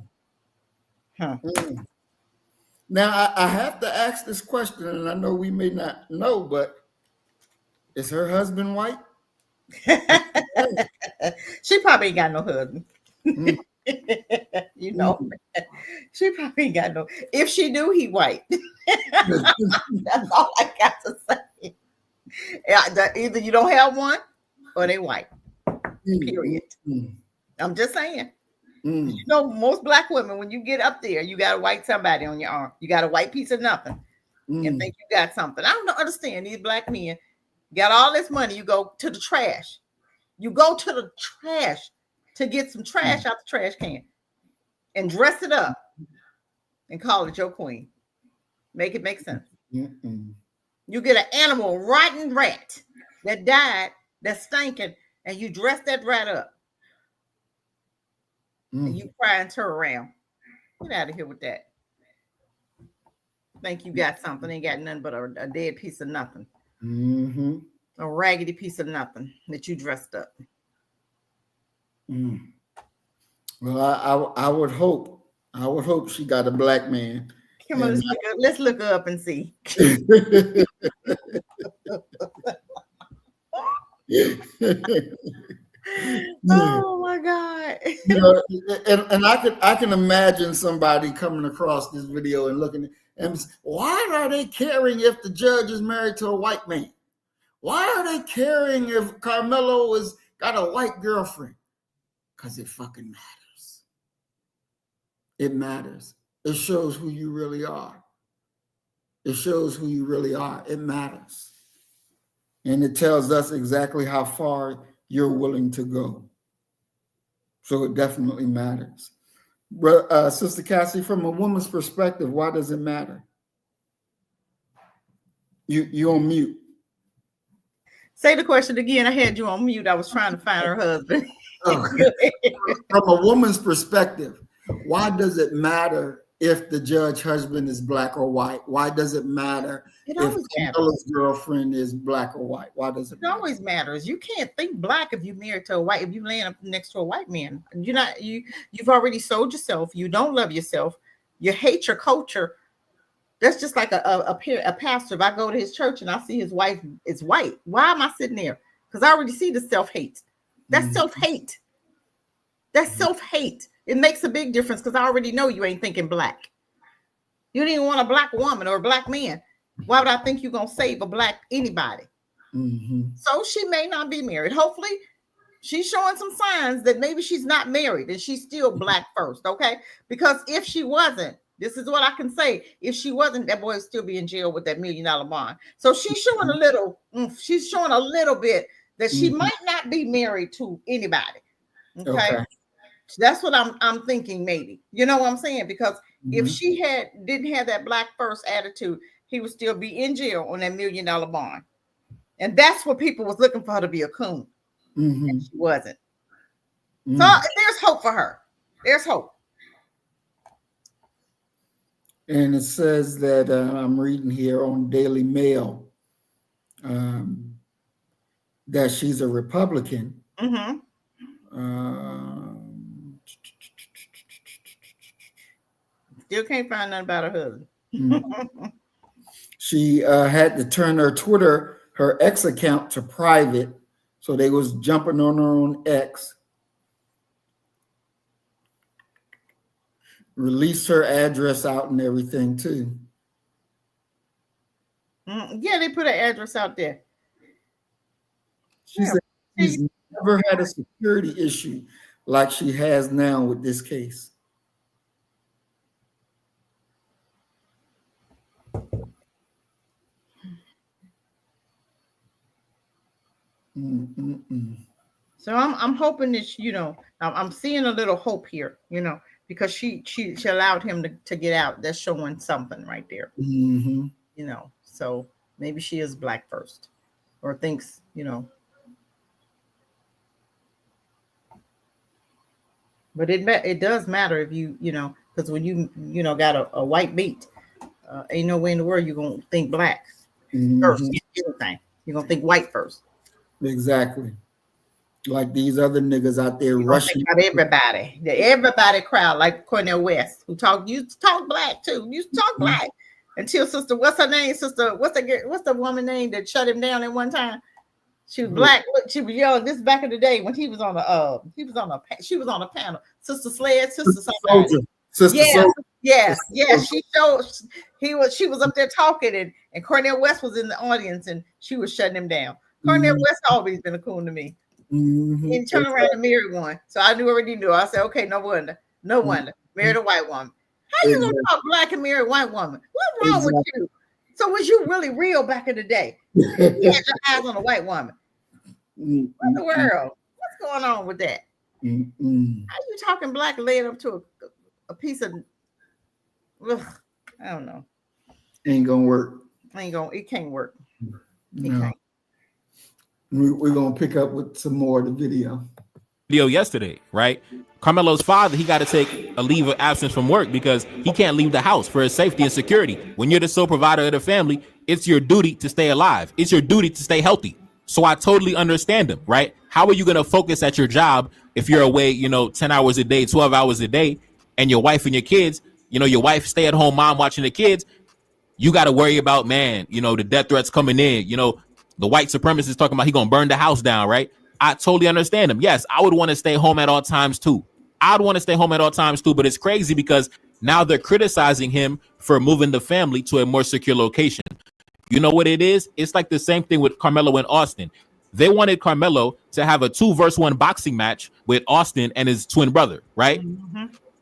Now I have to ask this question, and I know we may not know, but is her husband white? She probably ain't got no husband. You know, she probably ain't got no. If she do, he white. That's all I got to say. Either you don't have one or they white. Period. I'm just saying. You know, most black women, when you get up there, you got a white somebody on your arm. You got a white piece of nothing. and think you got something. I don't understand these black men got all this money. You go to the trash. You go to the trash to get some trash out the trash can and dress it up and call it your queen. Make it make sense. You get an animal, rotten rat that died, that's stinking, and you dress that rat up. And you cry and turn around. Get out of here with that. Think you got something, ain't got nothing but a dead piece of nothing. A raggedy piece of nothing that you dressed up. Well, I would hope she got a black man. Come on, let's look her up and see. Oh my God. You know, and I can imagine somebody coming across this video and looking and why are they caring if the judge is married to a white man? Why are they caring if Carmelo has got a white girlfriend? Because it fucking matters. It matters. It shows who you really are. It shows who you really are. It matters. And it tells us exactly how far you're willing to go. So it definitely matters. Sister Cassie, from a woman's perspective, why does it matter? You on mute. Say the question again. I had you on mute. I was trying to find her husband. From a woman's perspective, why does it matter if the judge husband is black or white? Why does it matter if Carmelo's girlfriend is black or white? Why does it matter? It always matters. You can't think black if you're married to a white, if you land up next to a white man. You've already sold yourself. You don't love yourself. You hate your culture. That's just like a pastor. If I go to his church and I see his wife is white, why am I sitting there? Because I already see the self-hate. That's self-hate. That's self-hate. It makes a big difference because I already know you ain't thinking black. You didn't want a black woman or a black man. Why would I think you're going to save a black anybody? So she may not be married. Hopefully, she's showing some signs that maybe she's not married and she's still black first, okay? Because if she wasn't, this is what I can say. If she wasn't, that boy would still be in jail with that $1 million bond. So she's showing a little, bit that she might not be married to anybody. Okay. That's what I'm thinking, maybe. You know what I'm saying? Because if she didn't have that black first attitude, he would still be in jail on that $1 million bond. And that's what people was looking for her to be a coon. And she wasn't. So there's hope for her. There's hope. And it says that I'm reading here on Daily Mail that she's a Republican. Still can't find nothing about her husband. She had to turn her X account to private. So they was jumping on her own X. Release her address out and everything too. Yeah, they put an address out there. She said she's never had a security issue like she has now with this case. So I'm hoping that, I'm seeing a little hope here, because she allowed him to get out. That's showing something right there. So maybe she is black first or thinks, but it does matter if because when you got a white beat, ain't no way in the world you're going to think black first. Anything. You're going to think white first. Exactly. Like these other niggas out there rushing. About everybody crowd like Cornel West, who used to talk black too. Used to talk black until sister, what's her name? Sister, what's the woman name that shut him down at one time? She was black. Look, she was young. This back in the day when she was on a panel. Sister Sled, Sister somebody. Yeah. She was up there talking, and Cornel West was in the audience, and she was shutting him down. Cornel West always been a coon to me. He turned around and married one, so I already knew. I said, okay, no wonder, married a white woman. How you gonna talk black and marry a white woman? What's wrong with you? So was you really real back in the day? You had your eyes on a white woman. What in the world? What's going on with that? How you talking black led up to a piece of? Ugh, I don't know. Ain't gonna work. It can't work. No. We're gonna pick up with some more of the video. Yesterday, right? Carmelo's father, he got to take a leave of absence from work because he can't leave the house for his safety and security. When you're the sole provider of the family, it's your duty to stay alive. It's your duty to stay healthy. So I totally understand him, right? How are you going to focus at your job if you're away, 10 hours a day, 12 hours a day, and your wife and your kids, your wife stay at home mom watching the kids, you got to worry about, the death threats coming in, the white supremacist talking about he going to burn the house down, right? I totally understand him. Yes, I would want to stay home at all times too. But it's crazy because now they're criticizing him for moving the family to a more secure location. You know what it is? It's like the same thing with Carmelo and Austin. They wanted Carmelo to have a 2-versus-1 boxing match with Austin and his twin brother, right?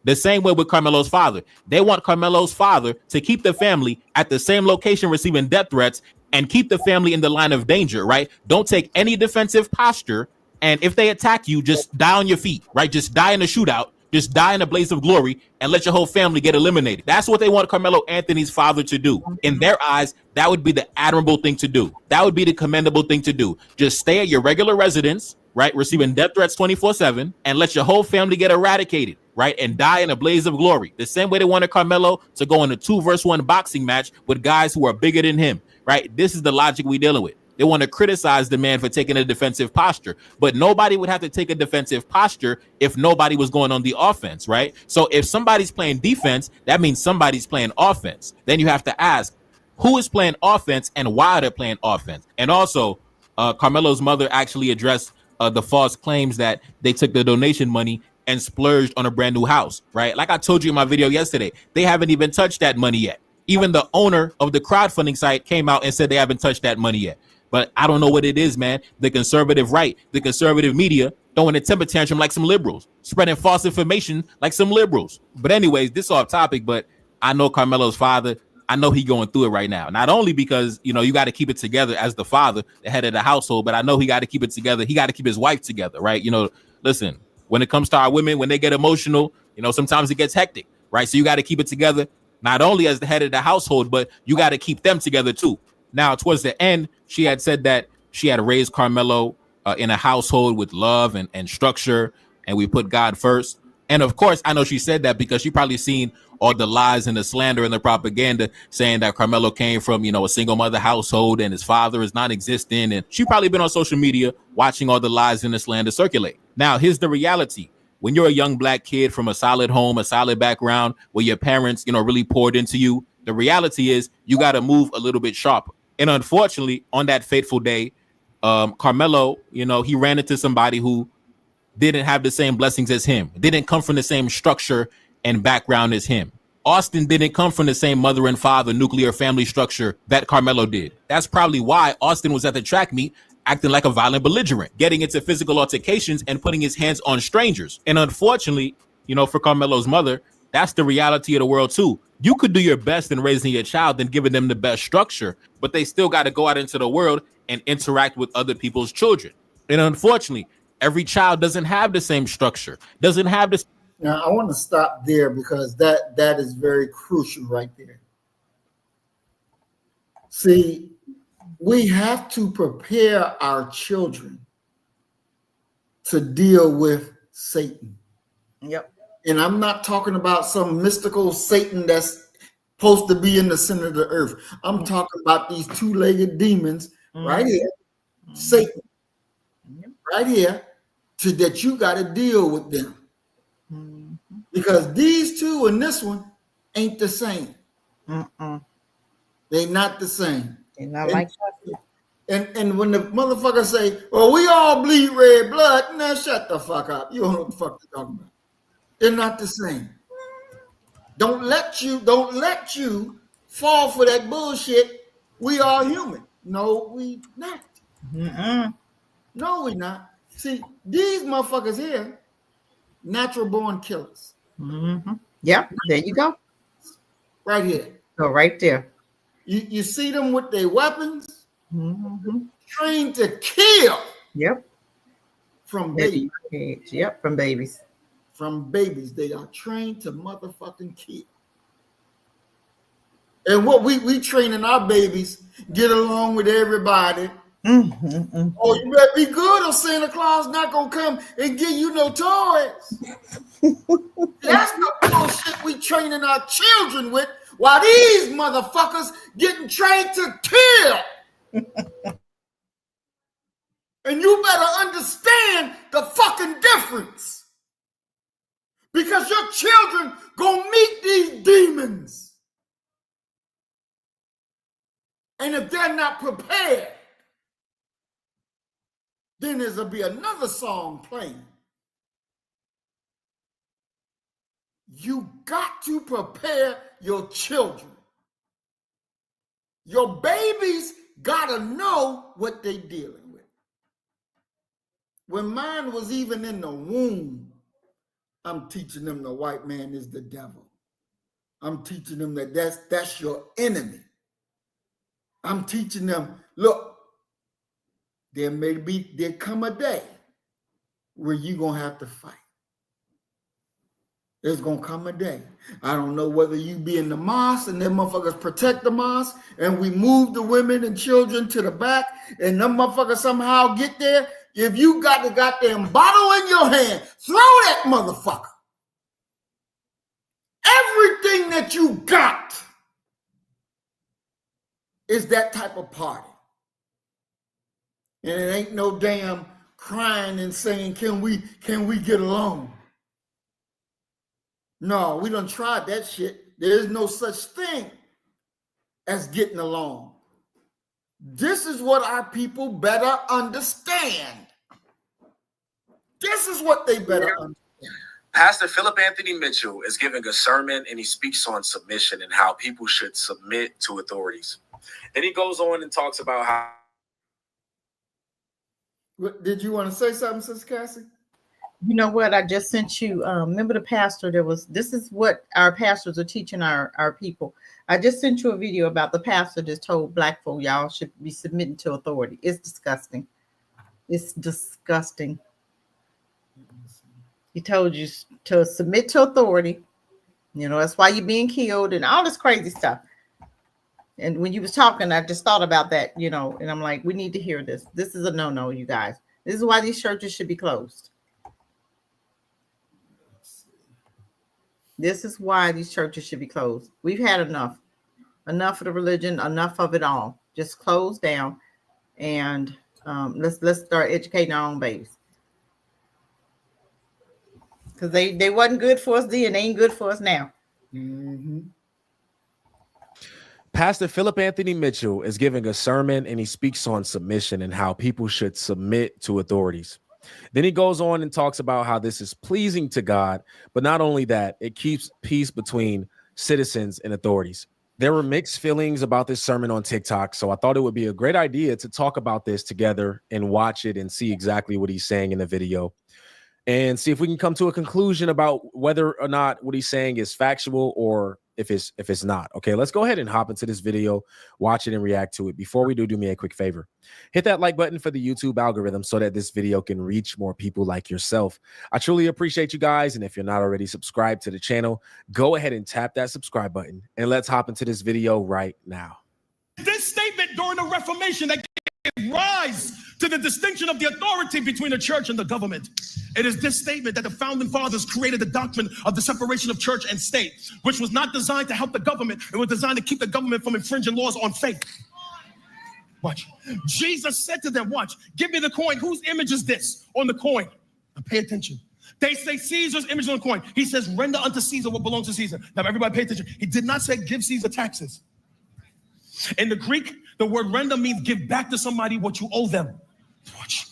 The same way with Carmelo's father. They want Carmelo's father to keep the family at the same location receiving death threats and keep the family in the line of danger, right? Don't take any defensive posture. And if they attack you, just die on your feet, right? Just die in a shootout. Just die in a blaze of glory and let your whole family get eliminated. That's what they want Carmelo Anthony's father to do. In their eyes, that would be the admirable thing to do. That would be the commendable thing to do. Just stay at your regular residence, right? Receiving death threats 24/7 and let your whole family get eradicated, right? And die in a blaze of glory. The same way they wanted Carmelo to go in a 2-versus-1 boxing match with guys who are bigger than him, right? This is the logic we're dealing with. They want to criticize the man for taking a defensive posture, but nobody would have to take a defensive posture if nobody was going on the offense, right? So if somebody's playing defense, that means somebody's playing offense. Then you have to ask, who is playing offense and why they're playing offense? And also, Carmelo's mother actually addressed the false claims that they took the donation money and splurged on a brand new house, right? Like I told you in my video yesterday, they haven't even touched that money yet. Even the owner of the crowdfunding site came out and said they haven't touched that money yet. But I don't know what it is, man. The conservative right, the conservative media throwing a temper tantrum like some liberals, spreading false information like some liberals. But anyways, this off topic, but I know Carmelo's father, I know he going through it right now. Not only because, you got to keep it together as the father, the head of the household, but I know he got to keep it together. He got to keep his wife together, right? Listen, when it comes to our women, when they get emotional, sometimes it gets hectic, right? So you got to keep it together, not only as the head of the household, but you got to keep them together too. Now, towards the end, she had said that she had raised Carmelo in a household with love and structure, and we put God first. And of course, I know she said that because she probably seen all the lies and the slander and the propaganda saying that Carmelo came from, a single mother household and his father is non-existent. And she probably been on social media watching all the lies and the slander circulate. Now, here's the reality. When you're a young black kid from a solid home, a solid background, where your parents, really poured into you, the reality is you got to move a little bit sharper. And unfortunately, on that fateful day, Carmelo, he ran into somebody who didn't have the same blessings as him, didn't come from the same structure and background as him. Austin didn't come from the same mother and father nuclear family structure that Carmelo did. That's probably why Austin was at the track meet acting like a violent belligerent, getting into physical altercations and putting his hands on strangers. And unfortunately, for Carmelo's mother, that's the reality of the world too. You could do your best in raising your child and giving them the best structure, but they still got to go out into the world and interact with other people's children. And unfortunately, every child doesn't have the same structure, doesn't have the. Now, I want to stop there because that is very crucial right there. See, we have to prepare our children to deal with Satan. Yep. And I'm not talking about some mystical Satan that's supposed to be in the center of the earth. I'm talking about these two-legged demons right here, Satan, right here, that you got to deal with them. Because these two and this one ain't the same. They're not the same. They're not like that. And when the motherfuckers say, well, we all bleed red blood, now shut the fuck up. You don't know what the fuck they're talking about. They're not the same. Don't let you fall for that bullshit. We are human. No, we not. No, we not. See, these motherfuckers here, natural born killers. Yeah, there you go. Right here. So right there. You see them with their weapons, trained to kill. Yep. From babies. Yep, from babies. From babies. They are trained to motherfucking kill. And what we training our babies, get along with everybody. Oh, you better be good or Santa Claus not gonna come and give you no toys. That's the bullshit we training our children with, while these motherfuckers getting trained to kill. And you better understand the fucking difference. Because your children gonna meet these demons. And if they're not prepared, then there'll be another song playing. You got to prepare your children. Your babies gotta know what they're dealing with. When mine was even in the womb, I'm teaching them the white man is the devil. I'm teaching them that that's your enemy. I'm teaching them, look, there come a day where you're gonna have to fight. There's gonna come a day. I don't know whether you be in the mosque and them motherfuckers protect the mosque and we move the women and children to the back and them motherfuckers somehow get there. If you got the goddamn bottle in your hand, throw that motherfucker. Everything that you got is that type of party. And it ain't no damn crying and saying, can we get along? No, we done tried that shit. There is no such thing as getting along. This is what our people better understand. This is what they better understand. Pastor Philip Anthony Mitchell is giving a sermon and he speaks on submission and how people should submit to authorities. Then he goes on and talks about how... Did you want to say something, Sister Cassie? You know what? I just sent you, remember the pastor, this is what our pastors are teaching our people. I just sent you a video about the pastor that told black folk, y'all should be submitting to authority. It's disgusting. It's disgusting. He told you to submit to authority. You know, that's why you're being killed and all this crazy stuff. And when you was talking, I just thought about that, you know, and I'm like, we need to hear this. This is a no-no, you guys. This is why these churches should be closed. This is why these churches should be closed. We've had enough. Enough of the religion, enough of it all. Just close down and let's start educating our own babies. Because they wasn't good for us then, they ain't good for us now. Mm-hmm. Pastor Philip Anthony Mitchell is giving a sermon and he speaks on submission and how people should submit to authorities. Then he goes on and talks about how this is pleasing to God, but not only that, it keeps peace between citizens and authorities. There were mixed feelings about this sermon on TikTok, so I thought it would be a great idea to talk about this together and watch it and see exactly what he's saying in the video and see if we can come to a conclusion about whether or not what he's saying is factual or if it's not. Okay, let's go ahead and hop into this video, watch it and react to it. Before we do me a quick favor. Hit that like button for the YouTube algorithm so that this video can reach more people like yourself. I truly appreciate you guys. And if you're not already subscribed to the channel, go ahead and tap that subscribe button and let's hop into this video right now. This statement during the Reformation that gave rise to the distinction of the authority between the church and the government. It is this statement that the founding fathers created the doctrine of the separation of church and state, which was not designed to help the government. It was designed to keep the government from infringing laws on faith. Watch. Jesus said to them, watch, give me the coin. Whose image is this on the coin? Now pay attention. They say Caesar's image on the coin. He says, render unto Caesar what belongs to Caesar. Now everybody pay attention. He did not say give Caesar taxes. In the Greek, the word render means give back to somebody what you owe them. Watch.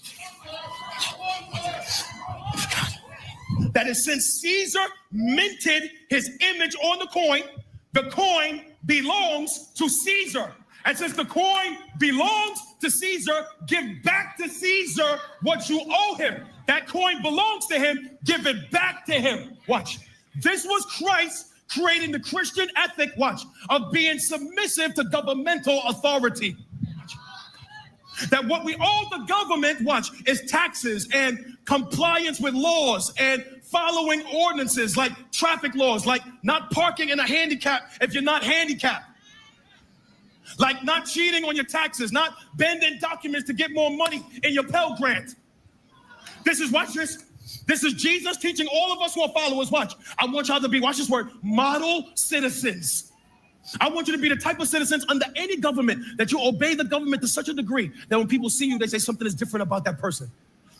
That is, since Caesar minted his image on the coin belongs to Caesar. And since the coin belongs to Caesar, give back to Caesar what you owe him. That coin belongs to him, give it back to him. Watch. This was Christ creating the Christian ethic, watch, of being submissive to governmental authority. That what we owe the government, watch, is taxes and compliance with laws and following ordinances like traffic laws, like not parking in a handicap if you're not handicapped, like not cheating on your taxes, not bending documents to get more money in your Pell Grant. This is, watch this. This is Jesus teaching all of us who are followers, watch. I want y'all to be, watch this word, model citizens. I want you to be the type of citizens under any government that you obey the government to such a degree that when people see you, they say something is different about that person.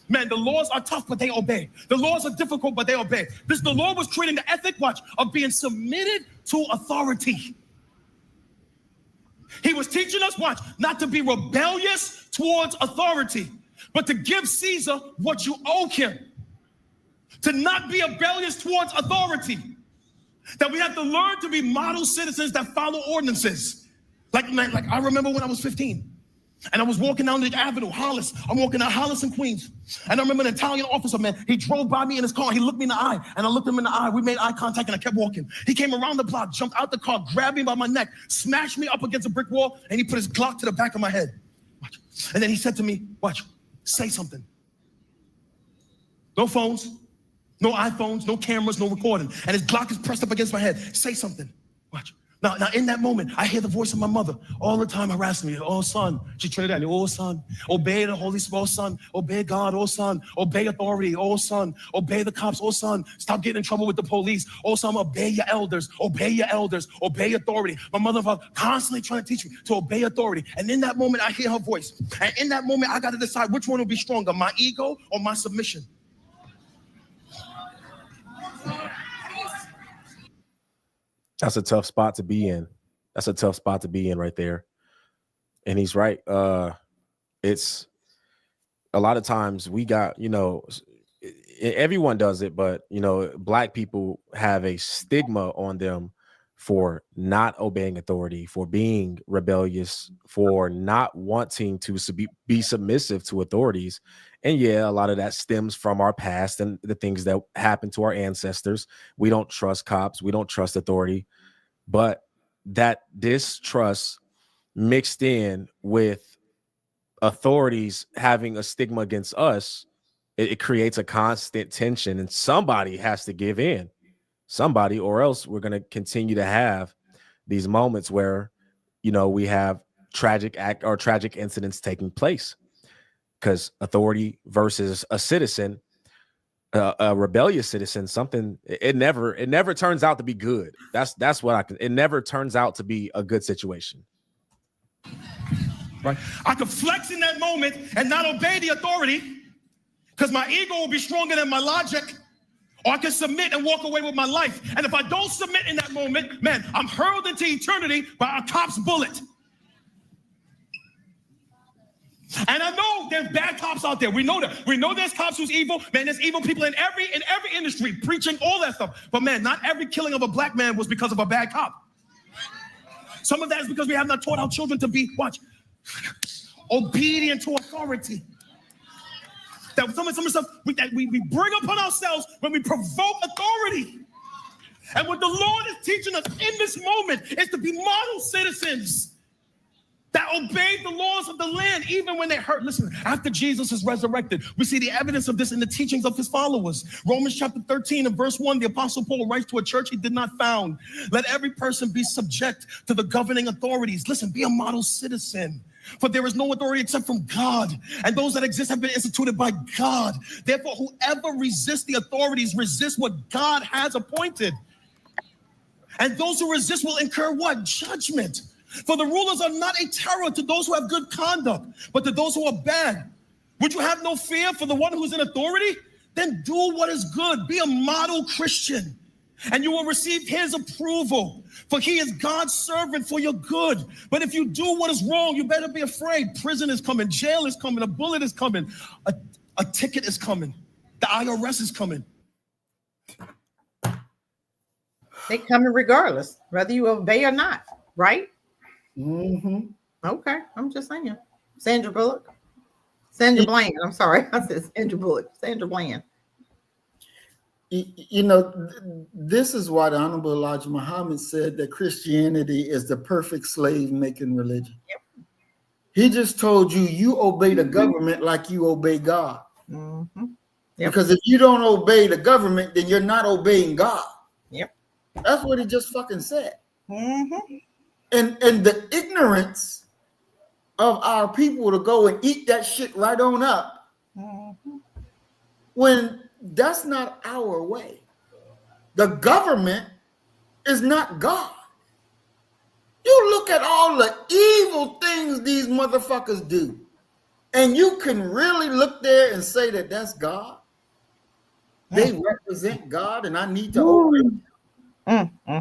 Man, the laws are tough, but they obey. The laws are difficult, but they obey. The Lord was creating the ethic, watch, of being submitted to authority. He was teaching us, watch, not to be rebellious towards authority, but to give Caesar what you owe him. To not be rebellious towards authority. That we have to learn to be model citizens that follow ordinances. Like I remember when I was 15 and I was walking down the avenue, Hollis. I'm walking down Hollis in Queens. And I remember an Italian officer, man, he drove by me in his car. He looked me in the eye and I looked him in the eye. We made eye contact and I kept walking. He came around the block, jumped out the car, grabbed me by my neck, smashed me up against a brick wall, and he put his Glock to the back of my head. Watch. And then he said to me, watch, say something. No phones. No iPhones, no cameras, no recording. And his Glock is pressed up against my head. Say something. Watch. Now in that moment, I hear the voice of my mother all the time harassing me. Oh, son. She Trinidad. Oh, son. Obey the Holy Spirit. Oh, son. Obey God. Oh, son. Obey authority. Oh, son. Obey the cops. Oh, son. Stop getting in trouble with the police. Oh, son. Obey your elders. Obey your elders. Obey authority. My mother and father constantly trying to teach me to obey authority. And in that moment, I hear her voice. And in that moment, I got to decide which one will be stronger, my ego or my submission. That's a tough spot to be in. That's a tough spot to be in right there. And he's right. It's a lot of times we got, everyone does it, but, Black people have a stigma on them for not obeying authority, for being rebellious, for not wanting to be submissive to authorities. And yeah, a lot of that stems from our past and the things that happened to our ancestors. We don't trust cops. We don't trust authority. But that distrust mixed in with authorities having a stigma against us, it creates a constant tension, and somebody has to give in. Somebody, or else we're going to continue to have these moments where, we have tragic incidents taking place. Because authority versus a citizen, a rebellious citizen, it never turns out to be good. That's what it never turns out to be a good situation. Right. I could flex in that moment and not obey the authority because my ego will be stronger than my logic. Or I can submit and walk away with my life. And if I don't submit in that moment, man, I'm hurled into eternity by a cop's bullet. And I know there's bad cops out there. We know that. We know there's cops who's evil. Man, there's evil people in every industry preaching all that stuff. But man, not every killing of a Black man was because of a bad cop. Some of that is because we have not taught our children to be, watch, obedient to authority. That some of the stuff that we bring upon ourselves when we provoke authority. And what the Lord is teaching us in this moment is to be model citizens that obey the laws of the land, even when they hurt. Listen, after Jesus is resurrected, we see the evidence of this in the teachings of his followers. Romans chapter 13 and verse 1, the Apostle Paul writes to a church he did not found. Let every person be subject to the governing authorities. Listen, be a model citizen. For there is no authority except from God, and those that exist have been instituted by God. Therefore, whoever resists the authorities resists what God has appointed. And those who resist will incur what? Judgment. For the rulers are not a terror to those who have good conduct, but to those who are bad. Would you have no fear for the one who's in authority? Then do what is good. Be a model Christian, and you will receive his approval. For he is God's servant for your good. But if you do what is wrong, you better be afraid. Prison is coming. Jail is coming. A bullet is coming. A ticket is coming. The IRS is coming. They coming regardless, whether you obey or not, right? Mm-hmm. Okay, I'm just saying. Sandra Bullock. Sandra Bland. I'm sorry. I said Sandra Bullock. Sandra Bland. you know, this is why the Honorable Elijah Muhammad said that Christianity is the perfect slave-making religion. Yep. He just told you, you obey the government like you obey God. Mm-hmm. Yep. Because if you don't obey the government, then you're not obeying God. Yep. That's what he just fucking said. Mm-hmm. And the ignorance of our people to go and eat that shit right on up, Mm-hmm. when that's not our way. The government is not God. You look at all the evil things these motherfuckers do, and you can really look there and say that that's God. They represent God, and I need to obey.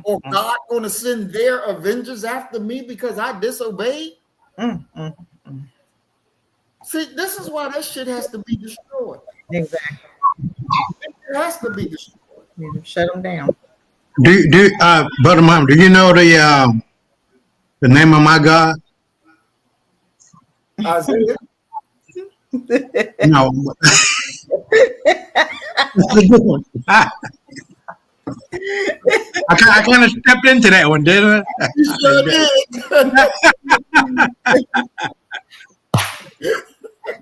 Or God going to send their avengers after me because I disobeyed? See, this is why that shit has to be destroyed. Exactly. It has to be destroyed. You shut them down. Brother Mom, do you know the name of my God? Isaiah? No. I kind of stepped into that one, didn't I? You sure did.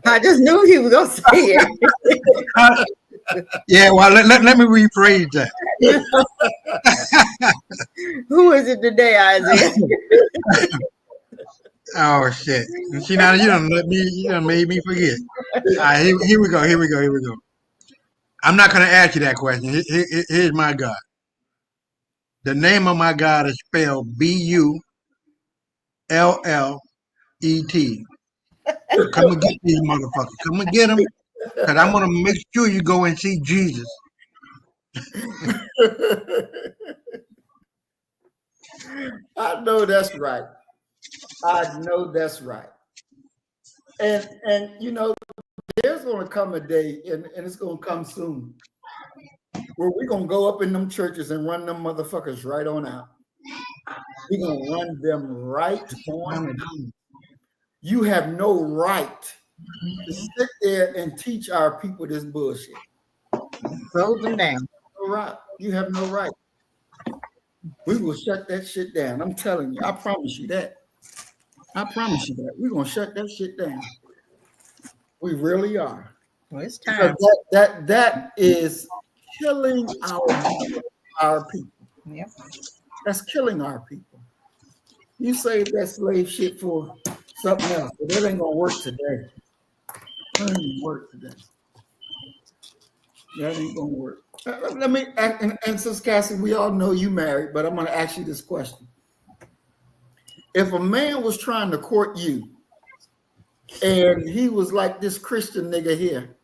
I just knew he was going to say it. Yeah, well, let me rephrase that. Who is it today, Isaiah? Oh shit! See now you done made me forget. All right, here we go. I'm not gonna ask you that question. Here's my God. The name of my God is spelled B-U-L-L-E-T. Come and get these motherfuckers. Come and get them, because I'm gonna make sure you go and see Jesus. I know that's right. I know that's right. And you know, there's going to come a day, and it's going to come soon, where we're going to go up in them churches and run them motherfuckers right on out. We're going to run them right on out. You have no right to sit there and teach our people this bullshit. Close them down. No right. You have no right. We will shut that shit down. I'm telling you. I promise you that. I promise you that. We're going to shut that shit down. We really are. Well, it's time. That is killing our people. Yeah. That's killing our people. You save that slave shit for something else, but that ain't gonna work today. That ain't gonna work today. That ain't gonna work. Let me and since Cassie, we all know you married, but I'm gonna ask you this question. If a man was trying to court you and he was like this Christian nigga here,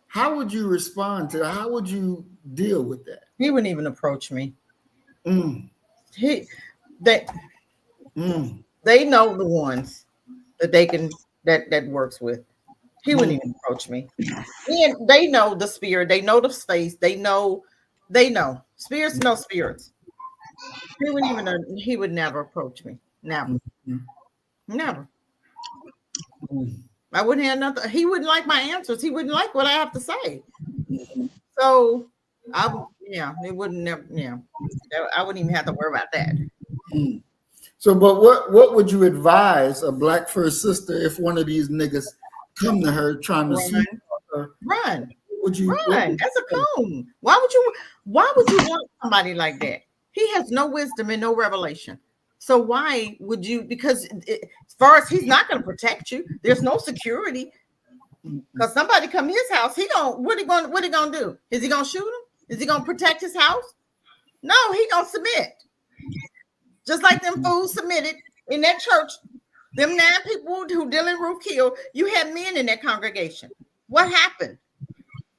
how would you respond to that? How would you deal with that? He wouldn't even approach me. They know the ones that they can that works with. He wouldn't even approach me. And they know the spirit, they know the space, they know spirits know spirits. He would never approach me. Never. Never. I wouldn't have nothing. He wouldn't like my answers. He wouldn't like what I have to say. So it wouldn't never, I wouldn't even have to worry about that. So, but what would you advise a black first sister if one of these niggas come to her trying to sue her? Run. Would you run? That's a cone. Why would you want somebody like that? He has no wisdom and no revelation. So why would you? Because as far as he's not going to protect you, there's no security. Because somebody come to his house, what he gonna do? Is he gonna shoot him? Is he gonna protect his house? No, he gonna submit. Just like them fools submitted in that church, them 9 people who Dylan Roof killed, you had men in that congregation. What happened?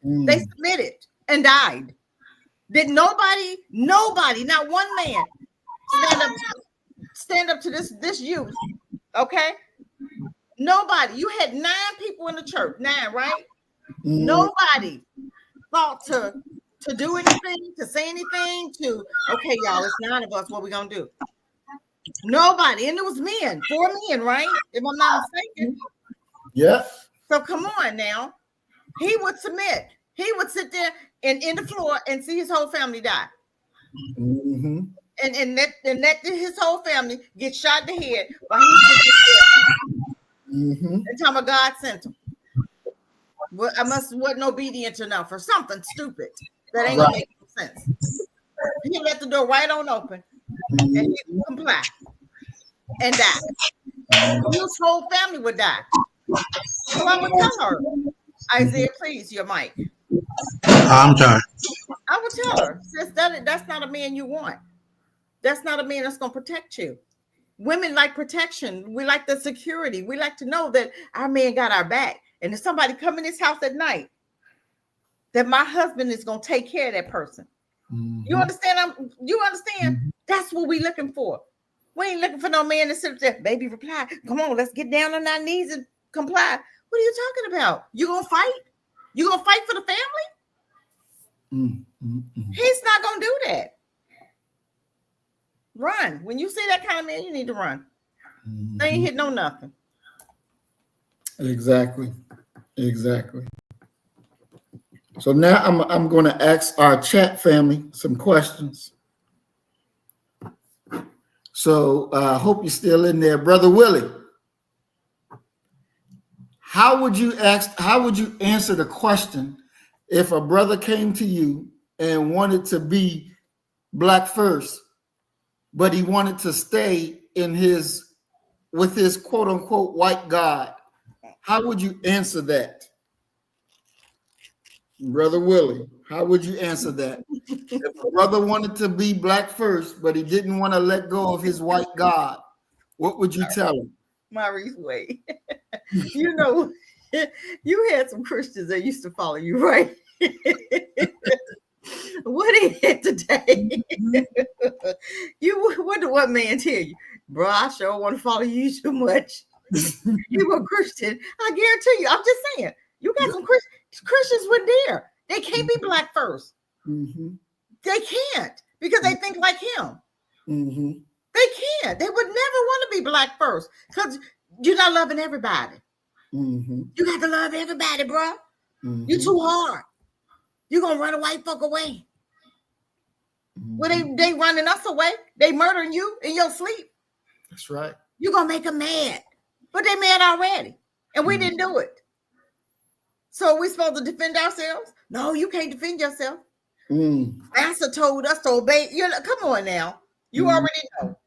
They submitted and died. Did nobody, not one man stand up to this youth? Okay? Nobody. You had 9 people in the church. 9, right? Nobody thought to do anything, to say anything, okay, y'all, it's 9 of us. What we gonna do? Nobody. And it was men, 4 men, right? If I'm not mistaken. Yeah. So come on now. He would submit. He would sit there. in the floor and see his whole family die. Mm-hmm. And let his whole family get shot in the head while he's mm-hmm. and talking about God sent him. Well, I wasn't obedient enough for something stupid that ain't gonna make no sense. He let the door right on open and he comply and die. His whole family would die. So I would tell her, Isaiah, please, your mic. I'm sorry. I would tell her, sis, that's not a man you want. That's not a man that's gonna protect you. Women like protection. We like the security. We like to know that our man got our back. And if somebody come in this house at night, that my husband is gonna take care of that person. Mm-hmm. You understand? You understand? Mm-hmm. That's what we looking for. We ain't looking for no man to sit there, baby, reply. Come on, let's get down on our knees and comply. What are you talking about? You gonna fight? You gonna fight for the family? Mm-hmm. He's not gonna do that. Run. When you see that kind of man, you need to run. Mm-hmm. They ain't hitting no nothing. Exactly. So now I'm going to ask our chat family some questions. So I hope you're still in there, Brother Willie. How would you answer the question if a brother came to you and wanted to be black first, but he wanted to stay with his quote unquote white God? How would you answer that? Brother Willie, how would you answer that? If a brother wanted to be black first, but he didn't want to let go of his white God, what would you tell him? Maurice, wait. You know, you had some Christians that used to follow you, right? What is it today? What man tell you? Bro, I sure want to follow you too much. You a Christian. I guarantee you. I'm just saying. You got some Christians with there. They can't be black first. Mm-hmm. They can't because they think like him. Mm-hmm. They can't. They would never want to be black first because you're not loving everybody. Mm-hmm. You got to love everybody, bro. Mm-hmm. You're too hard. You're going to run a white folk away. Mm-hmm. Well, they running us away. They murdering you in your sleep. That's right. You're going to make them mad. But they mad already. And we didn't do it. So we supposed to defend ourselves? No, you can't defend yourself. Master told us to obey. Come on now. You already know.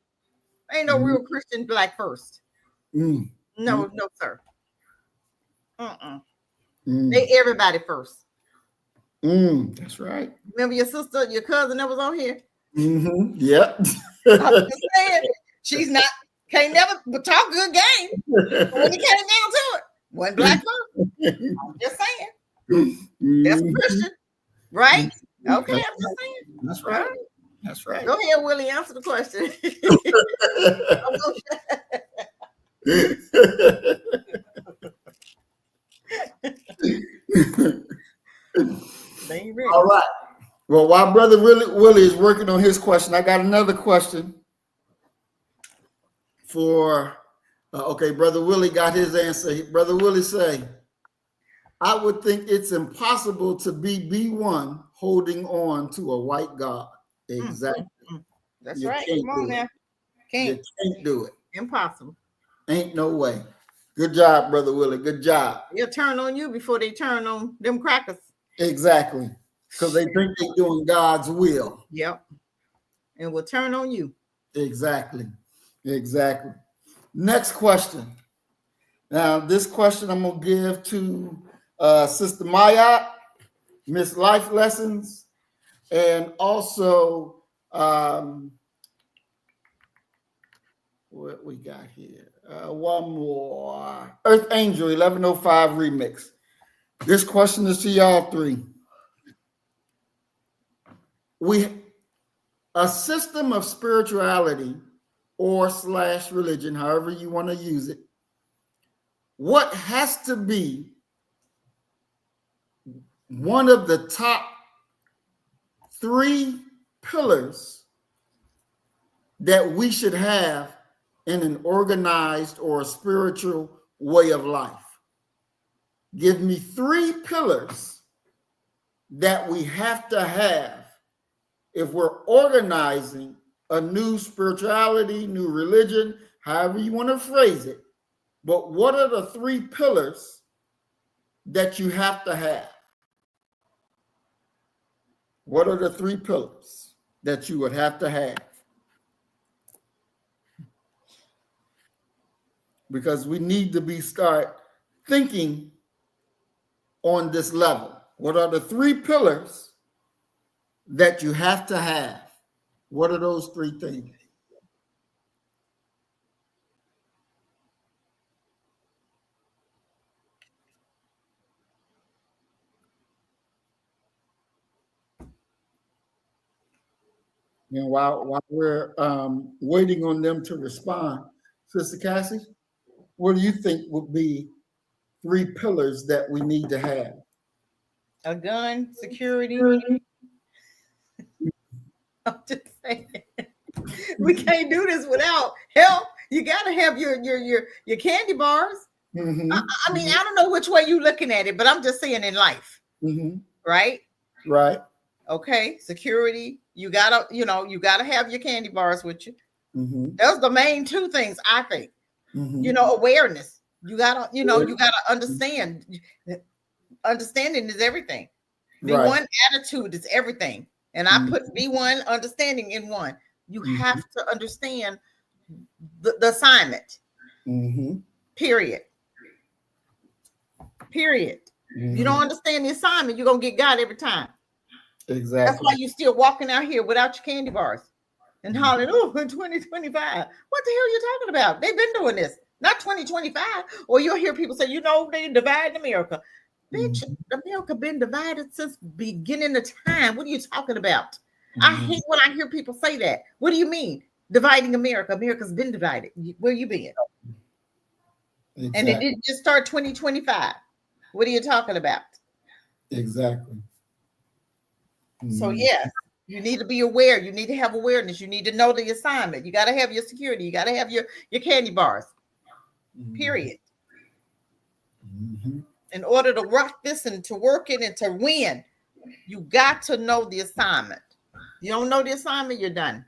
Ain't no real Christian black first. No, sir. They everybody first. That's right. Remember your sister, your cousin that was on here? Yep. I'm just saying, she's not, can't never talk good game. But when it came down to it, wasn't black first. I'm just saying. That's Christian, right? Okay, I'm just saying. That's right. That's right. Go ahead, Willie, answer the question. All right. Well, while Brother Willie is working on his question, I got another question for, okay, Brother Willie got his answer. Brother Willie say, I would think it's impossible to be B1 holding on to a white God. Exactly. That's You right. can't Come on do it. now. Can't. You can't do it. Impossible. Ain't no way. Good job, Brother Willie. Good job. They'll turn on you before they turn on them crackers. Exactly. Because they think they're doing God's will. Yep. And will turn on you. Exactly. Exactly. Next question. Now, this question I'm going to give to Sister Maya, Miss Life Lessons, and also what we got here? One more. Earth Angel 1105 remix. This question is to y'all three. A system of spirituality or / religion, however you want to use it, what has to be one of the top 3 pillars that we should have in an organized or spiritual way of life? Give me 3 pillars that we have to have if we're organizing a new spirituality, new religion, however you want to phrase it. But what are the 3 pillars that you have to have? What are the 3 pillars that you would have to have? Because we need to start thinking on this level. What are the 3 pillars that you have to have? What are those 3 things? And while we're waiting on them to respond, Sister Cassie, what do you think would be 3 pillars that we need to have? A gun, security. I'm just saying. We can't do this without help. You got to have your candy bars. Mm-hmm. I mean, I don't know which way you're looking at it, but I'm just saying in life, right? Right. Okay, security. You gotta have your candy bars with you. Mm-hmm. Those are the main 2 things, I think. Mm-hmm. Awareness. You gotta understand. Understanding is everything. B1 Right. attitude is everything. And I put B1 understanding in 1. You have to understand the assignment. Period. You don't understand the assignment, you're gonna get got every time. Exactly. That's why you're still walking out here without your candy bars and hollering, oh, in 2025. What the hell are you talking about? They've been doing this, not 2025. Or you'll hear people say, they divided America. Bitch, America been divided since beginning of time. What are you talking about? I hate when I hear people say that. What do you mean? Dividing America. America's been divided. Where you been? Exactly. And it didn't just start 2025. What are you talking about? Exactly. So yes, you need to be aware. You need to have awareness. You need to know the assignment. You got to have your security. You got to have your candy bars. Period. In order to rock this and to work it and to win, you got to know the assignment. You don't know the assignment, you're done.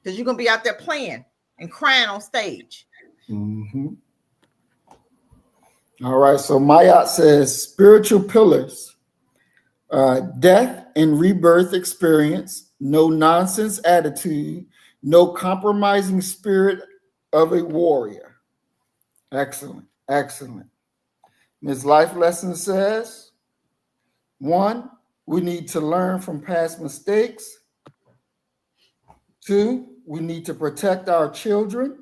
Because you're going to be out there playing and crying on stage. All right. So Mayat says spiritual pillars, death and rebirth experience, no nonsense attitude, no compromising spirit of a warrior. Excellent. Excellent. Ms. Life Lesson says, 1, we need to learn from past mistakes. 2, we need to protect our children.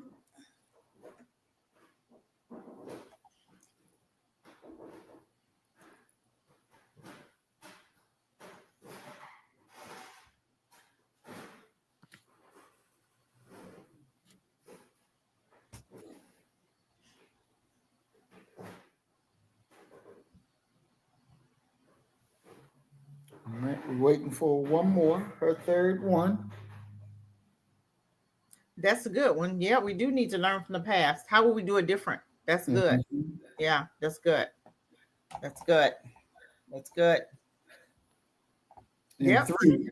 3, we're waiting for one more, her 3rd one. That's a good one. Yeah, we do need to learn from the past. How will we do it different? That's good. Yeah, that's good. That's good. That's good. And 3,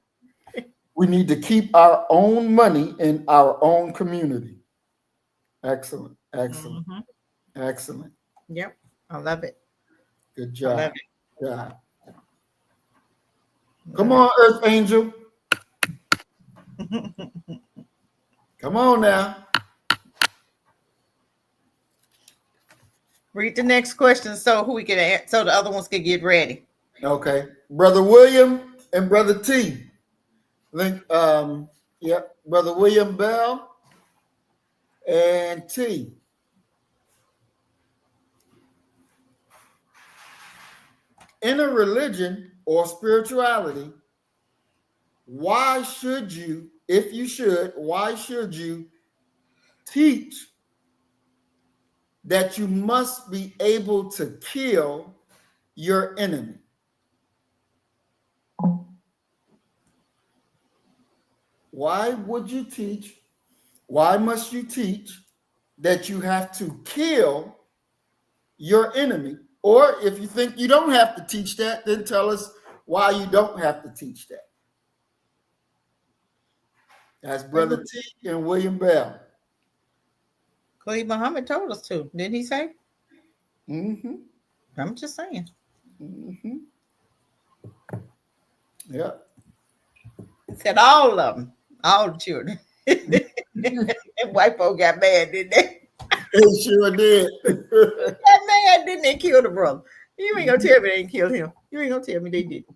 we need to keep our own money in our own community. Excellent. Excellent. Excellent. Yep. I love it. Good job. I love it. Yeah. Come on, Earth Angel. Come on now. Read the next question so so the other ones can get ready. Okay. Brother William and Brother T. Brother William Bell and T. In a religion or spirituality, why should you teach that you must be able to kill your enemy? Why must you teach that you have to kill your enemy? Or if you think you don't have to teach that, then tell us why you don't have to teach that. That's Brother T and William Bell. Khalid Muhammad told us to, didn't he say? Mm-hmm. I'm just saying. Mm-hmm. Yeah. He said all of them, all the children. And white folk got mad, didn't they? They sure did. Got mad, didn't they? Kill the brother. You ain't gonna tell me they didn't kill him. You ain't gonna tell me they didn't.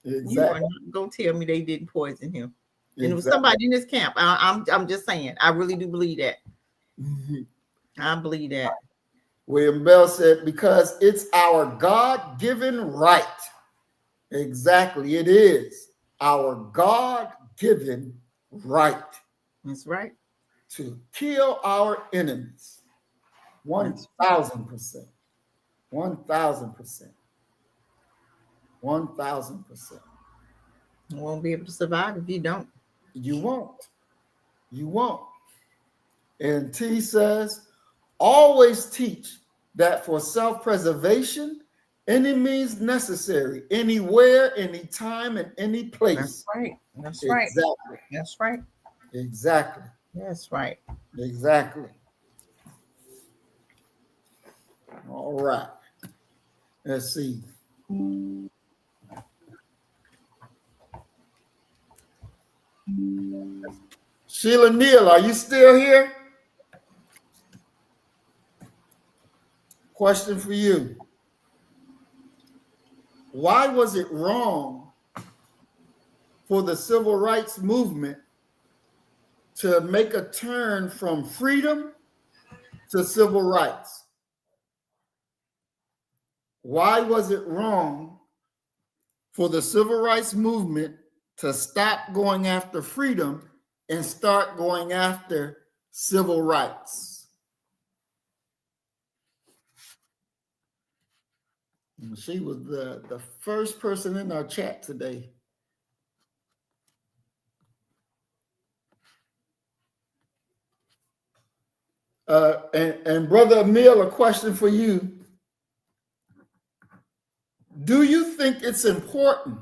Exactly. You aren't gonna tell me they didn't poison him. And Exactly. it was somebody in this camp. I'm just saying. I really do believe that. Mm-hmm. I believe that. William Bell said, because it's our God-given right. Exactly, it is our God-given right. That's right. To kill our enemies. 1,000%. 1,000%. 1,000%. You won't be able to survive if you don't. You won't. You won't. And T says, always teach that for self-preservation, any means necessary, anywhere, anytime, and any place. That's right. That's right. Exactly. That's right. Exactly. That's right. Exactly. All right. Let's see. Sheila Neal, are you still here? Question for you. Why was it wrong for the civil rights movement to make a turn from freedom to civil rights? Why was it wrong for the civil rights movement to stop going after freedom and start going after civil rights? And she was the first person in our chat today. And Brother Emil, a question for you. Do you think it's important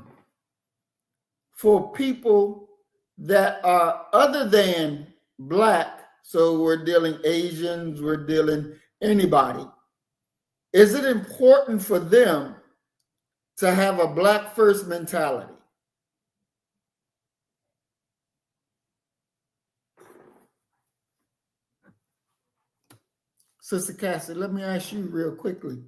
for people that are other than Black, so we're dealing Asians, we're dealing anybody, is it important for them to have a Black first mentality? Sister Cassie, let me ask you real quickly.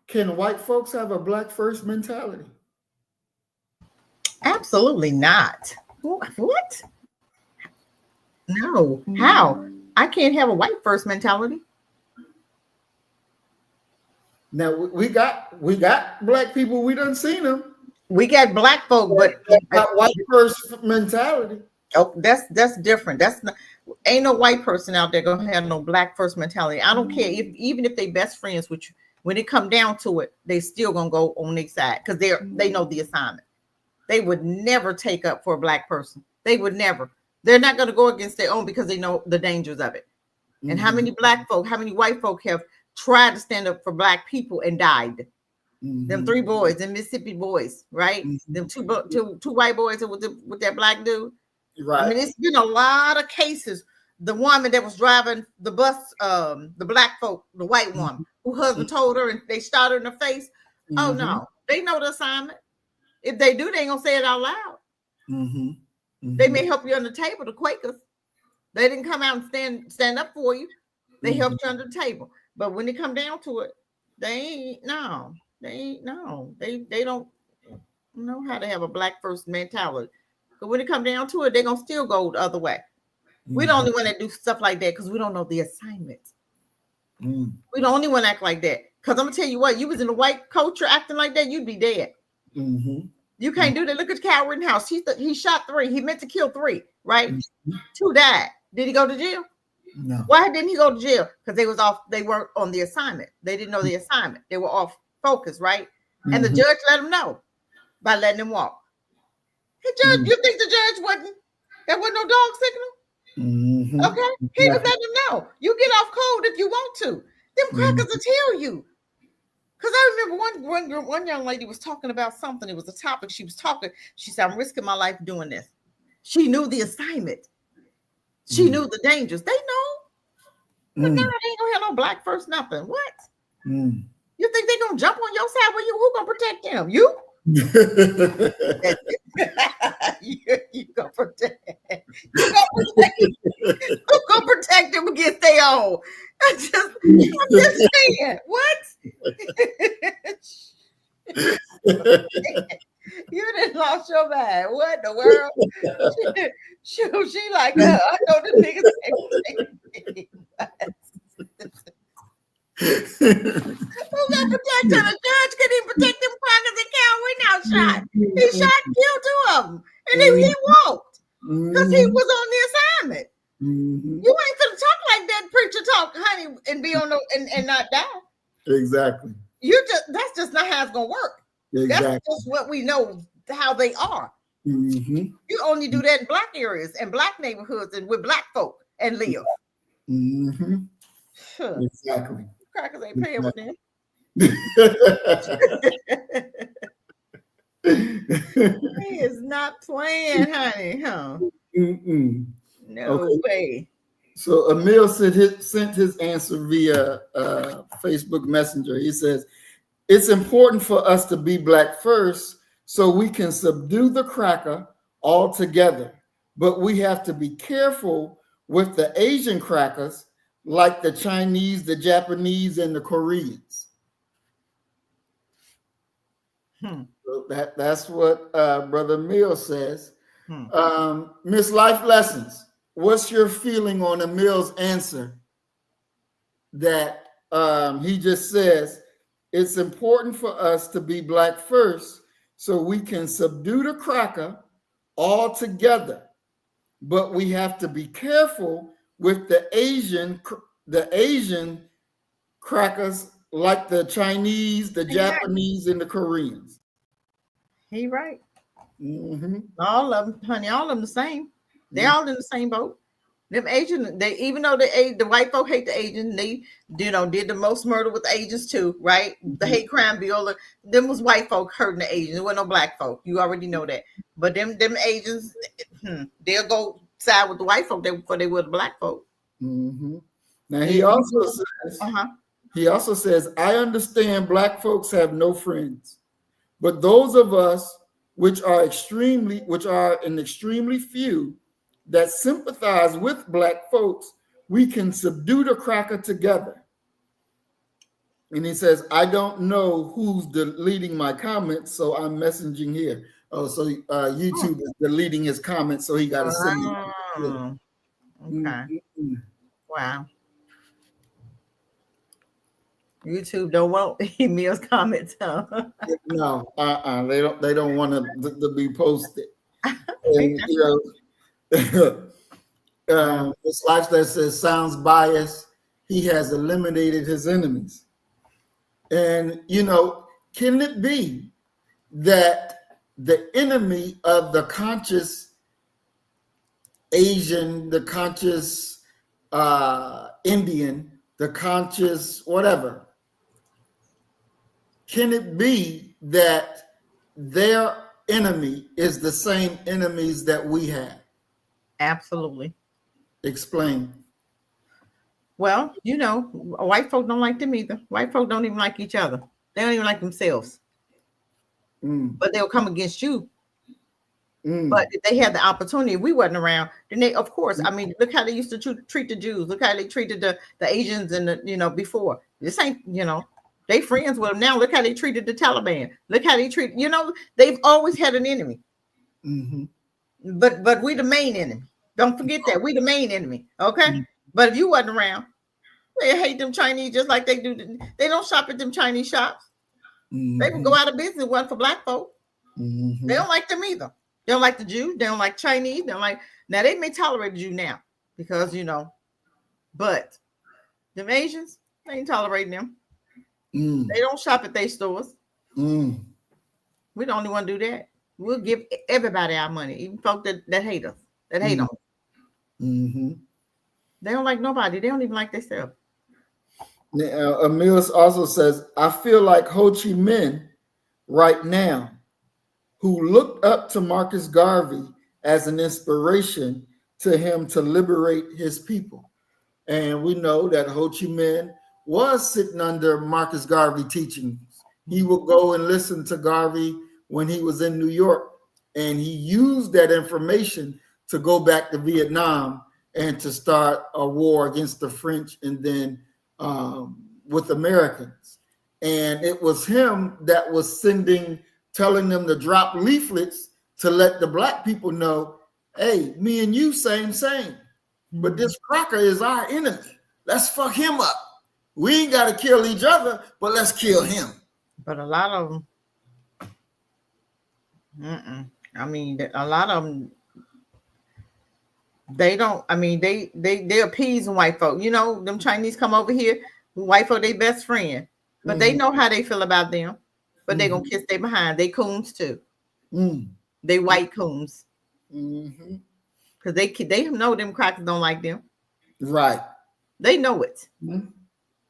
Can white folks have a Black first mentality? Absolutely not. What? No. How? I can't have a white first mentality. Now we got Black people. We done seen them. We got Black folk, but got white first mentality. Oh, that's different. That's not. Ain't no white person out there gonna have no Black first mentality. I don't care even if they best friends with you. When it come down to it, they still gonna go on their side because they know the assignment. They would never take up for a Black person. They would never. They're not gonna go against their own because they know the dangers of it. Mm-hmm. And how many Black folk, how many white folk have tried to stand up for Black people and died? Mm-hmm. Them 3 boys, them Mississippi boys, right? Mm-hmm. Them two white boys with that Black dude. Right. I mean, it's been a lot of cases. The woman that was driving the bus, the Black folk, the white woman, who husband told her and they shot her in the face. Mm-hmm. Oh no, they know the assignment. If they do, they ain't gonna say it out loud. Mm-hmm. Mm-hmm. They may help you under the table, the Quakers. They didn't come out and stand up for you. They helped you under the table. But when it come down to it, they don't know how to have a Black first mentality. But when it come down to it, they're gonna still go the other way. Mm-hmm. We're the only one that do stuff like that because we don't know the assignment. Mm. We're the only one act like that. Because I'm gonna tell you what, you was in the white culture acting like that, you'd be dead. Mm-hmm. You can't do that. Look at Cal Rittenhouse. He shot 3. He meant to kill 3, right? Mm-hmm. 2 died. Did he go to jail? No. Why didn't he go to jail? Because they weren't on the assignment. They didn't know the assignment. They were off focus, right? Mm-hmm. And the judge let them know by letting them walk. Hey, judge, you think the judge there wasn't no dog signal? Mm-hmm. Okay, he was letting them know. You get off code if you want to. Them crackers will tell you. Because I remember one young lady was talking about something. It was a topic she was talking. She said, I'm risking my life doing this. She knew the assignment. She knew the dangers. They know. But now they ain't gonna have no black first nothing. What? You think they gonna jump on your side? Well, who gonna protect them? You? you gonna protect. You gonna protect them against their own. I'm just saying. What? You done lost your mind. What in the world? She like, I know the niggas. Who gonna protect her? The judge couldn't even protect them crackers and Cal Rittenhouse shot. He shot and killed 2 of them. And he walked because he was on the assignment. You ain't gonna talk like that preacher talk, honey, and be on and not die. Exactly. That's just not how it's gonna work. Exactly. That's just what we know how they are. You only do that in black areas and black neighborhoods and with black folk and live. Exactly. Crackers ain't paying with them. He is not playing, honey. Huh? No way. So Emil sent his answer via Facebook Messenger. He says, it's important for us to be black first so we can subdue the cracker altogether. But we have to be careful with the Asian crackers like the Chinese, the Japanese, and the Koreans. So that's what Brother Emil says. Miss Life Lessons, what's your feeling on Emil's answer that he just says, it's important for us to be black first so we can subdue the cracker altogether, but we have to be careful with the Asian crackers like the Chinese, the Japanese, and the Koreans. He right. All of them, honey, all of them the same. They all in the same boat. Them Asian, they even though the white folk hate the Asians, they did the most murder with the Asians too, right? The hate crime bill, them was white folk hurting the Asians. There wasn't no black folk. You already know that. But them Asians, they'll go side with the white folk before they would the black folk. Now he also says, I understand black folks have no friends, but those of us which are an extremely few that sympathize with black folks, we can subdue the cracker together. And he says, I don't know who's deleting my comments, so I'm messaging here. Oh, so YouTube is deleting his comments, so he got to send it. Okay. Wow. YouTube don't want Emil's comments, huh? No, they don't want to be posted. And this lifestyle says sounds biased. He has eliminated his enemies. And can it be that the enemy of the conscious Asian, the conscious Indian, the conscious whatever, can it be that their enemy is the same enemies that we have? Absolutely. Explain. Well, white folk don't like them either. White folk don't even like each other. They don't even like themselves. But they'll come against you. But if they had the opportunity, we wasn't around, then they, of course, I mean, look how they used to treat the Jews. Look how they treated the Asians and before. This ain't, they friends with them now. Look how they treated the Taliban. Look how they treat, they've always had an enemy. But we the main enemy. Don't forget that. We the main enemy. Okay? But if you wasn't around, they hate them Chinese just like they do. They don't shop at them Chinese shops. They would go out of business one for black folk. They don't like them either. They don't like the Jews. They don't like Chinese. They don't like, now they may tolerate the Jew now because, but them Asians, they ain't tolerating them. They don't shop at their stores. We the only one do that. We'll give everybody our money, even folk that hate us, that hate them. They don't like nobody. They don't even like themselves. Emil also says, I feel like Ho Chi Minh right now, who looked up to Marcus Garvey as an inspiration to him to liberate his people. And we know that Ho Chi Minh was sitting under Marcus Garvey teachings. He would go and listen to Garvey when he was in New York, and he used that information to go back to Vietnam and to start a war against the French and then with Americans. And it was him that was telling them to drop leaflets to let the black people know, hey, me and you same, but this cracker is our enemy. Let's fuck him up. We ain't got to kill each other, but let's kill him. But a lot of them, I mean, a lot of them, they don't, I mean, they appease white folk. You know, them Chinese come over here, white folk, they best friend. But they know how they feel about them. But they gonna kiss their behind. They coons too. They white coons. Because they know them crackers don't like them. Right. They know it.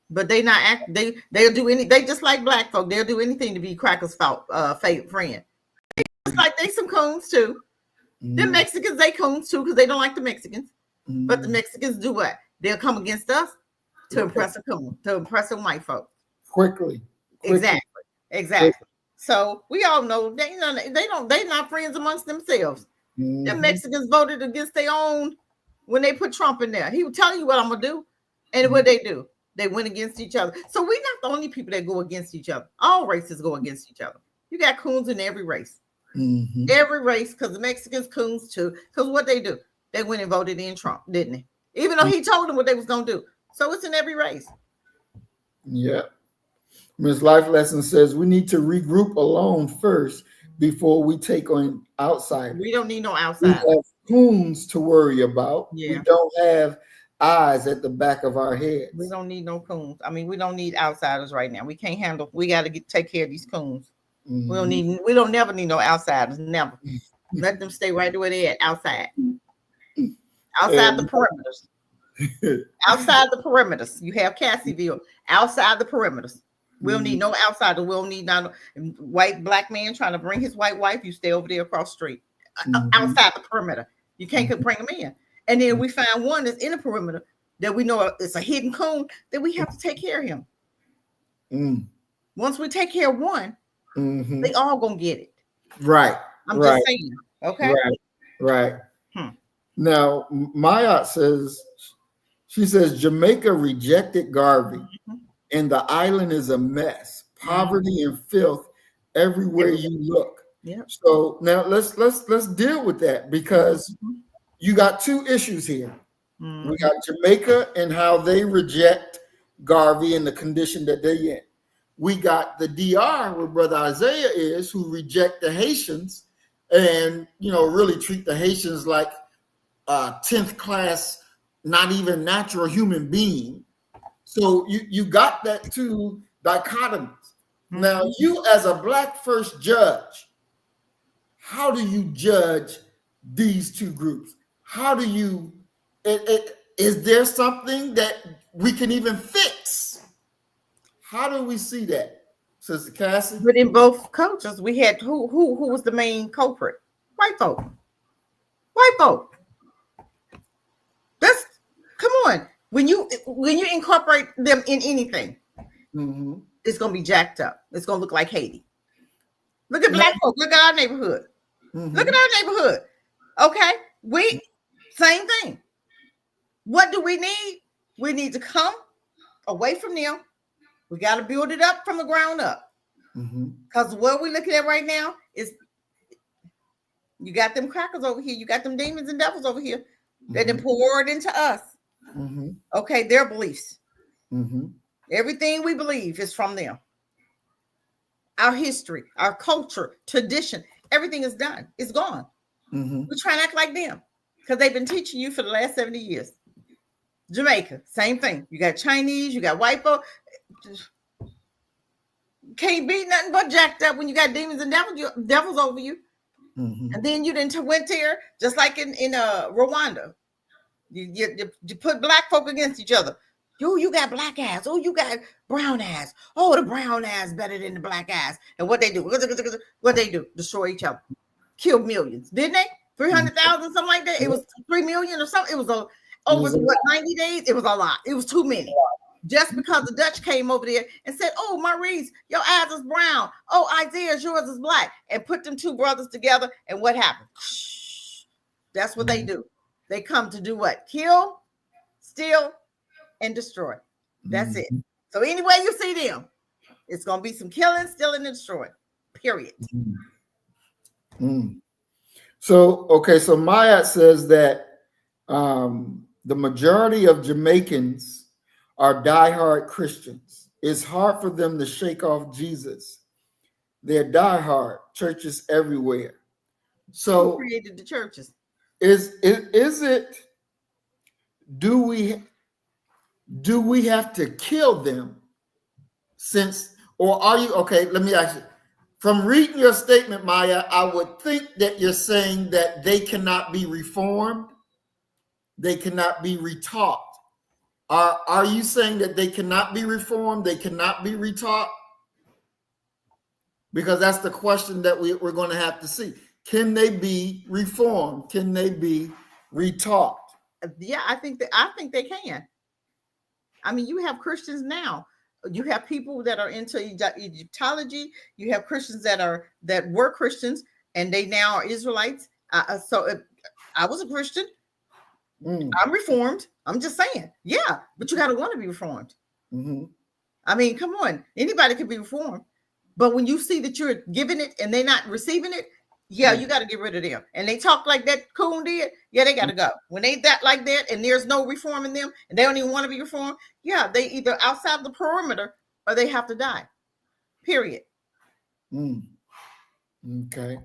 But they not they'll do they just like black folk. They'll do anything to be crackers' favorite friend. It's like they some coons too. The Mexicans, they coons too, because they don't like the Mexicans. But the Mexicans do what? They'll come against us to impress a coon, to impress a white folk. Quickly. Exactly. So we all know they're not friends amongst themselves. The Mexicans voted against their own when they put Trump in there. He was telling you what I'm gonna do, and what they do, they went against each other. So we're not the only people that go against each other. All races go against each other. You got coons in every race. Every race, because the Mexicans coons too. Because what they do, they went and voted in Trump, didn't they? Even though he told them what they was gonna do. So it's in every race. Yeah. Ms. Life Lesson says we need to regroup alone first before we take on outsiders. We don't need no We outsiders. have coons to worry about. Yeah. We don't have eyes at the back of our heads. We don't need no coons. I mean, we don't need outsiders right now. We can't handle. We got to take care of these coons. We don't never need no outsiders. Never. Let them stay right where they at, outside. Outside the perimeters. Outside the perimeters. You have Cassiville. Outside the perimeters. We don't need no outsiders. We don't need no white black man trying to bring his white wife. You stay over there across the street. Outside the perimeter. You can't bring them in. And then we find one that's in the perimeter that we know it's a hidden coon, that we have to take care of him. Once we take care of one, they all gonna get it. Right. I'm just saying. Okay. Right. Now, Maya says, she says Jamaica rejected Garvey, and the island is a mess. Poverty and filth everywhere you look. So now let's deal with that, because you got two issues here. We got Jamaica and how they reject Garvey and the condition that they're in. We got the DR, where Brother Isaiah is, who reject the Haitians and, really treat the Haitians like 10th class, not even natural human being. So you got that two dichotomies. Now, you as a Black first judge, how do you judge these two groups? How do you, is there something that we can even fix? How do we see that, Sister Cassie? But in both cultures, we had who was the main culprit? White folk. White folk. That's, come on. When you incorporate them in anything, it's gonna be jacked up. It's gonna look like Haiti. Look at Black folk. Look at our neighborhood. Look at our neighborhood. Okay, we same thing. What do we need? We need to come away from them. We got to build it up from the ground up. Because what we're looking at right now is you got them crackers over here. You got them demons and devils over here that then poured into us. Okay, their beliefs. Everything we believe is from them. Our history, our culture, tradition, everything is done. It's gone. We try and act like them because they've been teaching you for the last 70 years. Jamaica, same thing. You got Chinese, you got white folk. Can't be nothing but jacked up when you got demons and devils over you. And then you didn't went there, just like in Rwanda. You put Black folk against each other. You got black ass. Oh, you got brown ass. Oh, the brown ass better than the black ass. And what they do? What they do? Destroy each other. Kill millions, didn't they? 300,000, something like that. It was 3 million or something. It was over what, 90 days? It was a lot. It was too many. Just because the Dutch came over there and said, "Oh, Maurice, your ass is brown. Oh, Isaiah, yours is black," and put them two brothers together, and what happened? That's what they do. They come to do what? Kill, steal, and destroy. That's it. So anyway you see them, it's gonna be some killing, stealing, and destroying. Period. So okay, so Mayat says that the majority of Jamaicans are diehard Christians. It's hard for them to shake off Jesus. They're diehard, churches everywhere. So who created the churches? Is it? Do we have to kill them? Since, or are you okay? Let me ask you. From reading your statement, Maya, I would think that you're saying that they cannot be reformed, they cannot be retaught. Are you saying that they cannot be reformed, they cannot be retaught? Because that's the question that we're going to have to see. Can they be reformed? Can they be retaught? Yeah, I think they can. I mean, you have Christians now. You have people that are into Egyptology. You have Christians that were Christians and they now are Israelites. So I was a Christian. I'm reformed. I'm just saying, yeah, but you got to want to be reformed. I mean, come on, anybody can be reformed, but when you see that you're giving it and they're not receiving it, yeah, you got to get rid of them. And they talk like that Coon did, yeah, they got to go. When they that like that and there's no reform in them and they don't even want to be reformed, yeah, they either outside the perimeter or they have to die. Period. Okay.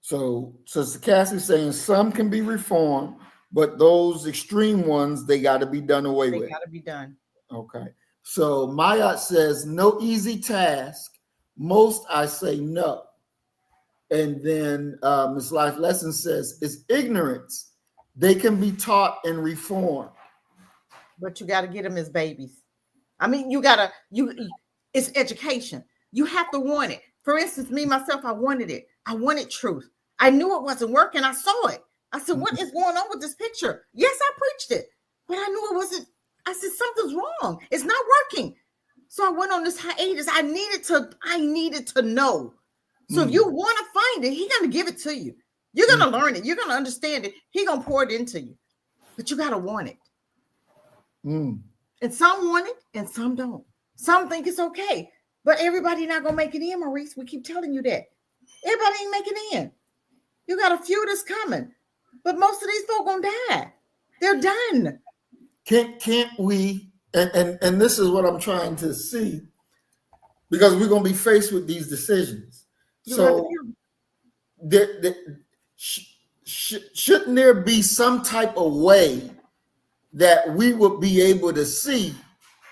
So Sister Cassie's saying some can be reformed, but those extreme ones, they got to be done away with. They got to be done. Okay. So Mayat says, no easy task. Most I say no. And then Ms. Life Lesson says, it's ignorance. They can be taught and reformed. But you got to get them as babies. I mean, it's education. You have to want it. For instance, me, myself, I wanted it. I wanted truth. I knew it wasn't working. I saw it. I said, what is going on with this picture? Yes, I preached it, but I knew it wasn't. I said, something's wrong. It's not working. So I went on this hiatus. I needed to know. So if you want to find it, he's going to give it to you. You're going to learn it. You're going to understand it. He's going to pour it into you, but you got to want it. And some want it and some don't. Some think it's okay, but everybody not going to make it in, Maurice. We keep telling you that. Everybody ain't making it in. You got a few that's coming, but most of these folk going to die. They're done. Can't we, and this is what I'm trying to see, because we're going to be faced with these decisions. So shouldn't there be some type of way that we would be able to see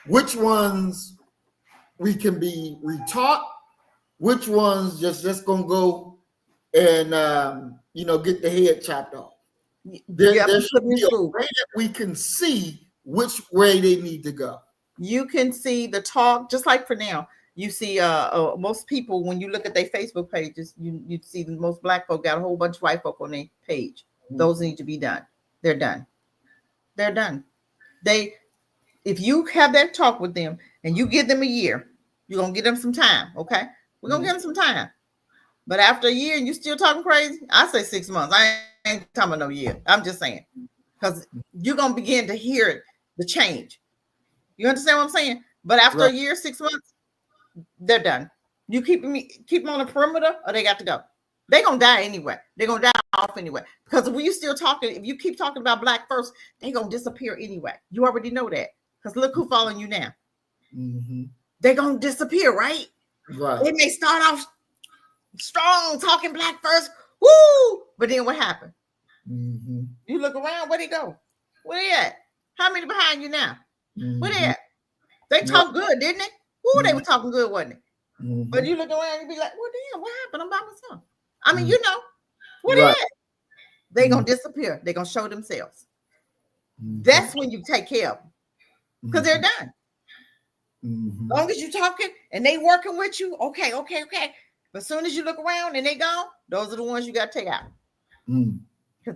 which ones we can be retaught, which ones just going to go and, get the head chopped off? There should be a way that we can see which way they need to go. You can see the talk, just like for now. You see, most people, when you look at their Facebook pages, you see most Black folk got a whole bunch of white folk on their page. Those need to be done. They're done. They're done. If you have that talk with them and you give them a year, you're going to give them some time, okay? We're going to give them some time. But after a year and you still talking crazy, I say 6 months. I ain't talking about no year. I'm just saying. Because you're going to begin to hear the change. You understand what I'm saying? But after a year, 6 months, they're done. You keep them on the perimeter or they got to go. They're going to die anyway. They're going to die off anyway. Because when you still talking, if you keep talking about Black first, they're going to disappear anyway. You already know that. Because look who's following you now. They're going to disappear, right? Right. They may start off strong, talking Black first. Woo! But then what happened? You look around, where they go? Where they at? How many behind you now? Where they at? They talk good, didn't they? Woo, they were talking good, wasn't it? But you look around and be like, well, damn, what happened? I'm by myself. I mean, where they at? They're going to disappear. They're going to show themselves. That's when you take care of them. because they're done. Long as you talking and they working with you, okay. But as soon as you look around and they gone, those are the ones you got to take out. Because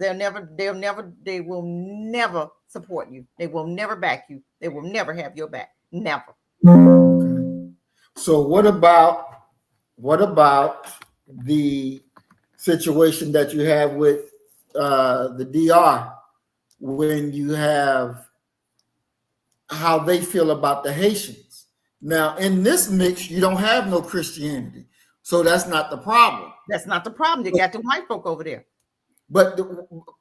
they will never support you. They will never back you. They will never have your back. Never. Okay. So what about the situation that you have with the DR, when you have how they feel about the Haitians? Now, in this mix, you don't have no Christianity, so that's not the problem. That's not the problem. You got the white folk over there. But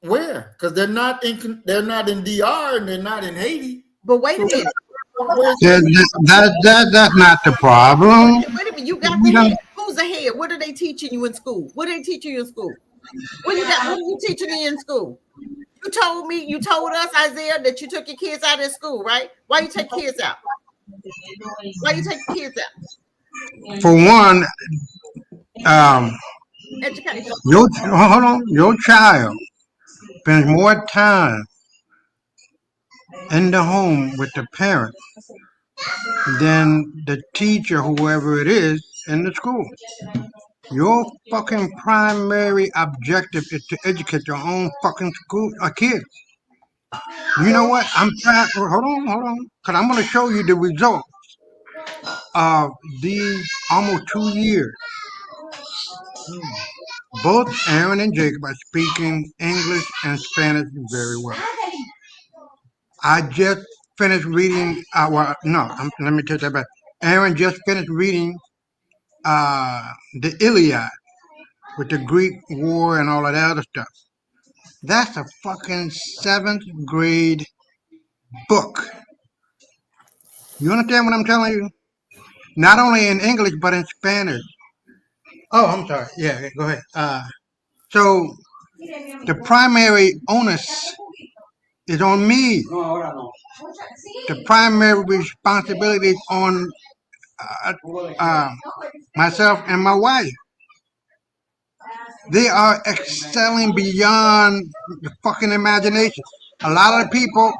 where? Because they're not in DR and they're not in Haiti. But wait a minute. That's not the problem. Wait a minute. You got the head. Who's the head? What are they teaching you in school? What are they teaching you in school? What are you teaching me in school? You told us, Isaiah, that you took your kids out of school, right? Why you take kids out? Why you take kids out? For one, Education. your child spends more time in the home with the parent than the teacher, whoever it is, in the school. Your fucking primary objective is to educate your own fucking school kids. You know what? I'm trying. Hold on, because I'm going to show you the results of these almost 2 years. Both Aaron and Jacob are speaking English and Spanish very well. I just finished reading. Let me take that back. Aaron just finished reading the Iliad with the Greek war and all of that other stuff. That's a fucking 7th grade book. You understand what I'm telling you? Not only in English, but in Spanish. Oh, I'm sorry. Yeah, go ahead. So the primary onus is on me. The primary responsibility is on myself and my wife. They are excelling beyond the fucking imagination. A lot of the people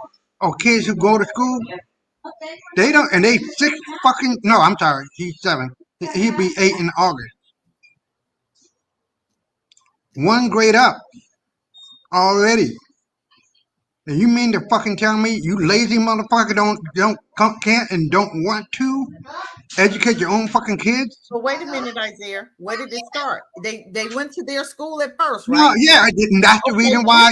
or kids who go to school, they don't, and they 6 fucking, no, I'm sorry, he's 7. He'll be 8 in August. 1 grade up already. And you mean to fucking tell me you lazy motherfucker can't and don't want to educate your own fucking kids? But wait a minute, Isaiah. Where did it start? They went to their school at first, right? No, yeah, and that's the reason why.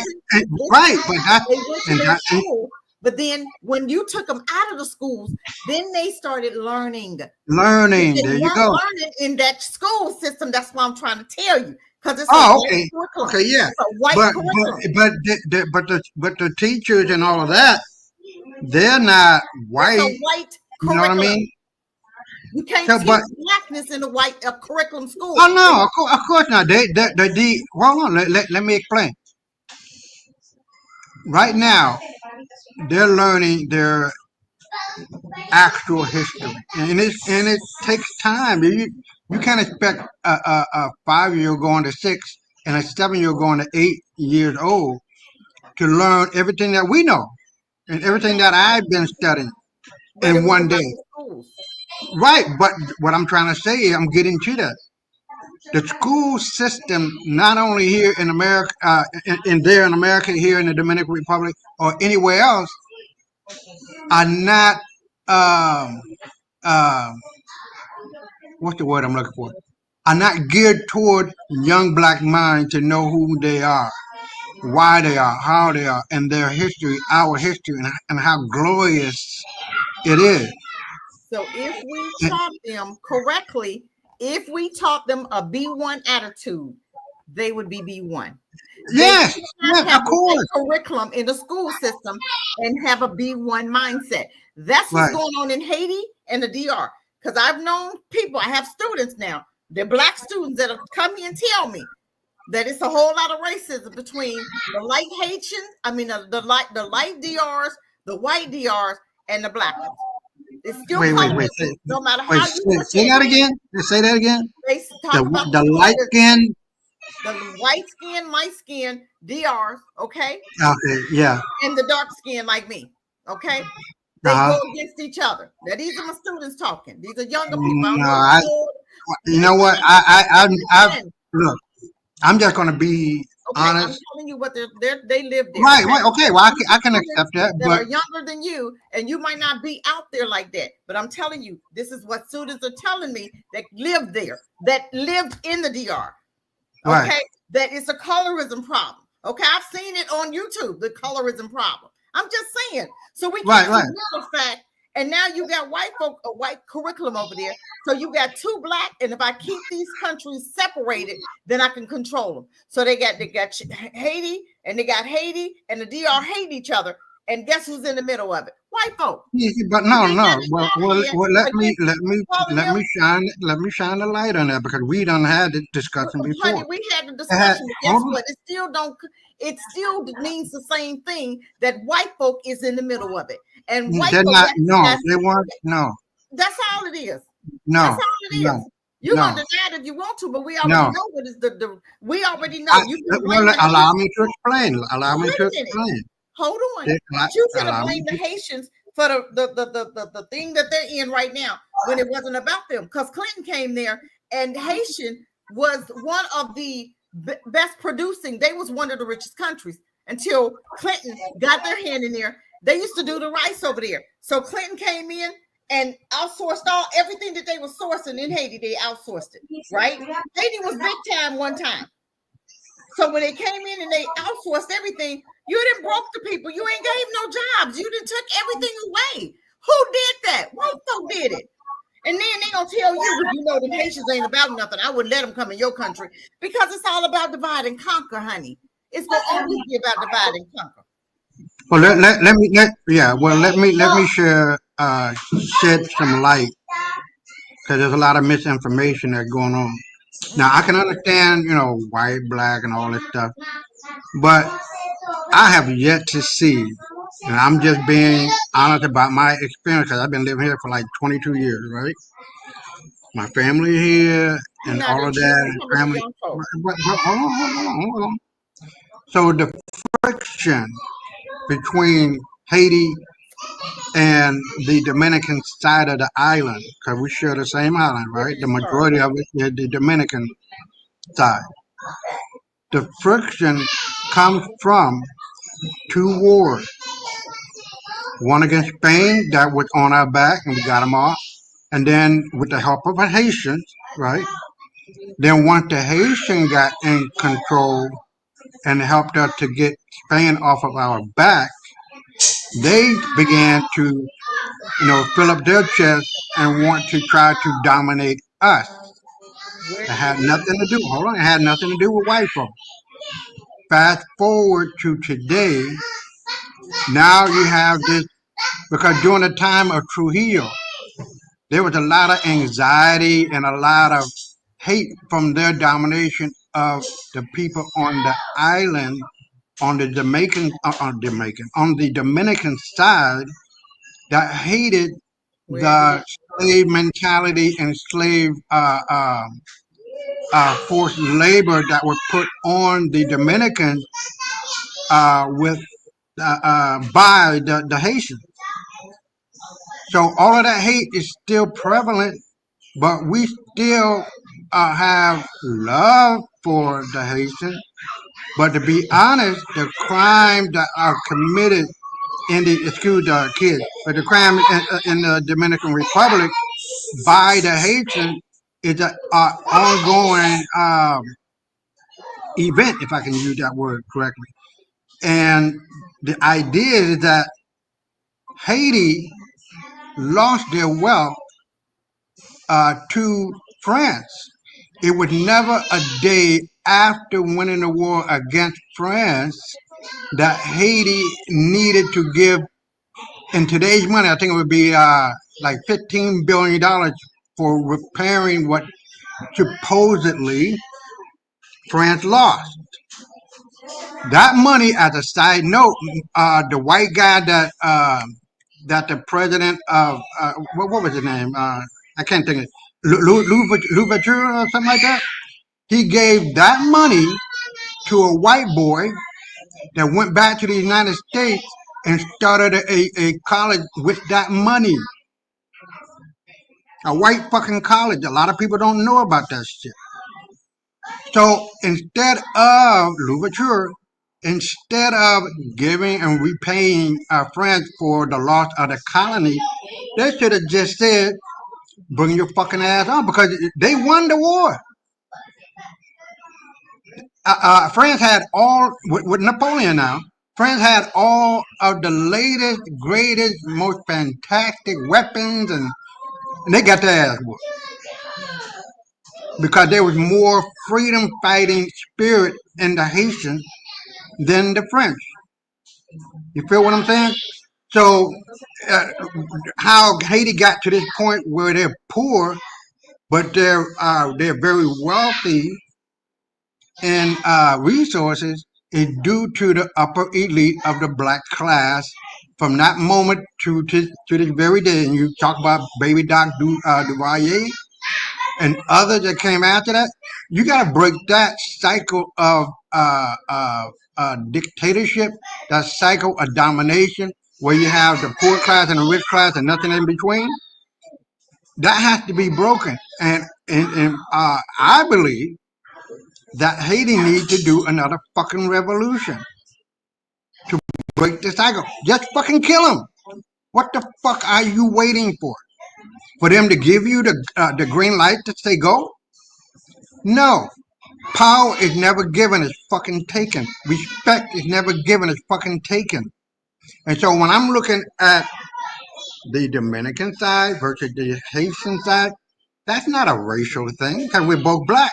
Right, but they went to their school. But then when you took them out of the schools, then they started learning. There you go. Learning in that school system. That's what I'm trying to tell you. Because it's okay, yeah. It's a white curriculum. But the teachers and all of that, they're not white. It's a white curriculum. You know what I mean? You can't teach blackness in a white curriculum school. Oh no, of course not. Hold on. Let me explain. Right now, they're learning their actual history, and it takes time. You can't expect a 5-year-old going to 6 and a 7-year-old going to 8 years old to learn everything that we know and everything that I've been studying in one day. Right, but what I'm trying to say is I'm getting to that. The school system, not only here in America, in America, here in the Dominican Republic, or anywhere else, are not what's the word I'm looking for? Are not geared toward young black minds to know who they are, why they are, how they are, and their history, our history, and how glorious it is. So if we taught them correctly, if we taught them a B1 attitude, they would be B1. Yes, have of course. A curriculum in the school system and have a B1 mindset. That's what's going on in Haiti and the DR. Because I've known people, I have students now, they're black students that have come here and tell me that it's a whole lot of racism between the light Haitians, the light DRs, the white DRs, and the black ones. It's still wait. No matter how you say that again. Say that again. They talk about the light skin. The white skin, light skin DRs, okay? Okay, yeah. And the dark skin like me, okay? They go against each other. Now, these are my students talking. These are younger people. No, you know what? I look. I'm just gonna be Okay, I'm honest. telling you what they live there. Right. Okay. Well, I can accept that, That but are younger than you, and you might not be out there like that. But I'm telling you, this is what students are telling me that live there, that lived in the DR. Okay, right. that it's a colorism problem. Okay, I've seen it on YouTube, the colorism problem. I'm just saying. So we can't ignore the fact. And now you got white folk, a white curriculum over there. So you got two black, and if I keep these countries separated, then I can control them. So they got Haiti, and they got Haiti, and the DR hate each other. And guess who's in the middle of it? White folk. Yeah, but no. Well, let me shine the light on that, because we done had this discussion before. Honey, we had the discussion. But guess what? It still means the same thing, that white folk is in the middle of it. And white They're folk, not. No, they weren't. No. That's all it is. No. That's all it is. You can deny it if you want to, but we already know what is the. We already know. Allow me to explain. Allow me to explain. Hold on. You should have blamed the Haitians for the thing that they're in right now, when it wasn't about them. Because Clinton came there, and Haitian was one of the best producing. They was one of the richest countries until Clinton got their hand in there. They used to do the rice over there. So Clinton came in and outsourced everything that they were sourcing in Haiti. They outsourced it, right? Haiti was big time one time. So when they came in and they outsourced everything, you didn't broke the people. You ain't gave no jobs. You didn't took everything away. Who did that? White folk did it. And then they gonna tell you, the Haitians ain't about nothing. I wouldn't let them come in your country, because it's all about divide and conquer, honey. It's gonna always be about divide and conquer. Well, let me shed some light, because there's a lot of misinformation that's going on. Now, I can understand, white, black, and all this stuff, but I have yet to see, and I'm just being honest about my experience, because I've been living here for like 22 years, right? My family here and all of that. Family. Hold on. So the friction between Haiti and the Dominican side of the island, because we share the same island, right? The majority of it is the Dominican side. The friction comes from two wars. One against Spain, that was on our back, and we got them off. And then with the help of the Haitians, right? Then once the Haitian got in control and helped us to get Spain off of our back, they began to, fill up their chest and want to try to dominate us. It had nothing to do. Hold on, it had nothing to do with white folks. Fast forward to today, now you have this, because during the time of Trujillo, there was a lot of anxiety and a lot of hate from their domination of the people on the island, on the Dominican side, that hated the slave mentality and slave forced labor that was put on the Dominicans by the Haitians. So all of that hate is still prevalent, but we still have love for the Haitians. But to be honest, the crimes that are committed in the crime in the Dominican Republic by the Haitians is an ongoing event, if I can use that word correctly. And the idea is that Haiti lost their wealth to France. It was never a day after winning the war against France that Haiti needed to give, in today's money, I think it would be like $15 billion for repairing what supposedly France lost. That money, as a side note, the white guy that the president of what was his name? I can't think of it. Louverture or something like that. He gave that money to a white boy that went back to the United States and started a college with that money. A white fucking college. A lot of people don't know about that shit. So instead of Louverture, instead of giving and repaying our friends for the loss of the colony, they should have just said, bring your fucking ass on, because they won the war. France had all, with Napoleon now, France had all of the latest, greatest, most fantastic weapons, and they got their ass whooped. Because there was more freedom fighting spirit in the Haitians than the French. You feel what I'm saying? So, how Haiti got to this point where they're poor, but they're very wealthy in resources is due to the upper elite of the black class from that moment to this very day. And you talk about Baby Doc Duvalier and others that came after that. You got to break that cycle of dictatorship, that cycle of domination, where you have the poor class and the rich class and nothing in between. That has to be broken. And I believe that Haiti needs to do another fucking revolution to break the cycle. Just fucking kill them. What the fuck are you waiting for? For them to give you the green light to say go? No. Power is never given, it's fucking taken. Respect is never given, it's fucking taken. And so when I'm looking at the Dominican side versus the Haitian side, that's not a racial thing because we're both black.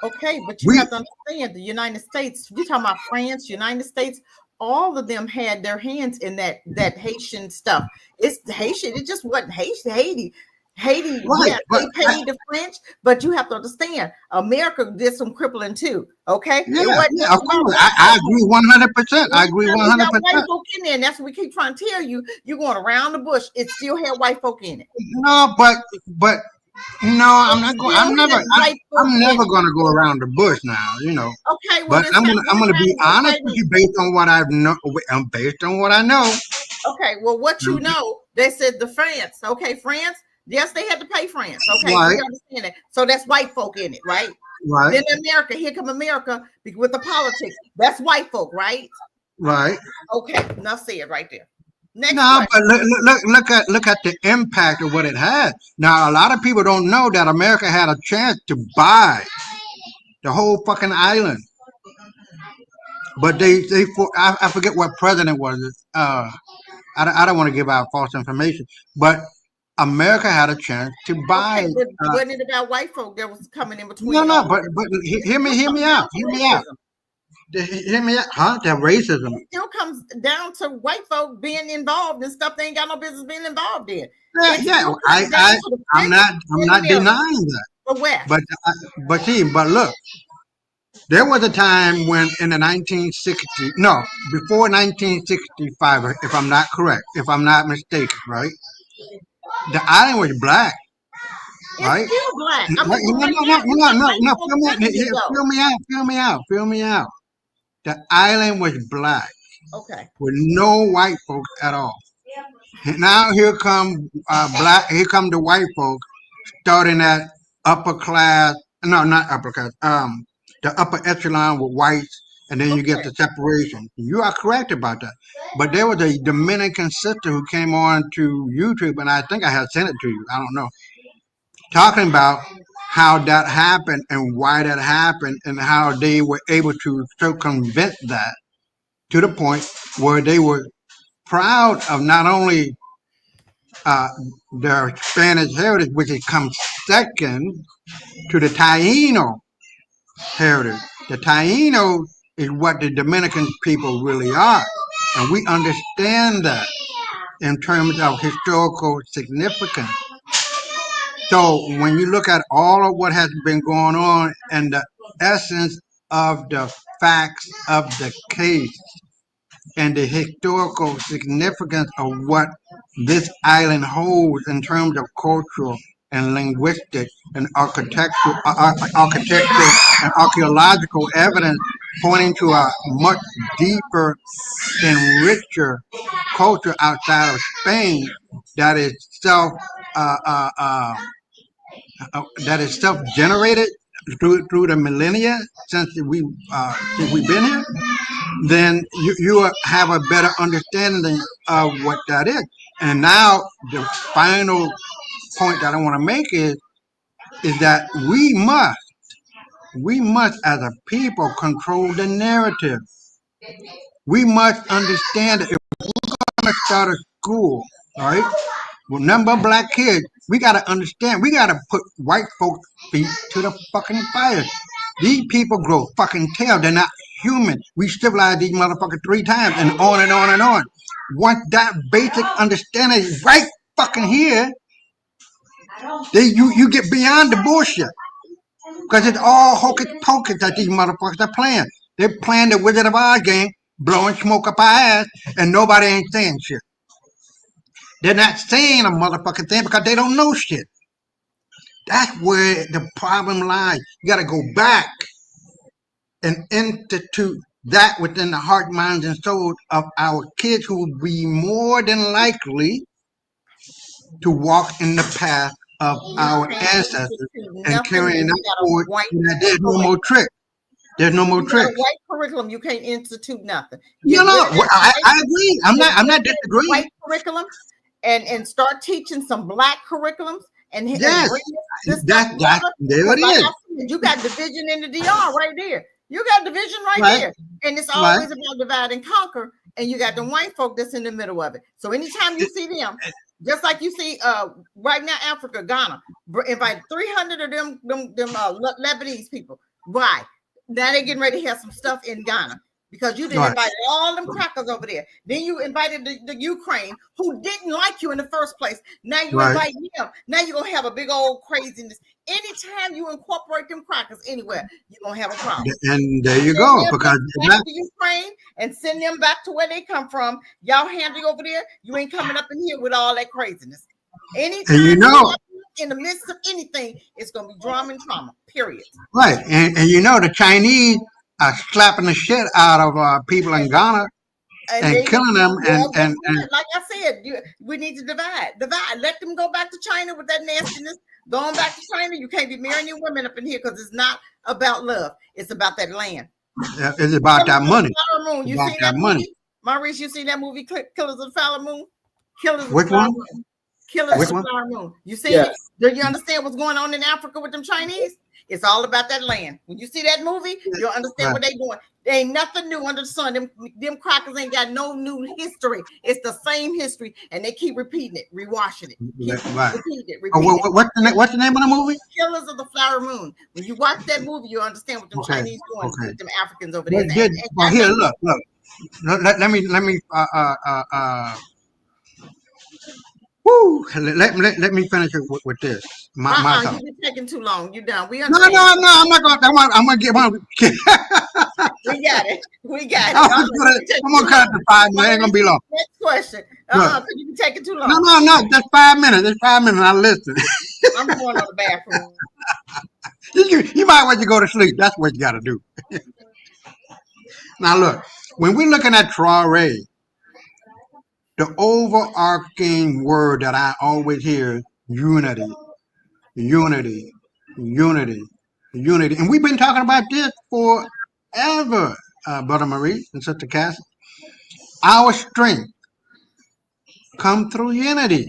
Okay, but you have to understand the United States, you're talking about France, United States, all of them had their hands in that Haitian stuff. It's Haitian, it just wasn't Haiti. Haiti, right, yeah, they paid the French, but you have to understand, America did some crippling too. Okay, yeah, of course. I agree 100%. I agree 100%. White folk in there, and that's what we keep trying to tell you. You're going around the bush. It still had white folk in it. No, but no, I'm not going. I'm never going to go around the bush now. You know. Okay, well, but I'm gonna be honest with you based on what I've know. Based on what I know. Okay, well, what you know, they said the France. Okay, France. Yes, they had to pay France. Okay, right. So you understand that. So that's white folk in it, right? Right. Then America, here come America with the politics. That's white folk, right? Right. Okay, enough said right there. Next no, question. but look at the impact of what it had. Now, a lot of people don't know that America had a chance to buy the whole fucking island, but I forget what president was it. I don't want to give out false information, but America had a chance to buy. Okay, but wasn't it about white folk that was coming in between? No, but hear me out. Hear me out. Huh? The racism. It still comes down to white folk being involved in stuff they ain't got no business being involved in. Yeah. I'm not denying that. The West. But look, there was a time when in the 1960s, no, before 1965, if I'm not correct, if I'm not mistaken, right? The island was black. Right? It's still black. No. Feel me out. The island was black. Okay. With no white folks at all. And now here come the white folk starting at upper class. No, not upper class. The upper echelon with whites, and then you get the separation. You are correct about that. But there was a Dominican sister who came on to YouTube, and I think I had sent it to you. I don't know. Talking about how that happened and why that happened and how they were able to circumvent that to the point where they were proud of not only their Spanish heritage, which it comes second to the Taino heritage. The Taino is what the Dominican people really are. And we understand that in terms of historical significance. So when you look at all of what has been going on and the essence of the facts of the case and the historical significance of what this island holds in terms of cultural and linguistic and architectural and archaeological evidence pointing to a much deeper and richer culture outside of Spain that is uh, uh, uh, self-generated through the millennia since we've been here, then you have a better understanding of what that is. And now the final point that I want to make is that we must as a people control the narrative. We must understand that if we're gonna start a school, all right, with number of black kids, we gotta understand, we gotta put white folks' feet to the fucking fire. These people grow fucking tail. They're not human. We civilize these motherfuckers 3 times and on and on and on. Once that basic understanding is right fucking here, then you get beyond the bullshit. Because it's all hocus pocus that these motherfuckers are playing. They're playing the Wizard of Oz game, blowing smoke up our ass, and nobody ain't saying shit. They're not saying a motherfucking thing because they don't know shit. That's where the problem lies. You gotta go back and institute that within the heart, minds, and souls of our kids who will be more than likely to walk in the path of our ancestors and carrying that forward. There's no more trick. There's no more tricks. White curriculum, you can't institute nothing. I agree. I'm not disagreeing. White curriculum and start teaching some black curriculums and yes, this there it is. You got division in the DR right there. You got division right there, and it's always about divide and conquer. And you got the white folk that's in the middle of it. So anytime you see them, just like you see right now, Africa, Ghana, invite 300 of them Lebanese people. Why? Now they're getting ready to have some stuff in Ghana because you didn't invite all them crackers over there. Then you invited the Ukraine who didn't like you in the first place. Now you invite them. Now you're gonna have a big old craziness. Anytime you incorporate them crackers anywhere, you're gonna have a problem. And there you go. Because back to Ukraine and send them back to where they come from. Y'all handling over there. You ain't coming up in here with all that craziness. Anytime in the midst of anything, it's gonna be drama and trauma. Period. Right, and the Chinese are slapping the shit out of people in Ghana and killing them. And like I said, we need to divide. Let them go back to China with that nastiness. Going back to China, you can't be marrying your women up in here because it's not about love. It's about that land. It's about that money. You see that money, Maurice? You see that movie, Killers of the Flower Moon? Which one? Killers of the Flower Moon. You see it? Do you understand what's going on in Africa with them Chinese? It's all about that land. When you see that movie, you'll understand what they're doing. There ain't nothing new under the sun. Them crackers ain't got no new history. It's the same history, and they keep repeating it, rewashing it. Repeating it. What's the name of the movie? Killers of the Flower Moon. When you watch that movie, you'll understand what them Chinese doing with them Africans over there. Well, here, look. Let me let me finish it with this. My thought. You've been taking too long. You done. We No, I'm not going. I'm gonna get one. We got it. I'm gonna cut it to 5 minutes. It ain't gonna be long. Next question. Could you be taking too long? No. Just 5 minutes. Just 5 minutes. I listen. I'm going to the bathroom. You might want to go to sleep. That's what you got to do. Now look, when we're looking at Traoré, the overarching word that I always hear is unity. Unity. And we've been talking about this forever, Brother Maurice and Sister Cassie. Our strength comes through unity.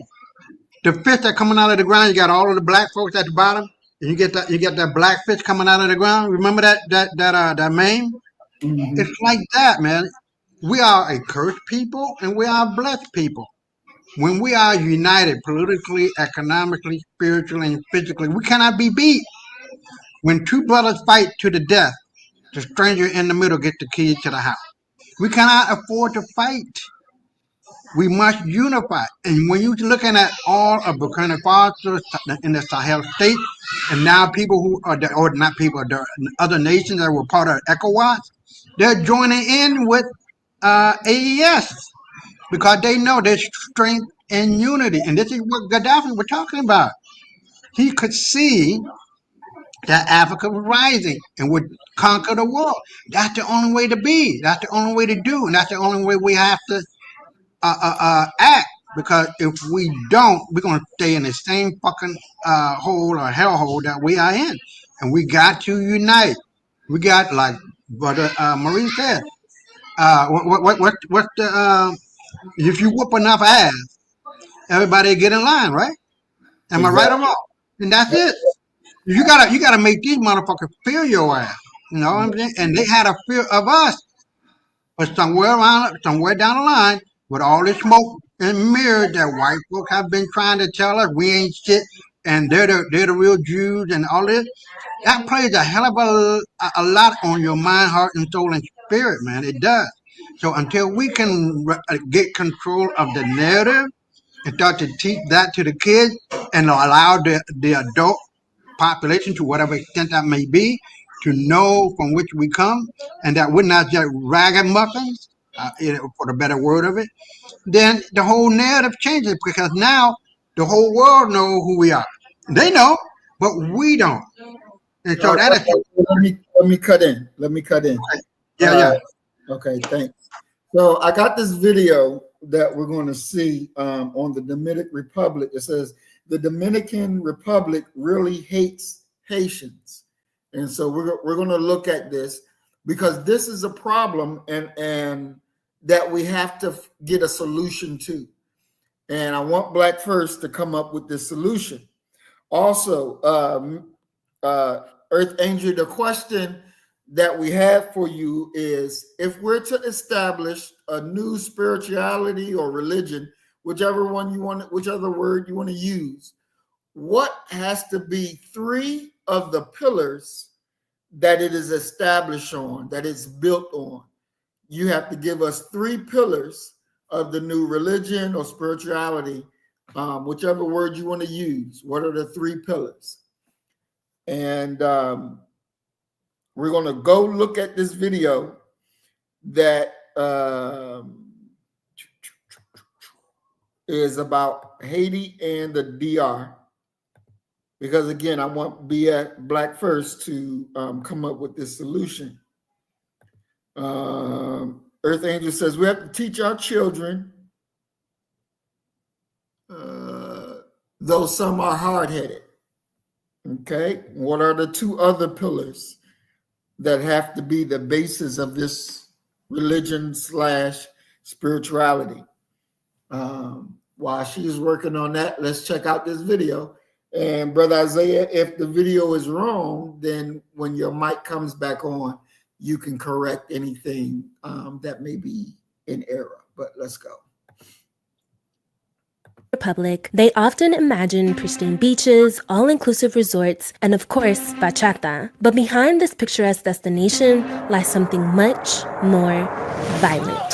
The fish that coming out of the ground, you got all of the black folks at the bottom, and you get that black fish coming out of the ground. Remember that meme? Mm-hmm. It's like that, man. We are a cursed people and we are blessed people. When we are united politically, economically, spiritually, and physically, we cannot be beat. When two brothers fight to the death, the stranger in the middle gets the keys to the house. We cannot afford to fight. We must unify. And when you're looking at all of Burkina Faso in the Sahel state, and now people who are, or not people, the other nations that were part of ECOWAS, they're joining in with AES because they know there's strength and unity. And this is what Gaddafi was talking about. he could see that Africa was rising and would conquer the world. That's the only way to be. That's the only way to do. And that's the only way we have to act. Because if we don't, we're going to stay in the same fucking hole or hellhole that we are in. And we got to unite. We got, like Brother Marie said, what's the, if you whoop enough ass, everybody get in line, right? Am I right or wrong? And that's it. You gotta make these motherfuckers fear your ass. You know what I'm saying? And they had a fear of us. But somewhere down the line, with all this smoke and mirrors that white folk have been trying to tell us we ain't shit and they're the real Jews and all this, that plays a hell of a lot on your mind, heart, and soul and spirit, man. It does. So until we can get control of the narrative and start to teach that to the kids and allow the adult population, to whatever extent that may be, to know from which we come and that we're not just ragamuffins, for the better word of it, then the whole narrative changes, because now the whole world knows who we are. They know, but we don't. And so that is. Let me cut in. Yeah. Okay, thanks. So I got this video that we're going to see on the Dominican Republic. It says the Dominican Republic really hates Haitians, and so we're going to look at this because this is a problem and that we have to get a solution to. And I want Black First to come up with this solution. Also, Earth Angel, the question that we have for you is, if we're to establish a new spirituality or religion, whichever word you want to use, what has to be 3 of the pillars that it is established on, that it's built on? You have to give us 3 pillars of the new religion or spirituality, whichever word you want to use. What are the 3 pillars? And we're going to go look at this video that is about Haiti and the DR. Because again, I want Black First to come up with this solution. Earth Angel says we have to teach our children, though some are hard-headed. Okay, what are the 2 other pillars that have to be the basis of this religion / spirituality? While she's working on that, let's check out this video. And Brother Isaiah, if the video is wrong, then when your mic comes back on, you can correct anything that may be in error. But let's go. Republic, they often imagine pristine beaches, all-inclusive resorts, and of course, bachata. But behind this picturesque destination lies something much more violent.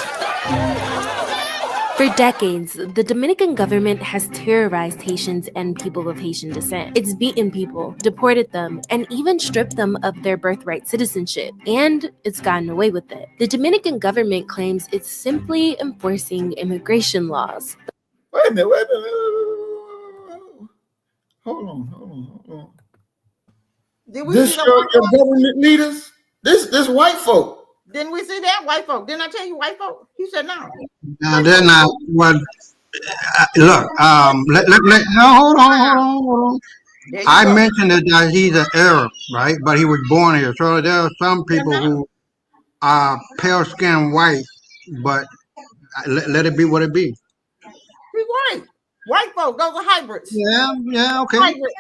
For decades, the Dominican government has terrorized Haitians and people of Haitian descent. It's beaten people, deported them, and even stripped them of their birthright citizenship. And it's gotten away with it. The Dominican government claims it's simply enforcing immigration laws. Wait a minute. Hold on. Did we This see your government leaders? This white folk. Didn't we see that? White folk. Didn't I tell you white folk? He said no. No, they're not. Well, look, no, hold on. I mentioned that he's an Arab, right? But he was born here. So there are some people who are pale-skinned white, but let it be what it be. We white. White folk, those are hybrids. Yeah, okay. Hybrids.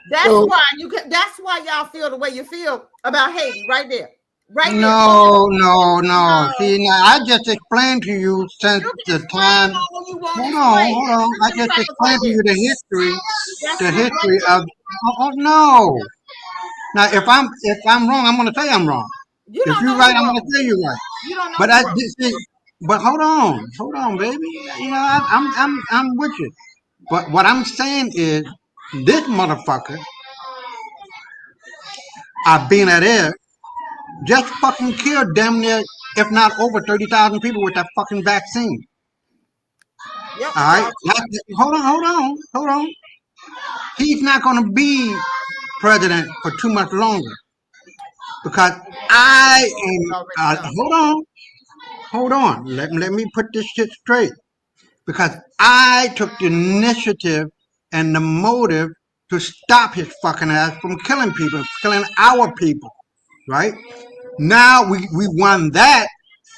That's why y'all feel the way you feel about Haiti, right there. Right there. No. See, now I just explained to you since the time. Hold on. I just explained to you the history of. Oh no. Now, if I'm wrong, I'm going to say I'm wrong. If you're right, I'm going to say you're right. You don't know. But hold on, baby. You know, I'm with you. But what I'm saying is, this motherfucker, being at air, just fucking killed damn near, if not over 30,000 people with that fucking vaccine. Yep. All right. Hold on. he's not going to be president for too much longer because hold on. Let me put this shit straight. Because I took the initiative and the motive to stop his fucking ass from killing people, killing our people, right? Now we won that.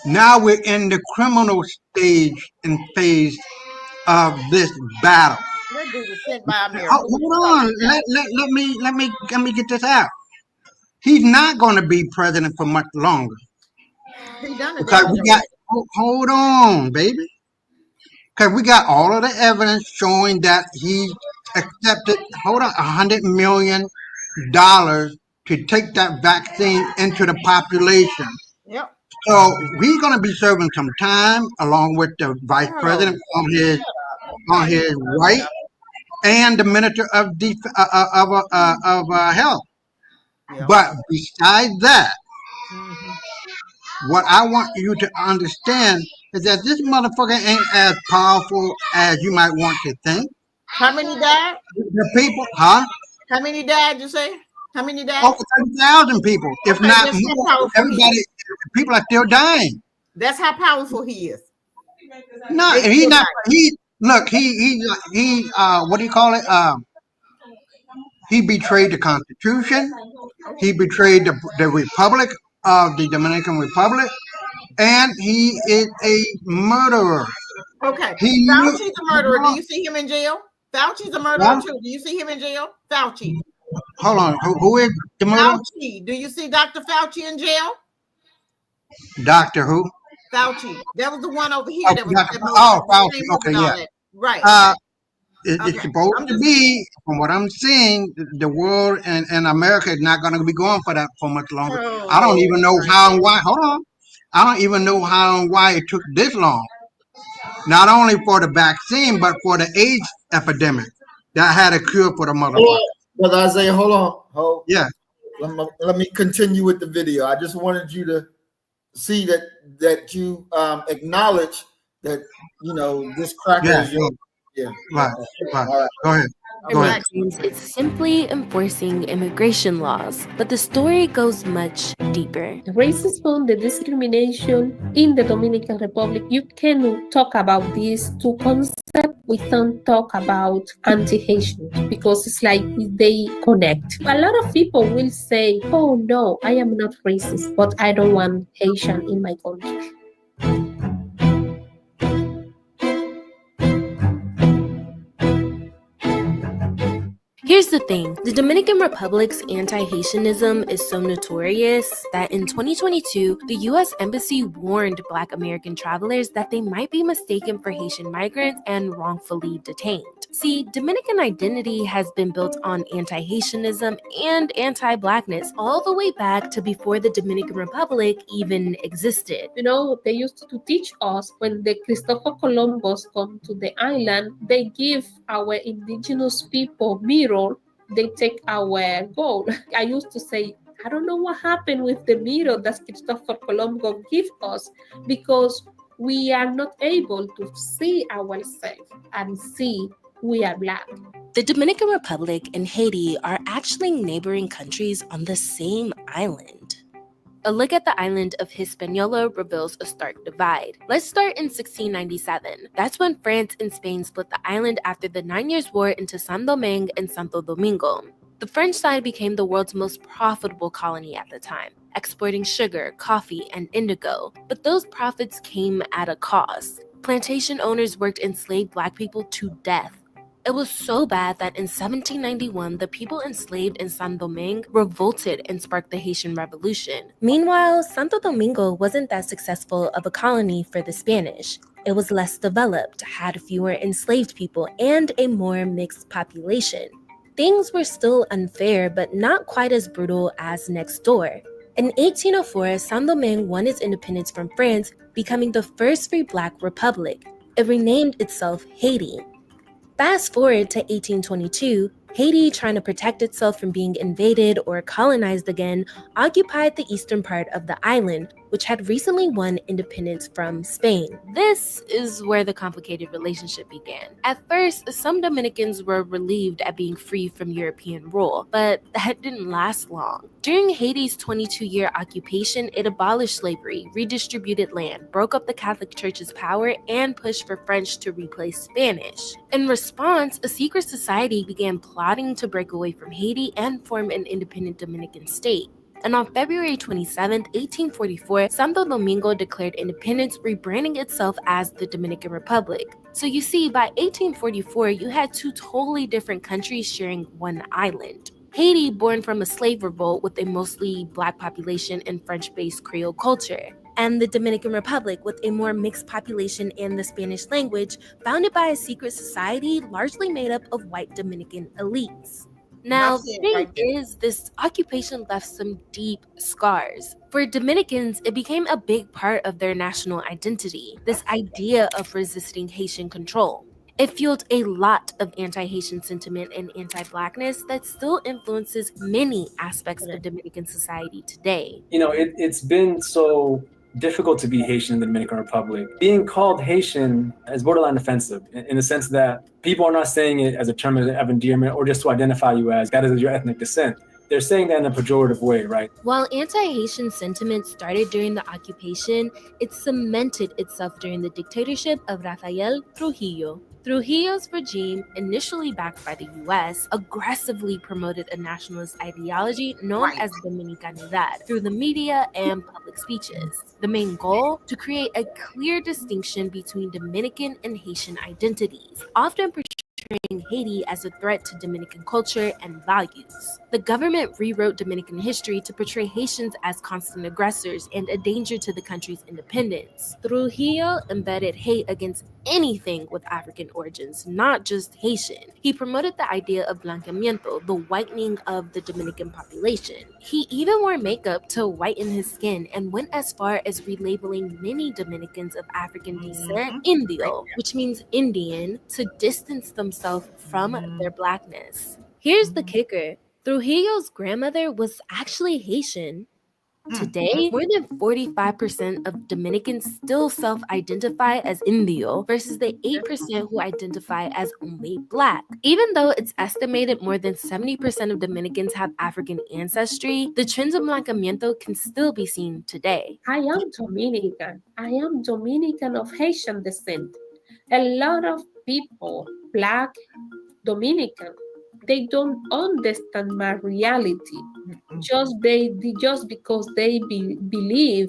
Now we're in the criminal stage and phase of this battle. That dude is sent by America. Hold on. Let me get this out. He's not going to be president for much longer. He done it. Because we got, hold on, baby. Because we got all of the evidence showing that he accepted, $100 million to take that vaccine into the population. Yep. So he's going to be serving some time along with the vice president on his right and the minister of health. Yep. But besides that, what I want you to understand is that this motherfucker ain't as powerful as you might want to think. How many died? The people, huh? How many died, you say? How many died? Over 30,000 people, if Okay, not that's how more. powerful he Everybody, is. people are still dying. That's how powerful he is. No, They he's still not. dying. He what do you call it? He betrayed the Constitution. He betrayed the Republic of the Dominican Republic, and he is a murderer. Okay. He Fauci's a murderer. Do you see him in jail? Fauci's a murderer too. Do you see him in jail? Fauci. Hold on. Who is the murderer? Fauci. Do you see Dr. Fauci in jail? Doctor who? Fauci. That was the one over here that was. Fauci. Okay, yeah. Right. It's supposed to be, from what I'm seeing, the world and America is not going to be going for that for much longer. I don't even know how and why. Hold on. I don't even know how and why it took this long. Not only for the vaccine, but for the AIDS epidemic that had a cure for the motherfucker. Brother Isaiah, hold on. Yeah. Let me continue with the video. I just wanted you to see that you acknowledge that, this cracker is your. Yeah. Right. All right. Go ahead. It's simply enforcing immigration laws, but the story goes much deeper. Racism, the discrimination in the Dominican Republic, you cannot talk about these two concepts without talk about anti-Haitian, because it's like they connect. A lot of people will say, oh no, I am not racist, but I don't want Haitian in my country. Here's the thing, the Dominican Republic's anti-Haitianism is so notorious that in 2022, the U.S. Embassy warned Black American travelers that they might be mistaken for Haitian migrants and wrongfully detained. See, Dominican identity has been built on anti-Haitianism and anti-Blackness all the way back to before the Dominican Republic even existed. You know, they used to teach us when the Christopher Columbus come to the island, they give our indigenous people mirror, they take our gold. I used to say, I don't know what happened with the mirror that Christopher Columbus gave us, because we are not able to see ourselves and see we are Black. The Dominican Republic and Haiti are actually neighboring countries on the same island. A look at the island of Hispaniola reveals a stark divide. Let's start in 1697. That's when France and Spain split the island after the 9 Years' War into San Domingue and Santo Domingo. The French side became the world's most profitable colony at the time, exporting sugar, coffee, and indigo. But those profits came at a cost. Plantation owners worked enslaved Black people to death. It was so bad that in 1791, the people enslaved in San Domingue revolted and sparked the Haitian Revolution. Meanwhile, Santo Domingo wasn't that successful of a colony for the Spanish. It was less developed, had fewer enslaved people, and a more mixed population. Things were still unfair, but not quite as brutal as next door. In 1804, San Domingue won its independence from France, becoming the first free Black republic. It renamed itself Haiti. Fast forward to 1822, Haiti, trying to protect itself from being invaded or colonized again, occupied the eastern part of the island, which had recently won independence from Spain. This is where the complicated relationship began. At first, some Dominicans were relieved at being free from European rule, but that didn't last long. During Haiti's 22-year occupation, it abolished slavery, redistributed land, broke up the Catholic Church's power, and pushed for French to replace Spanish. In response, a secret society began plotting to break away from Haiti and form an independent Dominican state. And on February 27, 1844, Santo Domingo declared independence, rebranding itself as the Dominican Republic. So you see, by 1844, you had two totally different countries sharing one island. Haiti, born from a slave revolt with a mostly Black population and French-based Creole culture, and the Dominican Republic with a more mixed population and the Spanish language, founded by a secret society largely made up of white Dominican elites. Now, the thing is, this occupation left some deep scars. For Dominicans, it became a big part of their national identity, this idea of resisting Haitian control. It fueled a lot of anti-Haitian sentiment and anti-Blackness that still influences many aspects of Dominican society today. You know, it's been so difficult to be Haitian in the Dominican Republic. Being called Haitian is borderline offensive in the sense that people are not saying it as a term of endearment or just to identify you as that is your ethnic descent. They're saying that in a pejorative way, right? While anti-Haitian sentiment started during the occupation, it cemented itself during the dictatorship of Rafael Trujillo. Trujillo's regime, initially backed by the US, aggressively promoted a nationalist ideology known as Dominicanidad through the media and public speeches. The main goal? To create a clear distinction between Dominican and Haitian identities, often portraying Haiti as a threat to Dominican culture and values. The government rewrote Dominican history to portray Haitians as constant aggressors and a danger to the country's independence. Trujillo embedded hate against anything with African origins, not just Haitian. He promoted the idea of blanqueamiento, the whitening of the Dominican population. He even wore makeup to whiten his skin and went as far as relabeling many Dominicans of African descent Indio, which means Indian, to distance themselves from their Blackness. Here's the kicker. Trujillo's grandmother was actually Haitian. Today, more than 45% of Dominicans still self-identify as Indio versus the 8% who identify as only Black. Even though it's estimated more than 70% of Dominicans have African ancestry, the trends of blanqueamiento can still be seen today. I am Dominican. I am Dominican of Haitian descent. A lot of people, Black, Dominican, they don't understand my reality just because they believe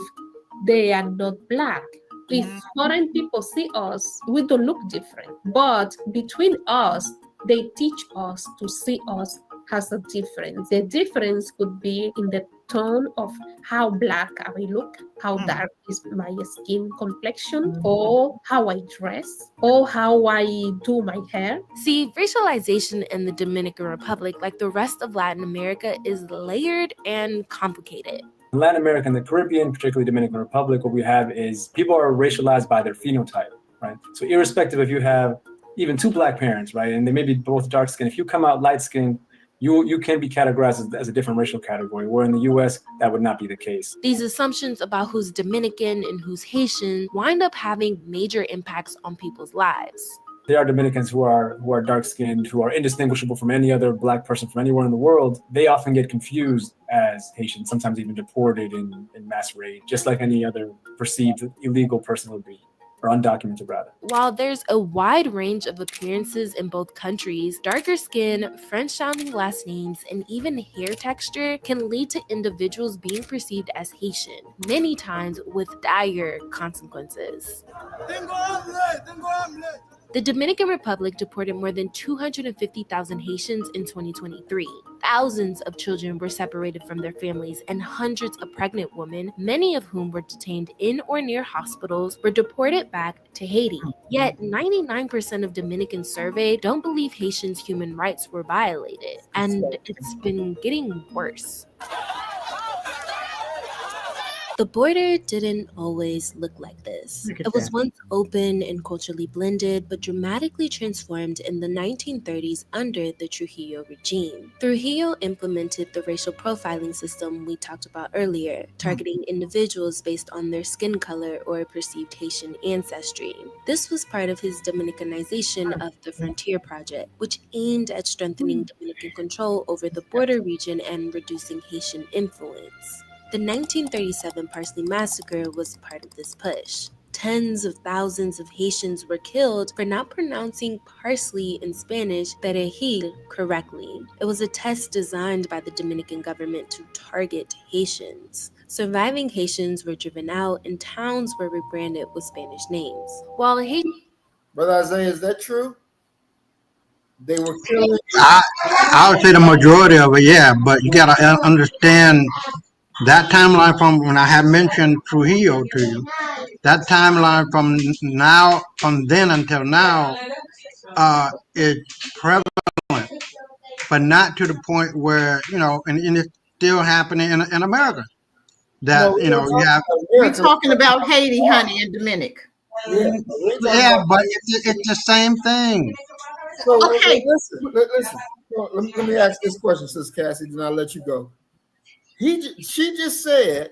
they are not Black. If foreign people see us, we don't look different. But between us, they teach us to see us as a difference. The difference could be in the tone of how Black I look, how dark is my skin complexion, or how I dress, or how I do my hair. See, racialization in the Dominican Republic, like the rest of Latin America, is layered and complicated. In Latin America and the Caribbean, particularly Dominican Republic, what we have is people are racialized by their phenotype, right? So irrespective if you have even two Black parents, right, and they may be both dark skinned, if you come out light skinned, you can be categorized as a different racial category, where in the US, that would not be the case. These assumptions about who's Dominican and who's Haitian wind up having major impacts on people's lives. There are Dominicans who are dark-skinned, who are indistinguishable from any other Black person from anywhere in the world. They often get confused as Haitian, sometimes even deported in mass raid, just like any other perceived illegal person would be. Or undocumented rather. While there's a wide range of appearances in both countries, darker skin, French-sounding last names, and even hair texture can lead to individuals being perceived as Haitian, many times with dire consequences. The Dominican Republic deported more than 250,000 Haitians in 2023. Thousands of children were separated from their families, and hundreds of pregnant women, many of whom were detained in or near hospitals, were deported back to Haiti. Yet 99% of Dominicans surveyed don't believe Haitians' human rights were violated, and it's been getting worse. The border didn't always look like this. Look at It was that. once open and culturally blended, but dramatically transformed in the 1930s under the Trujillo regime. Trujillo implemented the racial profiling system we talked about earlier, targeting individuals based on their skin color or perceived Haitian ancestry. This was part of his Dominicanization of the Frontier Project, which aimed at strengthening Dominican control over the border region and reducing Haitian influence. The 1937 Parsley Massacre was part of this push. Tens of thousands of Haitians were killed for not pronouncing parsley in Spanish, perejil, correctly. It was a test designed by the Dominican government to target Haitians. Surviving Haitians were driven out and towns were rebranded with Spanish names. While Haitians... Brother Isaiah, is that true? They were killing... I would say the majority of it, yeah, but you got to understand that timeline from when I have mentioned Trujillo to you, that timeline from then until now, is prevalent, but not to the point where, and it's still happening in America. That, you have. We're talking about Haiti, honey, and Dominic. Yeah, but it's the same thing. So okay, listen. Let me ask this question, Sister Cassie, then I'll let you go. She just said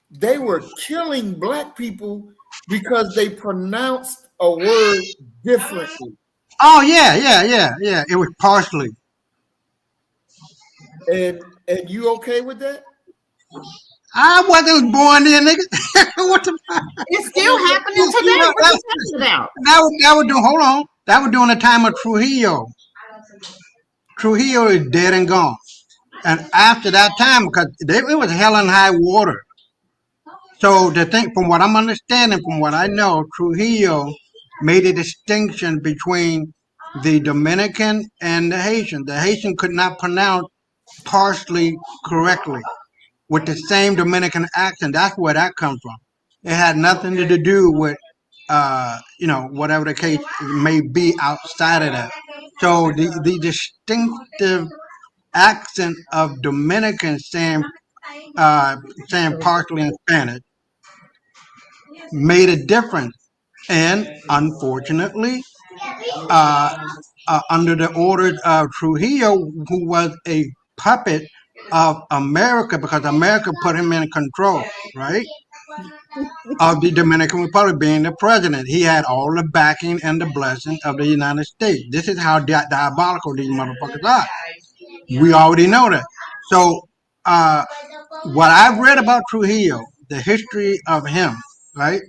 they were killing black people because they pronounced a word differently. Oh yeah. It was partially. And you okay with that? I wasn't born there, nigga. What the fuck? It's still happening today. What are you talking about? That was doing. Hold on. That was during the time of Trujillo. Trujillo is dead and gone. And after that time, because it was hell and high water. So the thing, from what I'm understanding, from what I know, Trujillo made a distinction between the Dominican and the Haitian. The Haitian could not pronounce parsley correctly with the same Dominican accent. That's where that comes from. It had nothing to do with, whatever the case may be outside of that. So the distinctive accent of Dominicans saying parsley in Spanish made a difference. And unfortunately, under the orders of Trujillo, who was a puppet of America, because America put him in control, right? Of the Dominican Republic, being the president. He had all the backing and the blessing of the United States. This is how diabolical these motherfuckers are. We already know that. So, what I've read about Trujillo, the history of him, right?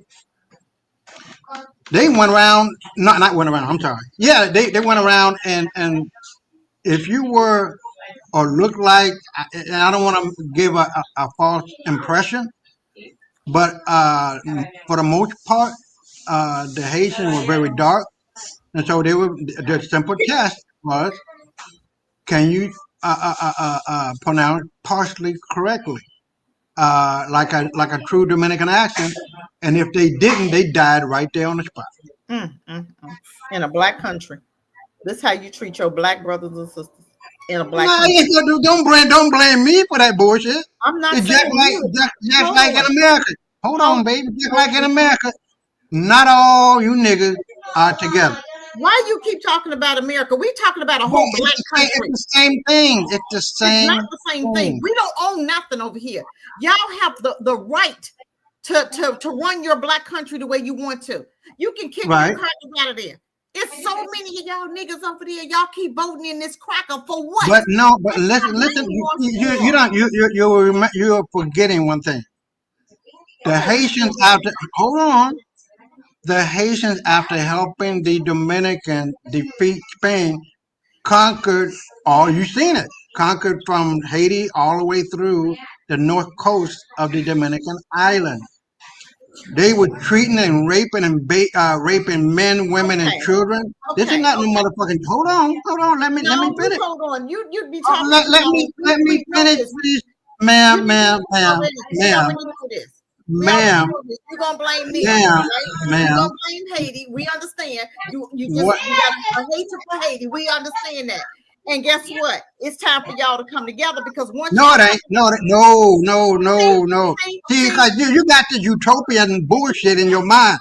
They went around, not went around, I'm sorry. Yeah, they went around and if you were or looked like, and I don't want to give a false impression, but for the most part, the Haitians were very dark. And so the simple test was, can you pronounce parsley correctly? Like a true Dominican accent. And if they didn't, they died right there on the spot. In a black country. This is how you treat your black brothers and sisters in a black No, country. don't blame me for that bullshit. I'm not It's saying just like in America. Hold on, baby. Just like in America, not all you niggas are together. Why you keep talking about America? We talking about a whole black country. It's the same thing. It's the same. It's not the same thing. We don't own nothing over here. Y'all have the right to run your black country the way you want to. You can kick your crackers out of there. It's so many of y'all niggas over there. Y'all keep voting in this cracker for what? But no, but listen. You're forgetting one thing. The Haitians the Haitians, after helping the Dominican defeat Spain, conquered conquered from Haiti all the way through the north coast of the Dominican island. They were treating and raping raping men, women, and children. This is not no motherfucking. Hold on. Let me finish. Hold on. You'd be talking. Let me finish, please, ma'am. You're gonna blame me, right? You're gonna blame Haiti. We understand. You got a hatred for Haiti. We understand that. And guess what? It's time for y'all to come together because once No, it ain't. No. See, because you got the utopian bullshit in your mind.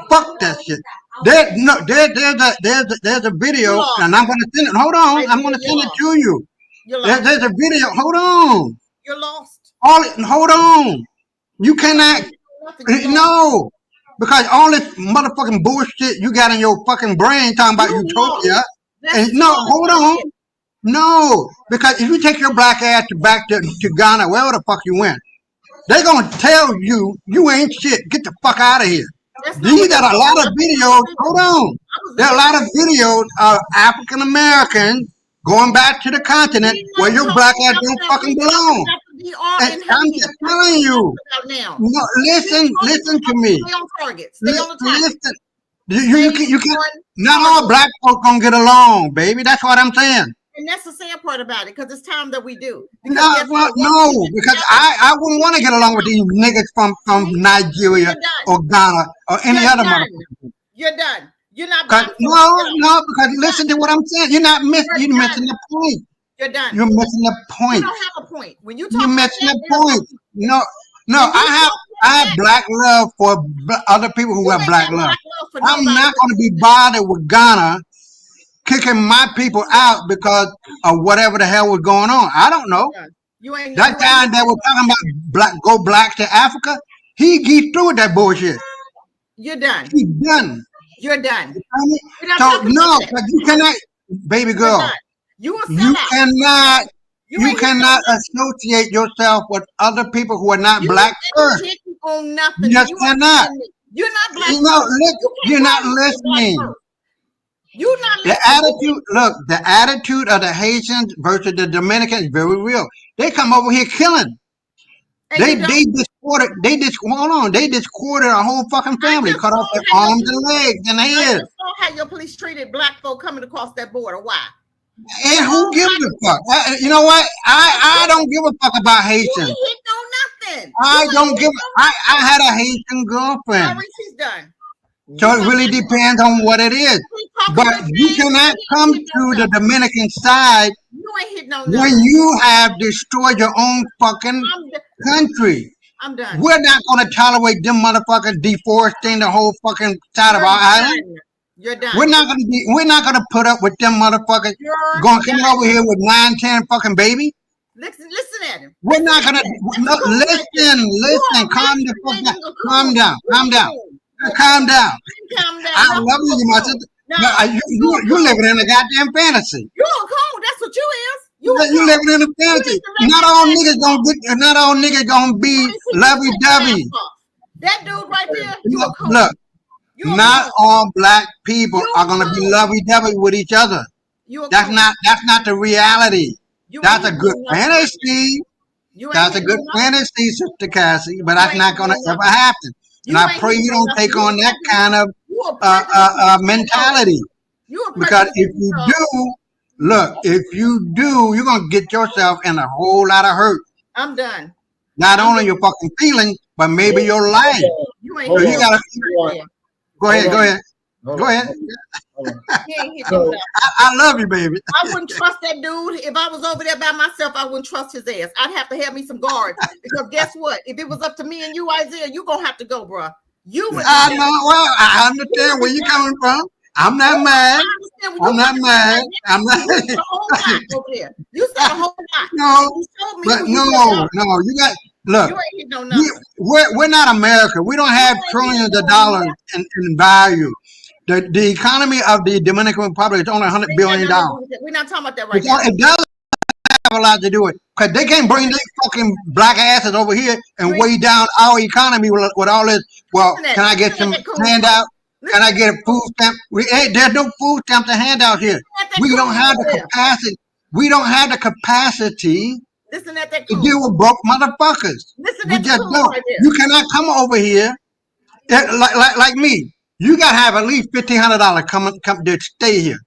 Fuck that shit. There's a video, and I'm gonna send it. Hold on, I'm gonna send it to you. There's a video. Hold on. You're lost. Hold on. You cannot. No, because all this motherfucking bullshit you got in your fucking brain talking about utopia. And no, hold on. No, because if you take your black ass back to Ghana, wherever the fuck you went, they're gonna tell you ain't shit. Get the fuck out of here. These are a lot of videos. Hold on. There are a lot of videos of African Americans going back to the continent where your black ass don't fucking belong. And I'm just telling you. No, listen to me. Listen. You can. Not all black folk gonna get along, baby. That's what I'm saying. And that's the sad part about it, because it's time that we do. No, because I wouldn't want to get along with these niggas from Nigeria or Ghana or any other motherfucker. You're done. You're not. No, because listen to what I'm saying. You're missing the point. You're done. You're missing the point. You don't have a point. When you talk You're missing the point. No, I have black love for other people who have black love. I'm not going to be bothered with Ghana kicking my people out because of whatever the hell was going on. I don't know. That guy that was talking about go black to Africa, he's through with that bullshit. You're done. He's done. You're done. So no, but you cannot, baby girl. You cannot associate yourself with other people who are not black first. You just cannot. You're not black. You're not listening. You're not listening. The attitude of the Haitians versus the Dominicans is very real. They come over here killing. They discorded our whole fucking family, cut off their arms and legs and heads. I saw how your police treated black folk coming across that border. Why? And who gives a fuck? You know what? I don't give a fuck about Haitians. You ain't know nothing. I had a Haitian girlfriend. She's done. So it really depends on what it is. But you cannot come to the Dominican side when you have destroyed your own fucking country. I'm done. We're not going to tolerate them motherfuckers deforesting the whole fucking side of our island. You're done. We're not gonna put up with them motherfuckers going to come over here with 9, 10 fucking babies. Listen at him. We're not gonna listen. Calm down. I love you, my sister. You living in a goddamn fantasy. You're cold. That's what you is. You living in a fantasy. Not all niggas gonna be lovey-dovey. That dude right there. Look. Not all black people are gonna be lovey-dovey with each other. That's not the reality. That's a good fantasy. That's a good fantasy, Sister Cassie, but that's not gonna ever happen. And I pray you don't take on that kind of mentality. Because if you do, you're gonna get yourself in a whole lot of hurt. I'm done. Not only your fucking feelings, but maybe your life. So you gotta. Go ahead. I love you, baby. I wouldn't trust that dude. If I was over there by myself, I wouldn't trust his ass. I'd have to have me some guards. Because guess what? If it was up to me and you, Isaiah, you're going to have to go, bro. I know. Well, I understand where you're coming from. I'm not mad. I'm not mad. I'm not. You said a whole lot. You said a whole lot. No, but no. You got. Look, we're not America. We don't have trillions of dollars in value. The economy of the Dominican Republic is only $100 billion. We're not talking about that right now. It does have a lot to do with it. Because they can't bring their fucking black asses over here and weigh down our economy with all this. Well, can I get some handout? Can I get a food stamp? There's no food stamps to hand out here. We don't have the capacity. We don't have the capacity to deal with broke motherfuckers. We just don't. You cannot come over here like me. You gotta have at least $1,500 come to stay here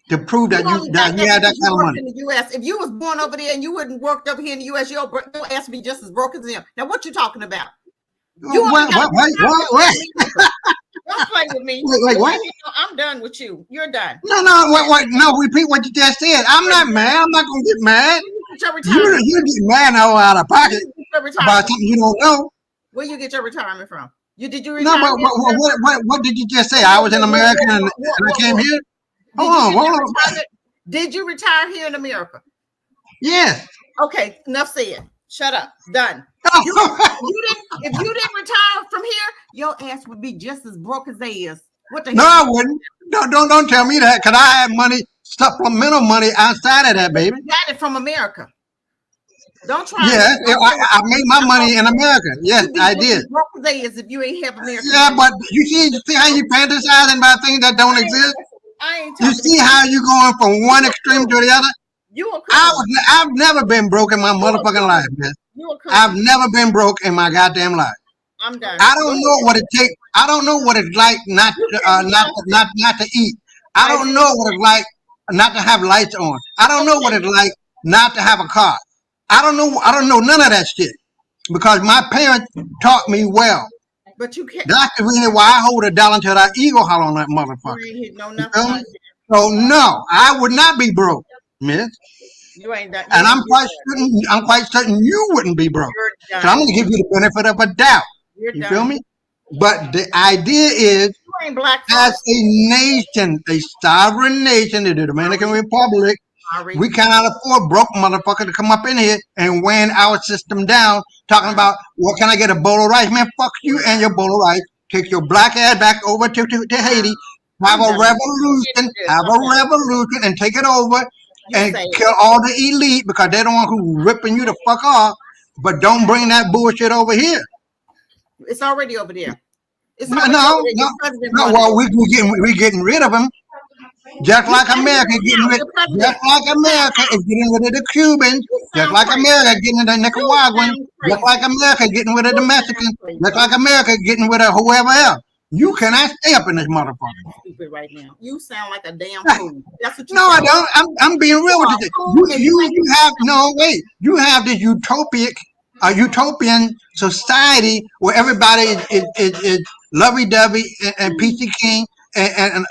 to prove that you have that kind of money. In the U.S., if you was born over there and you wouldn't worked over here in the U.S., your ass would be just as broke as them. Now, what you talking about? What? Don't play with me. Wait, what? I'm done with you. You're done. No, no, repeat what you just said. I'm not mad. I'm not gonna get mad. You get mad now out of pocket about something you don't know. Where you get your retirement from? Did you No, retire? but what did you just say? I was in America and I came here. Hold on. Did you retire here in America? Yes. Okay, enough said. Shut up. Done. If you didn't retire from here, your ass would be just as broke as they is. What the hell? No, I wouldn't. Don't tell me that, because I have money, supplemental money outside of that, baby. You got it from America. Don't try. Yes, I made my money in America. Yes, I did. Broke as they is if you ain't have America. Yeah, but you see how you fantasizing about things that don't exist? You see how you going from one extreme to the other? I've never been broke in my motherfucking life, man. I've never been broke in my goddamn life. I'm done. I don't know what it takes. I don't know what it's like not to eat. I don't know what it's like not to have lights on. I don't know what it's like not to have a car. I don't know none of that shit because my parents taught me well. But you can't. That's the reason why I hold it down until that ego hollow on that motherfucker. So no, I would not be broke, miss. You ain't that. And I'm quite certain you wouldn't be broke. So I'm going to give you the benefit of a doubt. You feel me? But the idea is, as a nation, a sovereign nation, the Dominican Republic, we cannot afford broke motherfucker to come up in here and weigh our system down, talking about, well, can I get a bowl of rice? Man, fuck you and your bowl of rice. Take your black ass back over to Haiti, have a revolution, and take it over and kill all the elite because they're the one who ripping you the fuck off, but don't bring that bullshit over here. It's already over there. No. Well, we're getting rid of them. Just like America is getting rid of the Cubans, just like America getting rid of the Nicaraguans, just like America getting rid of the Mexicans, just like America getting rid of whoever else. You cannot stay up in this motherfucker. Stupid right now. You sound like a damn fool. That's what you No, I don't. I'm being real with you. You have this utopian society where everybody is lovey-dovey and peachy keen and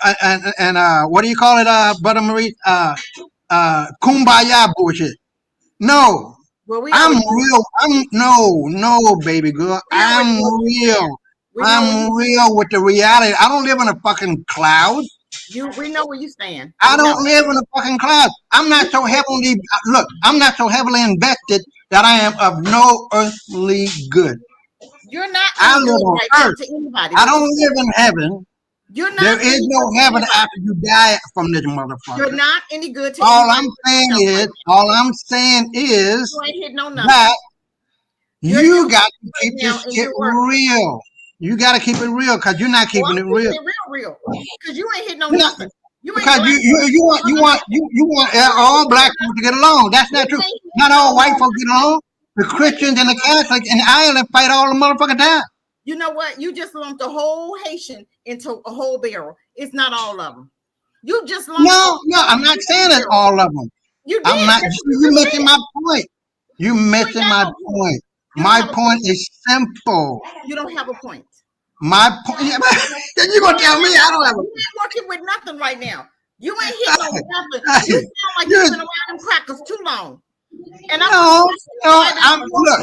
what do you call it, Brother Marie? Kumbaya bullshit. No. I'm real. No, baby girl. I'm real. I'm real with the reality. I don't live in a fucking cloud. We know where you stand. I don't live in a fucking cloud. I'm not so heavily invested that I am of no earthly good. You're not. I live on earth. I don't live in heaven. There is no heaven after you die from this motherfucker. You're not any good to all I'm saying is you ain't hit no nothing. That you got to keep this shit real. You got to keep it real because you're not keeping it real. Real. Because you ain't hit no nothing. Because you want all black people to get along. That's not true. Not all white folks get along. The Christians and the Catholics in Ireland fight all the motherfuckers down. You know what? You just lumped the whole Haitian into a whole barrel. It's not all of them. You just lumped. No, I'm not saying it's all of them. You did. I'm not. You're missing my point. You're missing my point. My point is simple. You don't have a point. My point. You're gonna tell me I don't have a point. You ain't working with nothing right now. You ain't hitting no nothing. You sound like you've been around them crackers too long. And I'm look.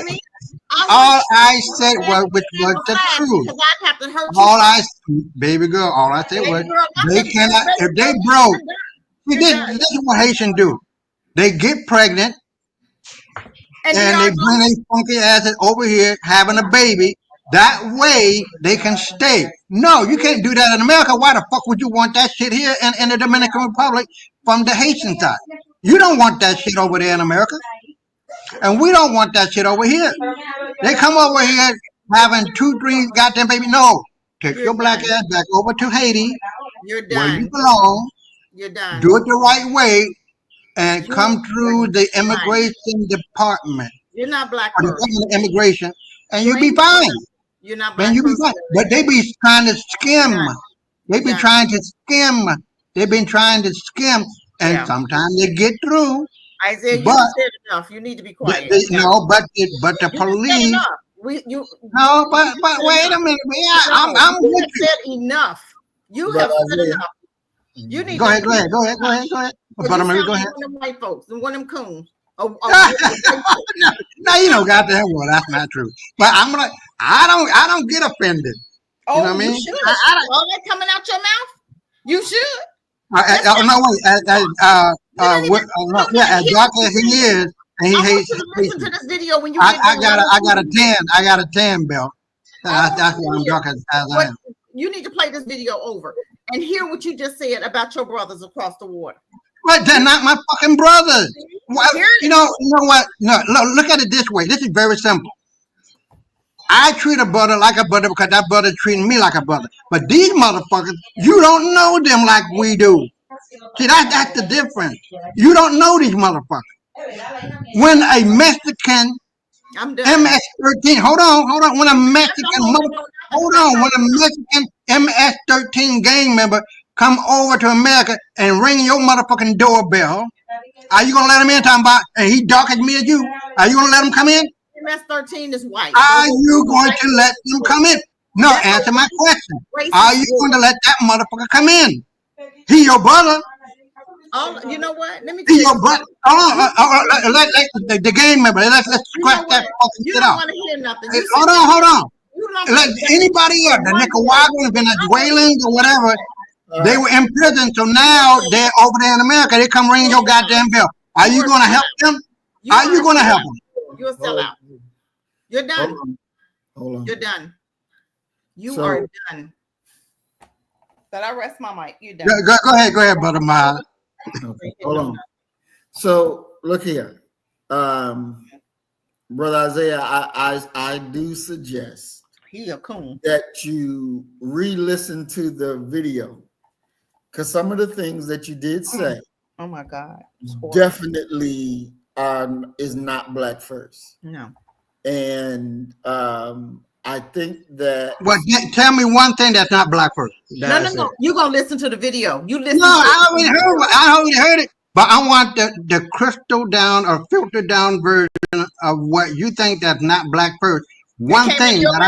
All I said was the truth. Baby girl, all I said was they cannot. If they broke, this is what Haitians do. They get pregnant and they bring their funky asses over here having a baby. That way they can stay. No, you can't do that in America. Why the fuck would you want that shit here in the Dominican Republic from the Haitian side? You don't want that shit over there in America. And we don't want that shit over here. They come over here having 2-3 goddamn baby. No. Take your black ass back over to Haiti. You're done. Where you belong. You're done. Do it the right way and come through the immigration department. You're not black. Or the immigration. And you'll be fine. You're not black. Man, you be fine. But they be trying to skim. They be trying to skim. They've been trying to skim. And sometimes they get through. Isaiah, you said enough. You need to be quiet. But the police, No, but wait a minute. Yeah, I'm you with have you. said enough. You Brother have said Isaiah. enough. You need Go to ahead. Go ahead. Brother Mary, go ahead. One of them white folks and one of them coons. No, you know, goddamn well, that's not true. But I don't get offended. You know what I mean? Should. All that coming out your mouth, you should. No, wait. As dark as he is, and he hates. Listen to this video when you I got a 10 belt. That's why I'm dark as I am. You need to play this video over and hear what you just said about your brothers across the water. But they're not my fucking brothers. Well, you know what? No, look at it this way. This is very simple. I treat a brother like a brother because that brother treating me like a brother. But these motherfuckers, you don't know them like we do. See, that's the difference. You don't know these motherfuckers. When a Mexican MS-13, hold on. When a Mexican MS-13 gang member come over to America and ring your motherfucking doorbell, are you gonna let him in? Talking about, and he dark as me as you. Are you gonna let him come in? MS-13 is white. Are you going to let them come in? No, answer my question. Are you going to let that motherfucker come in? He your brother. You know what? Let me He your brother. Let the gang member. Let's scratch that fucking shit out. Want to hear nothing. Hold on. Let anybody else, the Nicaraguans, Venezuelans, or whatever, they were in prison, so now they're over there in America. They come ring your goddamn bell. Are you going to help them? Are you going to help them? You're a sellout. You're done. Hold on. You're done. You are done. But I rest my mic. You're done. Go ahead, brother Miles. Okay, hold on. So look here, brother Isaiah. I do suggest that you re-listen to the video, because some of the things that you did say, oh my God, definitely is not black first. No. And I think that. Well, tell me one thing that's not black first. No. You're gonna listen to the video. You listen. No, I already heard it. But I want the crystal down or filter down version of what you think that's not black first. One thing that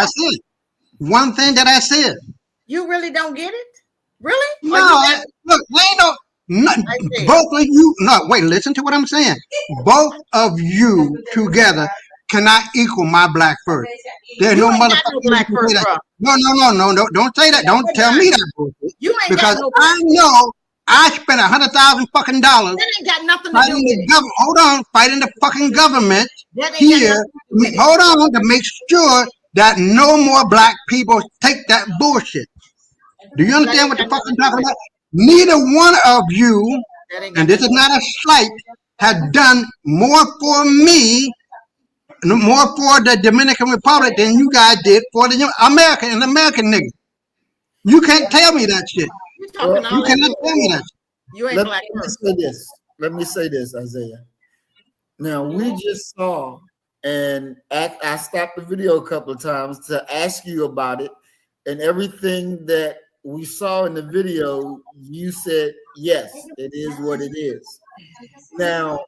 I said. You really don't get it? Really? No, look, both of you. No, wait. Listen to what I'm saying. Both of you together cannot equal my black first. There's no motherfucking black first. No. Don't say that. Don't tell me that bullshit. Because I know I spent $100,000 fucking dollars. That ain't got nothing to do with it. Hold on, fighting the fucking government here. Hold on, to make sure that no more black people take that bullshit. Do you understand what the fuck I'm talking about? Neither one of you, and this is not a slight, had done more for me, more for the Dominican Republic than you guys did for the American nigga. You can't tell me that shit. You cannot tell me that. You ain't black. Let me say this, Isaiah. Now we just saw, and I stopped the video a couple of times to ask you about it, and everything that we saw in the video, you said yes, it is what it is. Now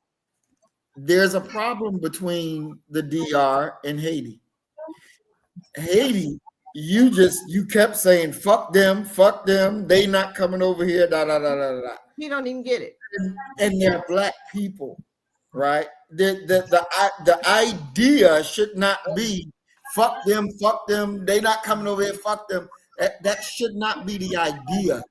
there's a problem between the DR and Haiti. Haiti. You kept saying fuck them, they not coming over here, da. You don't even get it. And they're black people, right? The idea should not be fuck them, they not coming over here, fuck them. That should not be the idea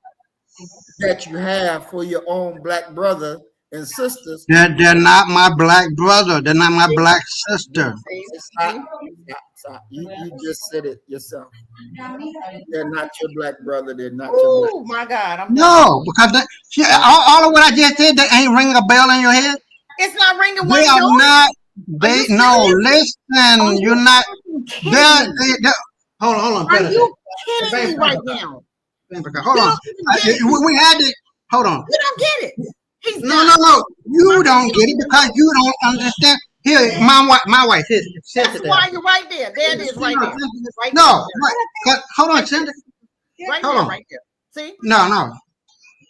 that you have for your own black brother and sisters. They're not my black brother. They're not my black sister. You just said it yourself. They're not your black brother. They're not your black. Oh my God! No, because all of what I just said, that ain't ringing a bell in your head. It's not ringing. They are not. Listen. You're not. Hold on. Are you kidding me right now? Hold on. We had to. Hold on. You don't get it. No. You don't get it because you don't understand. Here, my wife. That's why you're right there. There it is, right there. No, hold on, Cindy. Right hold there, on. right there. See? No.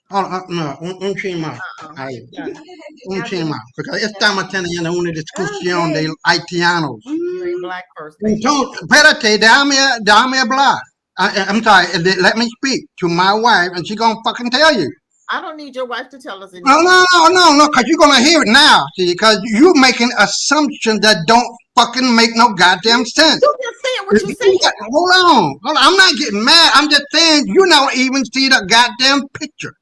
Hold on, no. Un chima. Un chima. Porque estamos teniendo una discusión de haitianos. black first, baby. Espérate, déjame hablar. I'm sorry. Let me speak to my wife, and she's gonna fucking tell you. I don't need your wife to tell us anything. No, because you're gonna hear it now. See, because you're making assumptions that don't fucking make no goddamn sense. You just saying what you said. Hold on. I'm not getting mad. I'm just saying you don't even see the goddamn picture.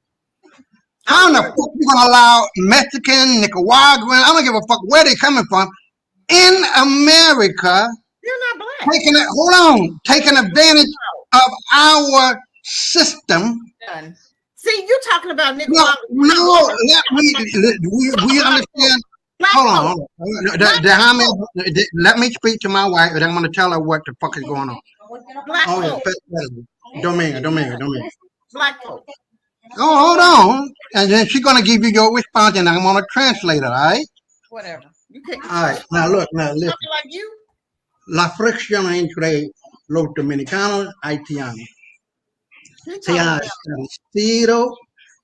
How in the fuck you gonna allow Mexican, Nicaraguan, I don't give a fuck where they coming from, in America, you're not black, taking advantage of our system? See, you're talking about Nicaragua. No, we understand. Hold on. Let me speak to my wife, and I'm gonna tell her what the fuck is going on. Domingo. Black folks. Oh, hold on. And then she's gonna give you your response, and I'm gonna translate it, all right? Whatever. You can't. All right. Now listen. Like you? La fricción entre los dominicanos haitianos se ha establecido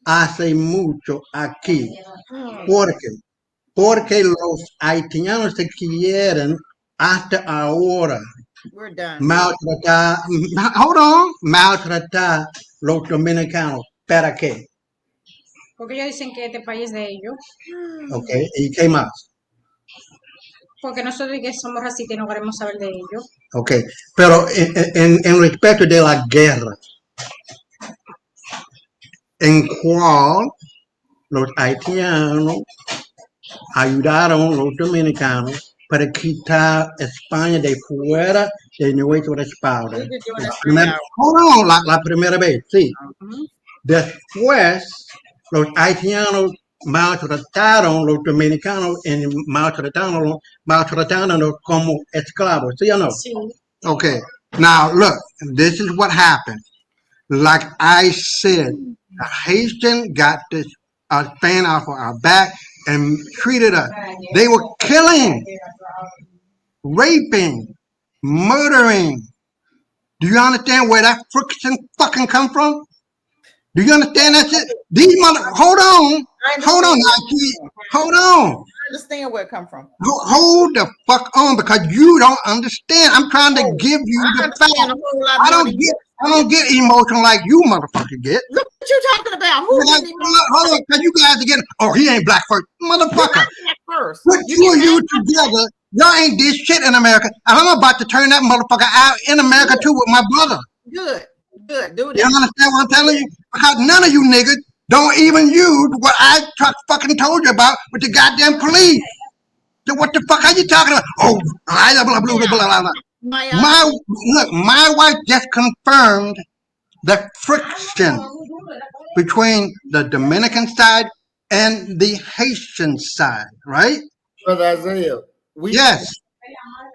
hace mucho aquí. Porque los haitianos se quieren hasta ahora maltratar los dominicanos. ¿Para qué? Porque ellos dicen que este país es de ellos. Ok, ¿y qué más? Porque nosotros que somos racistas y no queremos saber de ellos. Ok, pero en respecto de la guerra, en cual los haitianos ayudaron a los dominicanos para quitar España de fuera de nuestra espalda. La primera vez, sí. Después, los haitianos maltrataron a los dominicanos y maltratándolos como esclavos. ¿Sí o no? Sí. Okay. Now, look, this is what happened. Like I said, the Haitian got this fan off of our back and treated us. They were killing, raping, murdering. Do you understand where that friction fucking come from? Do you understand that shit? These hold on. I understand where it come from. Hold the fuck on, because you don't understand. I'm trying to give you the fact. I don't get emotional like you motherfucker get. Look what you talking about. Hold on, because you guys are getting, he ain't black first. Motherfucker. Black first. Put you together. Y'all ain't did shit in America. And I'm about to turn that motherfucker out in America too with my brother. Good. Do that. You understand what I'm telling you? Because none of you niggas don't even use what I fucking told you about with the goddamn police. So what the fuck are you talking about? Blah. My wife just confirmed the friction between the Dominican side and the Haitian side, right? Brother Isaiah, yes.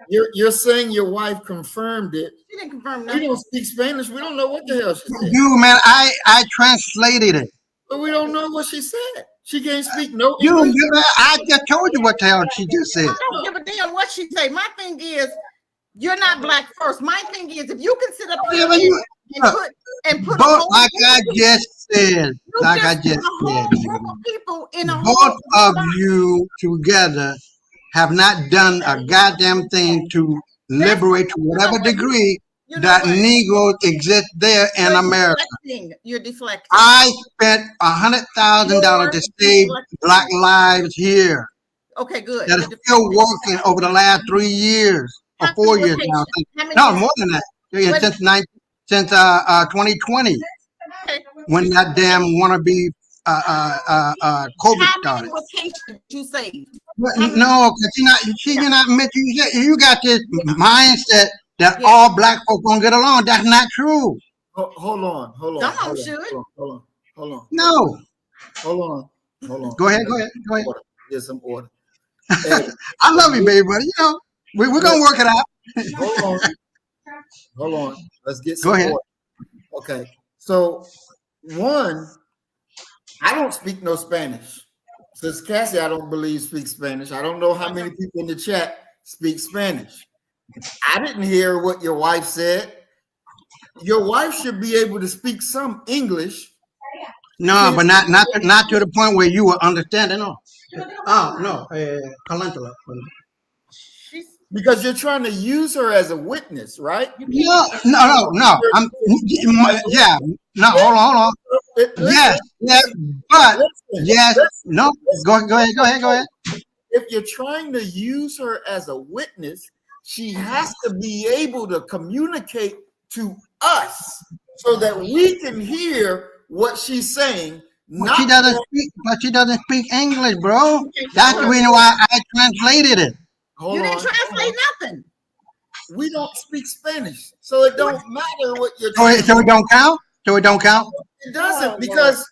You're saying your wife confirmed it. She didn't confirm nothing. We don't speak Spanish. We don't know what the hell she said. You, man, I translated it. But we don't know what she said. She can't speak no English. I just told you what the hell she just said. I don't give a damn what she say. My thing is, you're not black first. My thing is, if you can sit up here and put like I just said, both of you together have not done a goddamn thing to liberate to whatever degree that Negroes exist there in America. You're deflecting. I spent $100,000 to save black lives here. Okay, good. That is still working over the last 3 years or 4 years now. No, more than that. Since 2020, when that damn wannabe COVID started. Was Haitian you saved? No, because you're not you got this mindset that all black folks gonna get along. That's not true. Hold on. Hold on. No. Hold on. Go ahead. Get some order. I love you, baby, but we're gonna work it out. Hold on. Let's get some order. Okay. So one, I don't speak no Spanish. Since Cassie, I don't believe speaks Spanish. I don't know how many people in the chat speak Spanish. I didn't hear what your wife said. Your wife should be able to speak some English. No, but not to the point where you will understand it. No. Oh no, calentula. Because you're trying to use her as a witness, right? No. I'm yeah. No, hold on. Yes, but yes, no. Go ahead. If you're trying to use her as a witness, she has to be able to communicate to us so that we can hear what she's saying. But she doesn't speak English, bro. That's the reason why I translated it. You didn't translate nothing. We don't speak Spanish, so it don't matter what you're So it don't count? So it don't count? It doesn't, because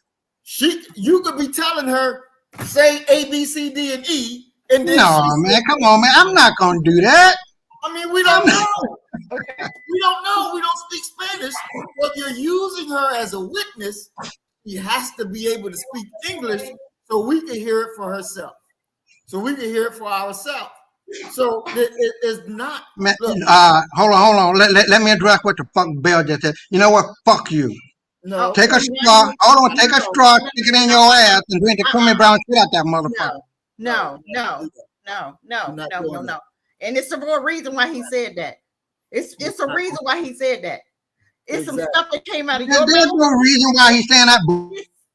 you could be telling her, say A, B, C, D, and E, and then man, come on, man. I'm not gonna do that. I mean, we don't know. We don't know. We don't speak Spanish. But you're using her as a witness. She has to be able to speak English so we can hear it for herself. So we can hear it for ourselves. So it is not. Man, hold on. Let me address what the fuck Bell just said. You know what? Fuck you. No. Take a straw. Hold on. Take a straw, stick it in your ass, and drink the Crummy Brown shit out that motherfucker. No. And it's a real reason why he said that. It's a reason why he said that. It's some stuff that came out of your mouth. There's no reason why he's saying that.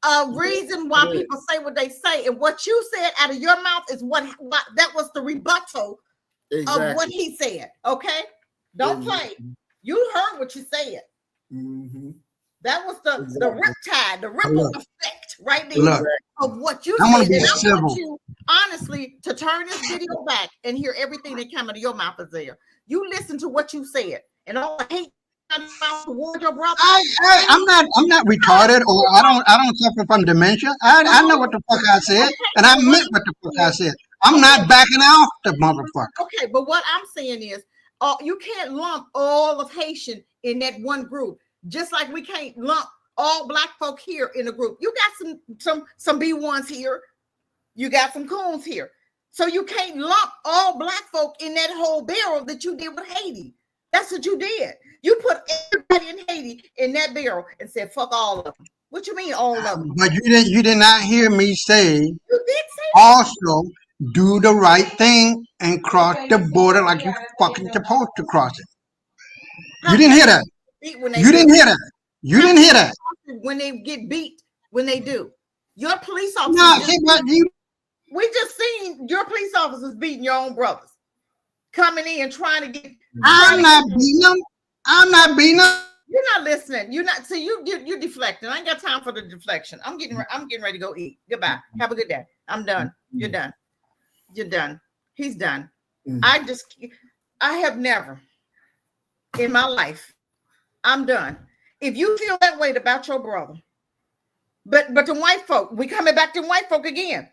A reason why people say what they say, and what you said out of your mouth is what that was the rebuttal of what he said. Okay, don't play. You heard what you said. That was the riptide, the ripple effect right there of what you said. And I want you, honestly, to turn this video back and hear everything that came out of your mouth is there. You listen to what you said, and all the hate toward your brother. I'm not retarded, or I don't suffer from dementia. I know what the fuck I said, and I meant what the fuck I said. I'm not backing off the motherfucker. Okay, but what I'm saying is, you can't lump all of Haitian in that one group. Just like we can't lump all black folk here in a group. You got some B1s here. You got some coons here. So you can't lump all black folk in that whole barrel that you did with Haiti. That's what you did. You put everybody in Haiti in that barrel and said, fuck all of them. What you mean all of them? But you did not hear me say, you did say also do the right thing and cross the border like you fucking supposed to cross it. You didn't hear that. You didn't hear that. You didn't hear that. When they get beat, when they do. Your police officers. We just seen your police officers beating your own brothers. Coming in trying to get. I'm not beating them. I'm not beating them. You're not listening. You're not. See, you're deflecting. I ain't got time for the deflection. I'm getting ready to go eat. Goodbye. Have a good day. I'm done. You're done. You're done. He's done. I have never in my life. I'm done. If you feel that way about your brother, but the white folk, we coming back to white folk again.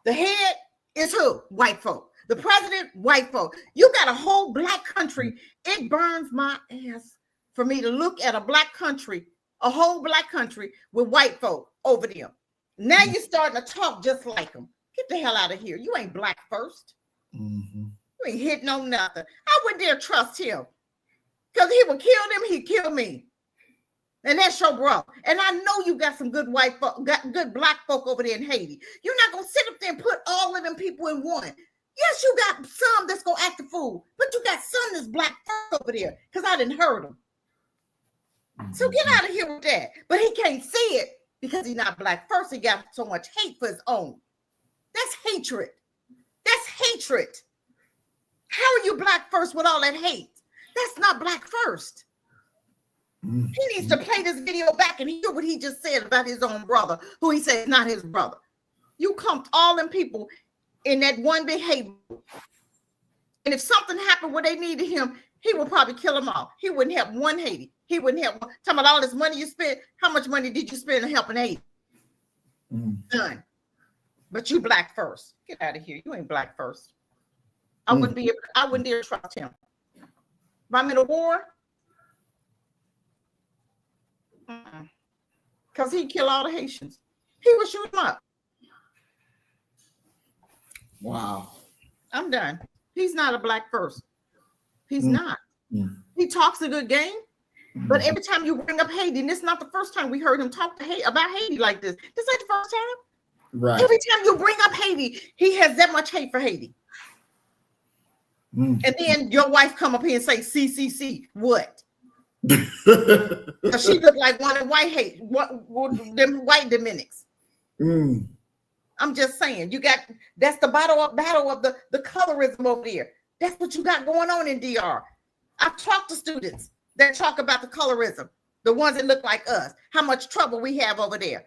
The head is who? White folk. The president, white folk. You got a whole black country. It burns my ass for me to look at a black country, a whole black country with white folk over them. Now you're starting to talk just like them. Get the hell out of here. You ain't black first. You ain't hitting on nothing. I wouldn't dare trust him. Because he would kill them, he'd kill me. And that's your brother. And I know you got some good white folk, got good black folk over there in Haiti. You're not going to sit up there and put all of them people in one. Yes, you got some that's going to act the fool, but you got some that's black first over there because I didn't heard them. So get out of here with that. But he can't see it because he's not black first. He got so much hate for his own. That's hatred. That's hatred. How are you black first with all that hate? That's not black first. He needs to play this video back and hear what he just said about his own brother, who he said is not his brother. You clumped all them people in that one big hate. And if something happened where they needed him, he would probably kill them all. He wouldn't have one Haiti. He wouldn't have one. Talking about all this money you spent. How much money did you spend on helping Haiti? None. But you black first. Get out of here. You ain't black first. I wouldn't dare trust him. If I'm in a war, because he'd kill all the Haitians. He would shoot them up. Wow. I'm done. He's not a black first. He's not. He talks a good game, but every time you bring up Haiti, and this is not the first time we heard him talk about Haiti like this. This ain't the first time. Right. Every time you bring up Haiti, he has that much hate for Haiti. And then your wife come up here and say, CCC, what? She look like one of white hate, them white Dominics. I'm just saying, that's the battle of the colorism over there. That's what you got going on in DR. I've talked to students that talk about the colorism, the ones that look like us, how much trouble we have over there.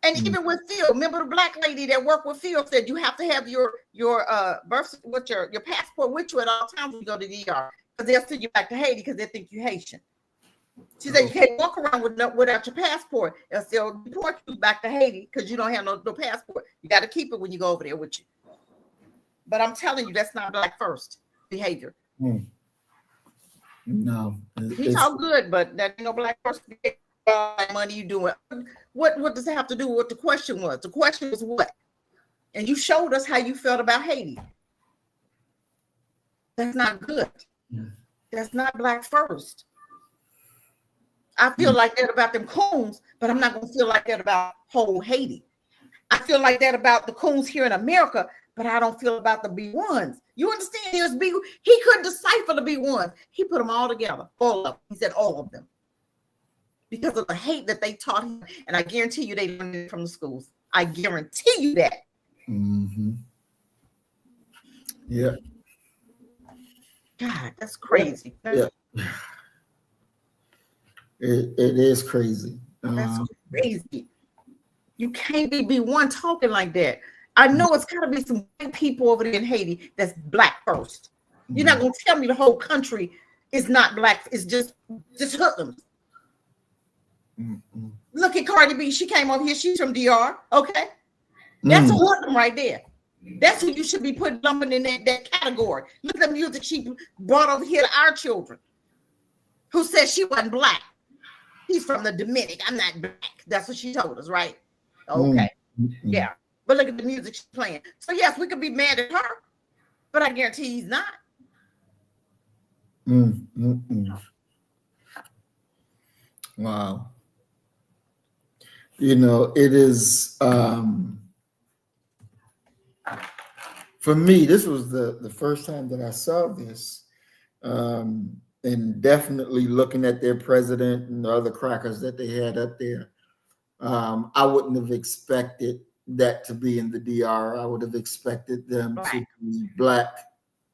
And even with Phil, remember the black lady that worked with Phil said you have to have your birth with your passport with you at all times when you go to DR, because they'll send you back to Haiti because they think you're Haitian. She said you can't walk around without your passport. They'll still deport you back to Haiti because you don't have no passport. You got to keep it when you go over there with you. But I'm telling you, that's not black first behavior. No, He talk good, but that ain't no black first behavior. Money you doing? What does it have to do with what the question was? The question was what? And you showed us how you felt about Haiti. That's not good. That's not black first. I feel like that about them coons, but I'm not going to feel like that about whole Haiti. I feel like that about the coons here in America, but I don't feel about the B1s. You understand? He couldn't decipher the B1s. He put them all together, all of them. He said all of them. Because of the hate that they taught him. And I guarantee you they learned it from the schools. I guarantee you that. Yeah. God, that's crazy. Yeah. It is crazy. That's crazy. You can't be B1 talking like that. I know it's got to be some white people over there in Haiti that's black first. You're not going to tell me the whole country is not black. It's just hoodlums. Look at Cardi B. She came over here. She's from DR. Okay. That's a hoodlum right there. That's who you should be lumping in that category. Look at the music she brought over here to our children. Who said she wasn't black? He's from the Dominic. I'm not black. That's what she told us, right? Okay. Yeah. But look at the music she's playing. So yes, we could be mad at her, but I guarantee he's not. Wow. You know, it is for me, this was the first time that I saw this. And definitely looking at their president and the other crackers that they had up there. I wouldn't have expected that to be in the DR. I would have expected them to be black.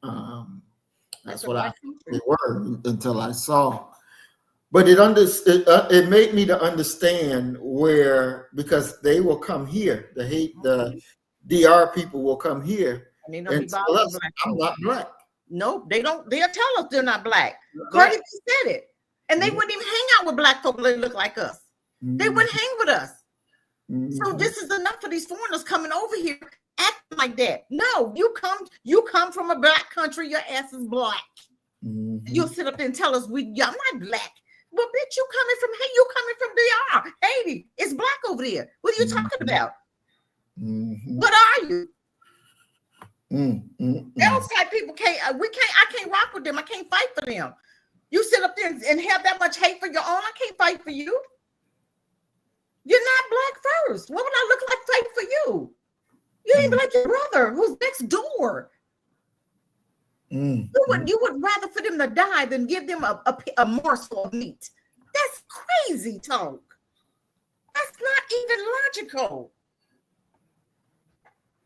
That's what I thought they were until I saw. But it made me to understand where, because they will come here. The DR people will come here and tell us I'm not black. Nope, they don't. They'll tell us they're not black. Cardi B said it, and they wouldn't even hang out with black folk that look like us. They wouldn't hang with us. So this is enough for these foreigners coming over here acting like that. No, you come from a black country. Your ass is black. You'll sit up there and tell us I'm not black. Well, bitch, you coming from DR, Haiti. It's black over there. What are you talking about? What are you? Those type people I can't rock with them. I can't fight for them. You sit up there and have that much hate for your own. I can't fight for you. You're not black first. What would I look like fight for you? You ain't like your brother who's next door. You would rather for them to die than give them a morsel of meat. That's crazy talk. That's not even logical.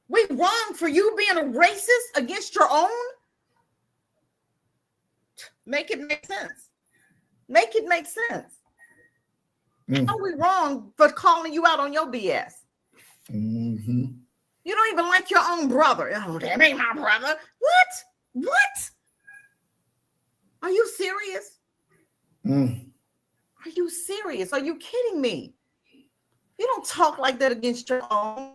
We wrong for you being a racist against your own? Make it make sense. Make it make sense. How are we wrong for calling you out on your BS? You don't even like your own brother. Oh, that ain't my brother. What? Are you serious? Are you serious? Are you kidding me? You don't talk like that against your own.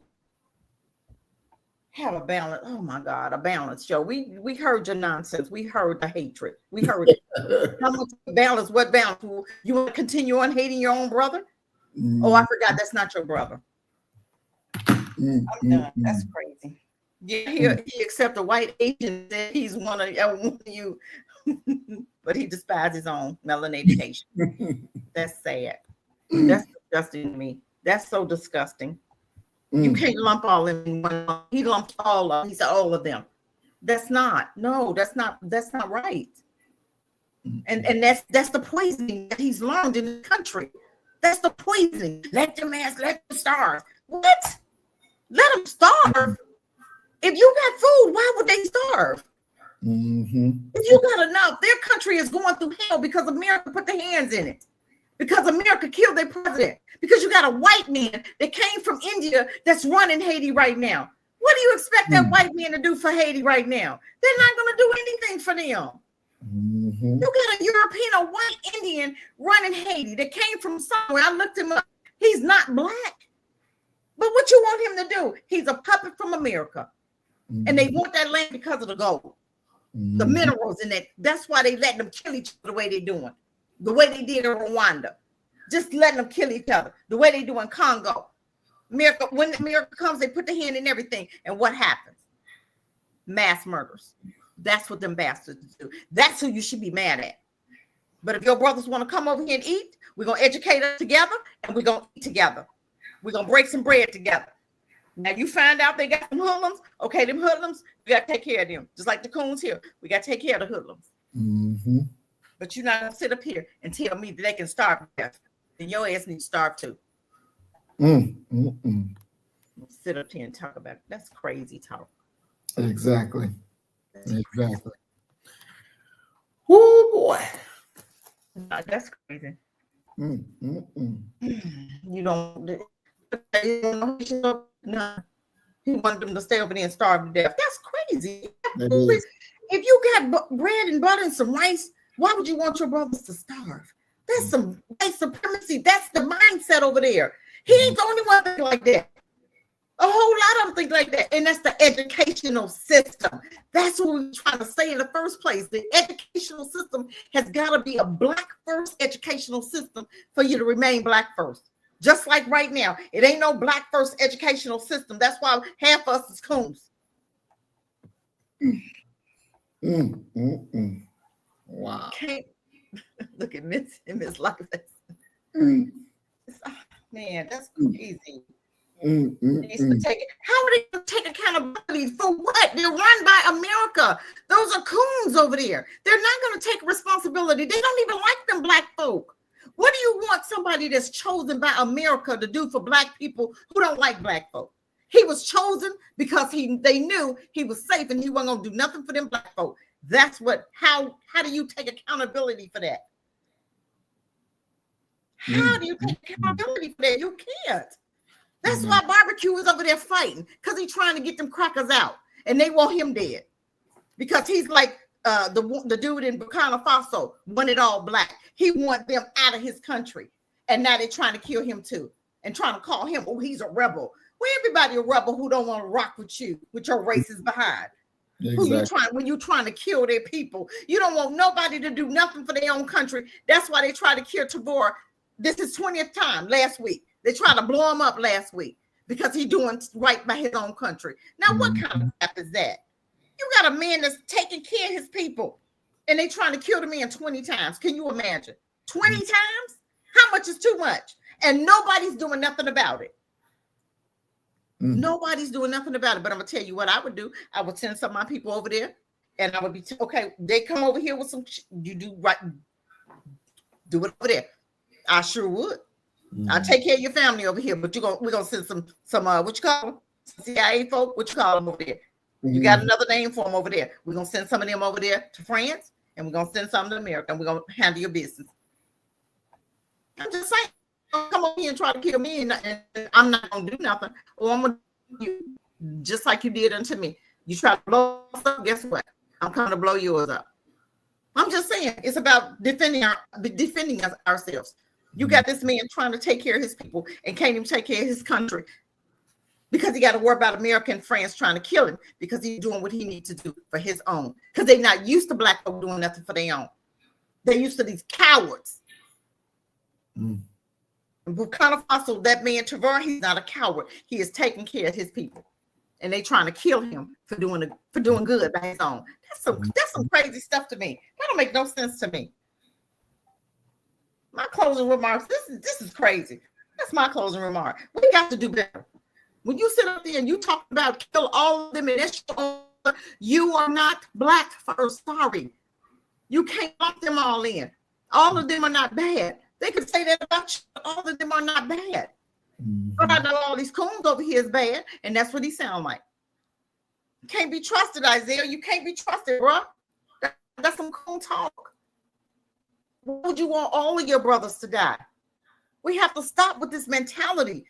Have a balance. Oh my God, a balance show. We heard your nonsense. We heard the hatred. We heard it. How much balance? What balance? You want to continue on hating your own brother? Oh, I forgot. That's not your brother. I'm done. That's crazy. Yeah, he accepted a white Asian that he's one of you, but he despises his own melanated Asian. That's sad. That's disgusting to me. That's so disgusting. You can't lump all in one. He lumped all of them. He said all of them. That's not right. And that's the poisoning that he's learned in the country. That's the poisoning. Let them starve. What? Let them starve. If you got food, why would they starve? If you got enough, their country is going through hell because America put their hands in it. Because America killed their president. Because you got a white man that came from India that's running Haiti right now. What do you expect that white man to do for Haiti right now? They're not going to do anything for them. You got a European, a white Indian running Haiti that came from somewhere. I looked him up. He's not black. But what you want him to do? He's a puppet from America. And they want that land because of the gold. The minerals in it. That's why they let them kill each other the way they're doing. The way they did in Rwanda. Just letting them kill each other. The way they do in Congo. America, when America comes, they put the hand in everything. And what happens? Mass murders. That's what them bastards do. That's who you should be mad at. But if your brothers want to come over here and eat, we're going to educate them together and we're going to eat together. We're going to break some bread together. Now you find out they got some hoodlums. Okay, them hoodlums, we got to take care of them. Just like the coons here. We got to take care of the hoodlums. But you're not going to sit up here and tell me that they can starve to death. Then your ass needs to starve too. Sit up here and talk about it. That's crazy talk. Exactly. Exactly. Oh boy. That's crazy. You don't no. He wanted them to stay over there and starve to death. That's crazy. If you got bread and butter and some rice, why would you want your brothers to starve? That's some white supremacy. That's the mindset over there. He ain't the only one thinking like that. A whole lot of them think like that. And that's the educational system. That's what we're trying to say in the first place. The educational system has got to be a black first educational system for you to remain black first. Just like right now, it ain't no black first educational system. That's why half of us is coons. Wow. Can't look at Miss Life. Man, that's crazy. Needs to take it. How are they going to take accountability for what? They're run by America. Those are coons over there. They're not going to take responsibility. They don't even like them black folk. What do you want somebody that's chosen by America to do for black people who don't like black folk? He was chosen because they knew he was safe and he wasn't going to do nothing for them black folk. That's what. How do you take accountability for that? How do you take accountability for that? You can't. That's why Barbecue is over there fighting, because he's trying to get them crackers out, and they want him dead, because he's like the dude in Burkina Faso, wanted all black. He want them out of his country, and now they're trying to kill him too, and trying to call him, oh, he's a rebel. Well, everybody a rebel who don't want to rock with you, with your racist behind. Exactly. When you're trying to kill their people, you don't want nobody to do nothing for their own country. That's why they try to kill Tabor. This is 20th time last week. They tried to blow him up last week because he's doing right by his own country. Now, what kind of crap is that? You got a man that's taking care of his people, and they trying to kill the man 20 times. Can you imagine? 20 times? How much is too much? And nobody's doing nothing about it. Nobody's doing nothing about it. But I'm going to tell you what I would do. I would send some of my people over there, and I would be, okay, they come over here with some, you do right, do it over there. I sure would. I'll take care of your family over here, but we're gonna send some what you call them? CIA folk, what you call them over there? You got another name for them over there. We're gonna send some of them over there to France, and we're gonna send some to America, and we're gonna handle your business. I'm just saying, don't come over here and try to kill me, and I'm not gonna do nothing. Or I'm gonna do you just like you did unto me. You try to blow us up, guess what? I'm coming to blow yours up. I'm just saying, it's about defending ourselves. You got this man trying to take care of his people and can't even take care of his country because he got to worry about America and France trying to kill him because he's doing what he needs to do for his own. Because they're not used to black folk doing nothing for their own. They're used to these cowards. Burkina Faso, that man Trevor, he's not a coward. He is taking care of his people, and they trying to kill him for doing good by his own. That's some crazy stuff to me. That don't make no sense to me. My closing remarks, this is crazy. That's my closing remark. We got to do better. When you sit up there and you talk about kill all of them and that's your You are not black first. Sorry. You can't lump them all in. All of them are not bad. They could say that about you. All of them are not bad. But I know all these coons over here is bad, and that's what he sound like. You can't be trusted, Isaiah. You can't be trusted, bro. That's some coon talk. Why would you want all of your brothers to die? We have to stop with this mentality.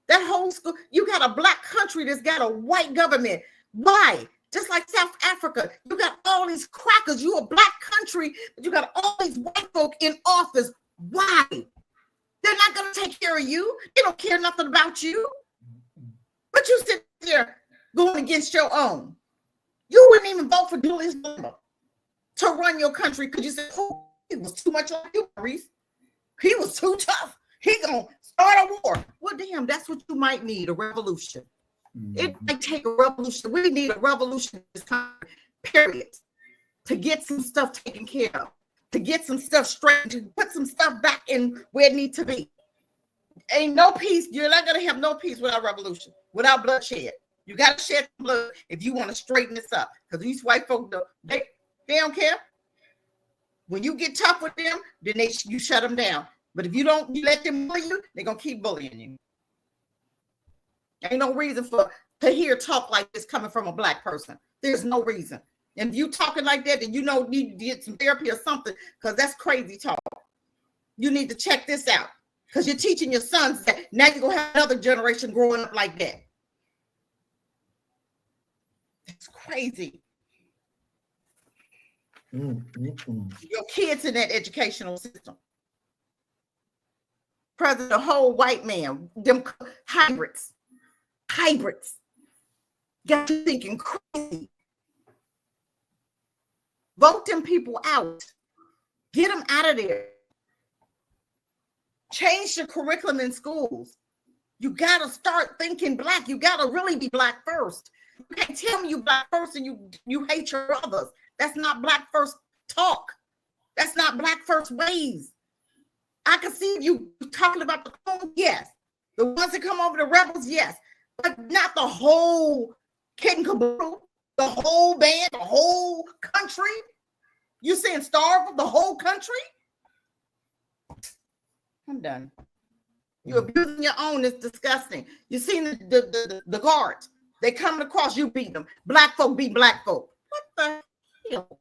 That whole school, you got a black country that's got a white government. Why? Just like South Africa, you got all these crackers. You a black country, but you got all these white folk in office. Why? They're not going to take care of you. They don't care nothing about you. But you sit there going against your own. You wouldn't even vote for Julius Malema to run your country because you said, oh, he was too much like you, Maurice. He was too tough. He going to start a war. Well, damn, that's what you might need, a revolution. It might take a revolution. We need a revolution this time, period, to get some stuff taken care of, to get some stuff straight, to put some stuff back in where it needs to be. Ain't no peace. You're not going to have no peace without revolution, without bloodshed. You got to shed blood if you want to straighten this up. Because these white folks, they don't care. When you get tough with them, then you shut them down. But if you don't, you let them bully you, they're going to keep bullying you. Ain't no reason to hear talk like this coming from a black person. There's no reason. And if you talking like that, then you need to get some therapy or something, because that's crazy talk. You need to check this out, because you're teaching your sons that now you're going to have another generation growing up like that. It's crazy. Your kids in that educational system. President, a whole white man, them hybrids. Got you thinking crazy. Vote them people out. Get them out of there. Change the curriculum in schools. You got to start thinking black. You got to really be black first. You can't tell me you black first and you hate your brothers. That's not black first talk. That's not black first ways. I can see you talking about the clones, yes. The ones that come over, the rebels, yes. But not the whole kid and caboodle, the whole band, the whole country. You saying starve the whole country? I'm done. You're abusing your own. It's disgusting. You seen the guards. They coming across, you beat them. Black folk beat black folk. What the hell?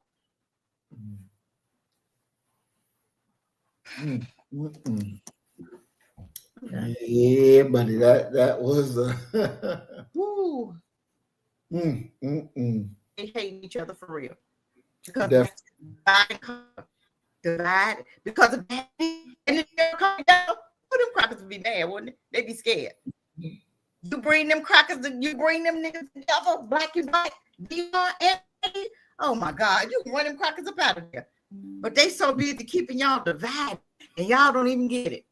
Yeah, buddy, that was Woo. They hate each other for real. Because divide because of that. And if they're coming down, well, them crackers would be mad, wouldn't it? They'd be scared. You bring them crackers, you bring them niggas together, black and white, D-R-N-A. Oh my God, you can run them crackers up out of there. But they so busy keeping y'all divided, and y'all don't even get it.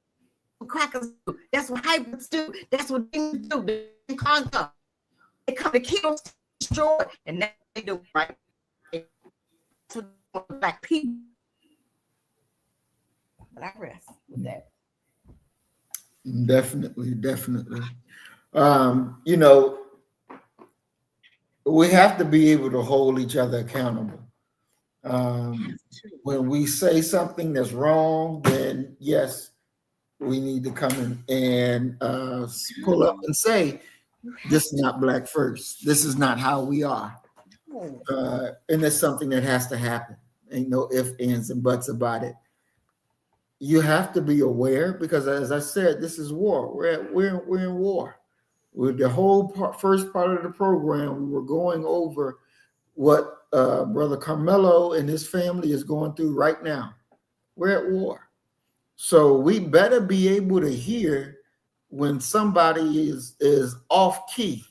Crackers do. That's what hybrids do. That's what demons do. They conquer. They come to kill, destroy, and that's what they do, right? That's what black people. But I rest with that. Definitely. We have to be able to hold each other accountable. When we say something that's wrong, then yes, we need to come in and pull up and say, this is not black first. This is not how we are. And that's something that has to happen. Ain't no ifs, ands, and buts about it. You have to be aware, because as I said, this is war. We're in war. With the whole first part of the program, we were going over what Brother Carmelo and his family is going through right now. We're at war. So we better be able to hear when somebody is off key,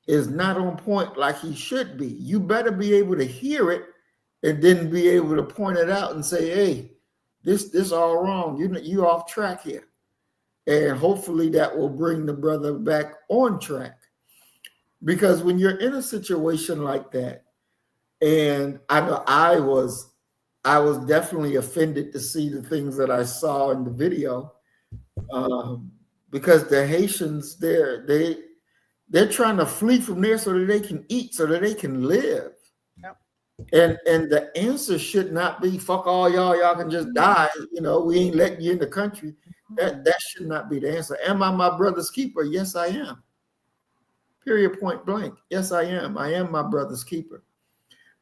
is not on point like he should be. You better be able to hear it and then be able to point it out and say, hey, this all wrong. You off track here. And hopefully that will bring the brother back on track. Because when you're in a situation like that, and I know I was definitely offended to see the things that I saw in the video, because the Haitians there, They're trying to flee from there so that they can eat, so that they can live. Yep. And the answer should not be fuck all y'all can just die. You know, we ain't letting you in the country. That should not be the answer. Am I my brother's keeper? Yes, I am. Period, point blank. Yes, I am. I am my brother's keeper.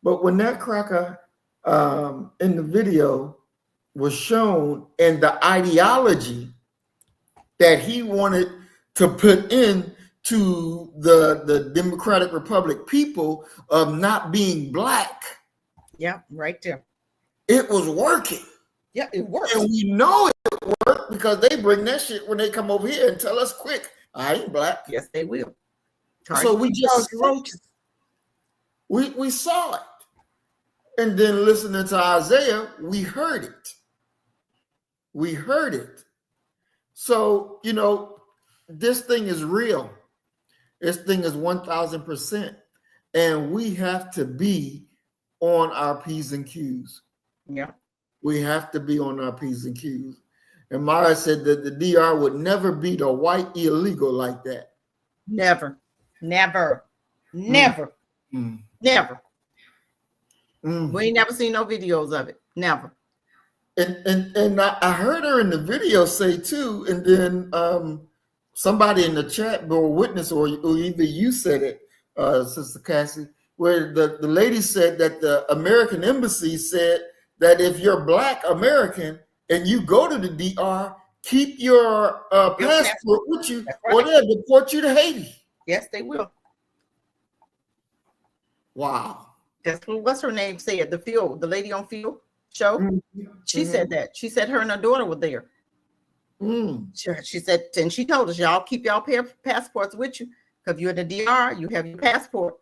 But when that cracker in the video was shown, and the ideology that he wanted to put in to the Democratic Republic people of not being black. Yeah, right there. It was working. Yeah, it works. And we know it worked because they bring that shit when they come over here and tell us quick, I ain't black. Yes, they will. So we just we saw it. And then listening to Isaiah, we heard it. We heard it. So, you know, this thing is real. This thing is 1,000%. And we have to be on our P's and Q's. Yeah. We have to be on our P's and Q's. And Mara said that the DR would never beat a white illegal like that. Never. Never. Never. Never. We ain't never seen no videos of it. Never. And I heard her in the video say too, and then somebody in the chat bore witness, or either you said it, Sister Cassie, where the lady said that the American embassy said that if you're Black American and you go to the DR, keep your passport with you, or they'll deport you to Haiti. Yes, they will. Wow. That's what's her name said. The lady on Field show. She said that. She said her and her daughter were there. She said, and she told us, y'all keep y'all passports with you, because you're in the DR, you have your passport,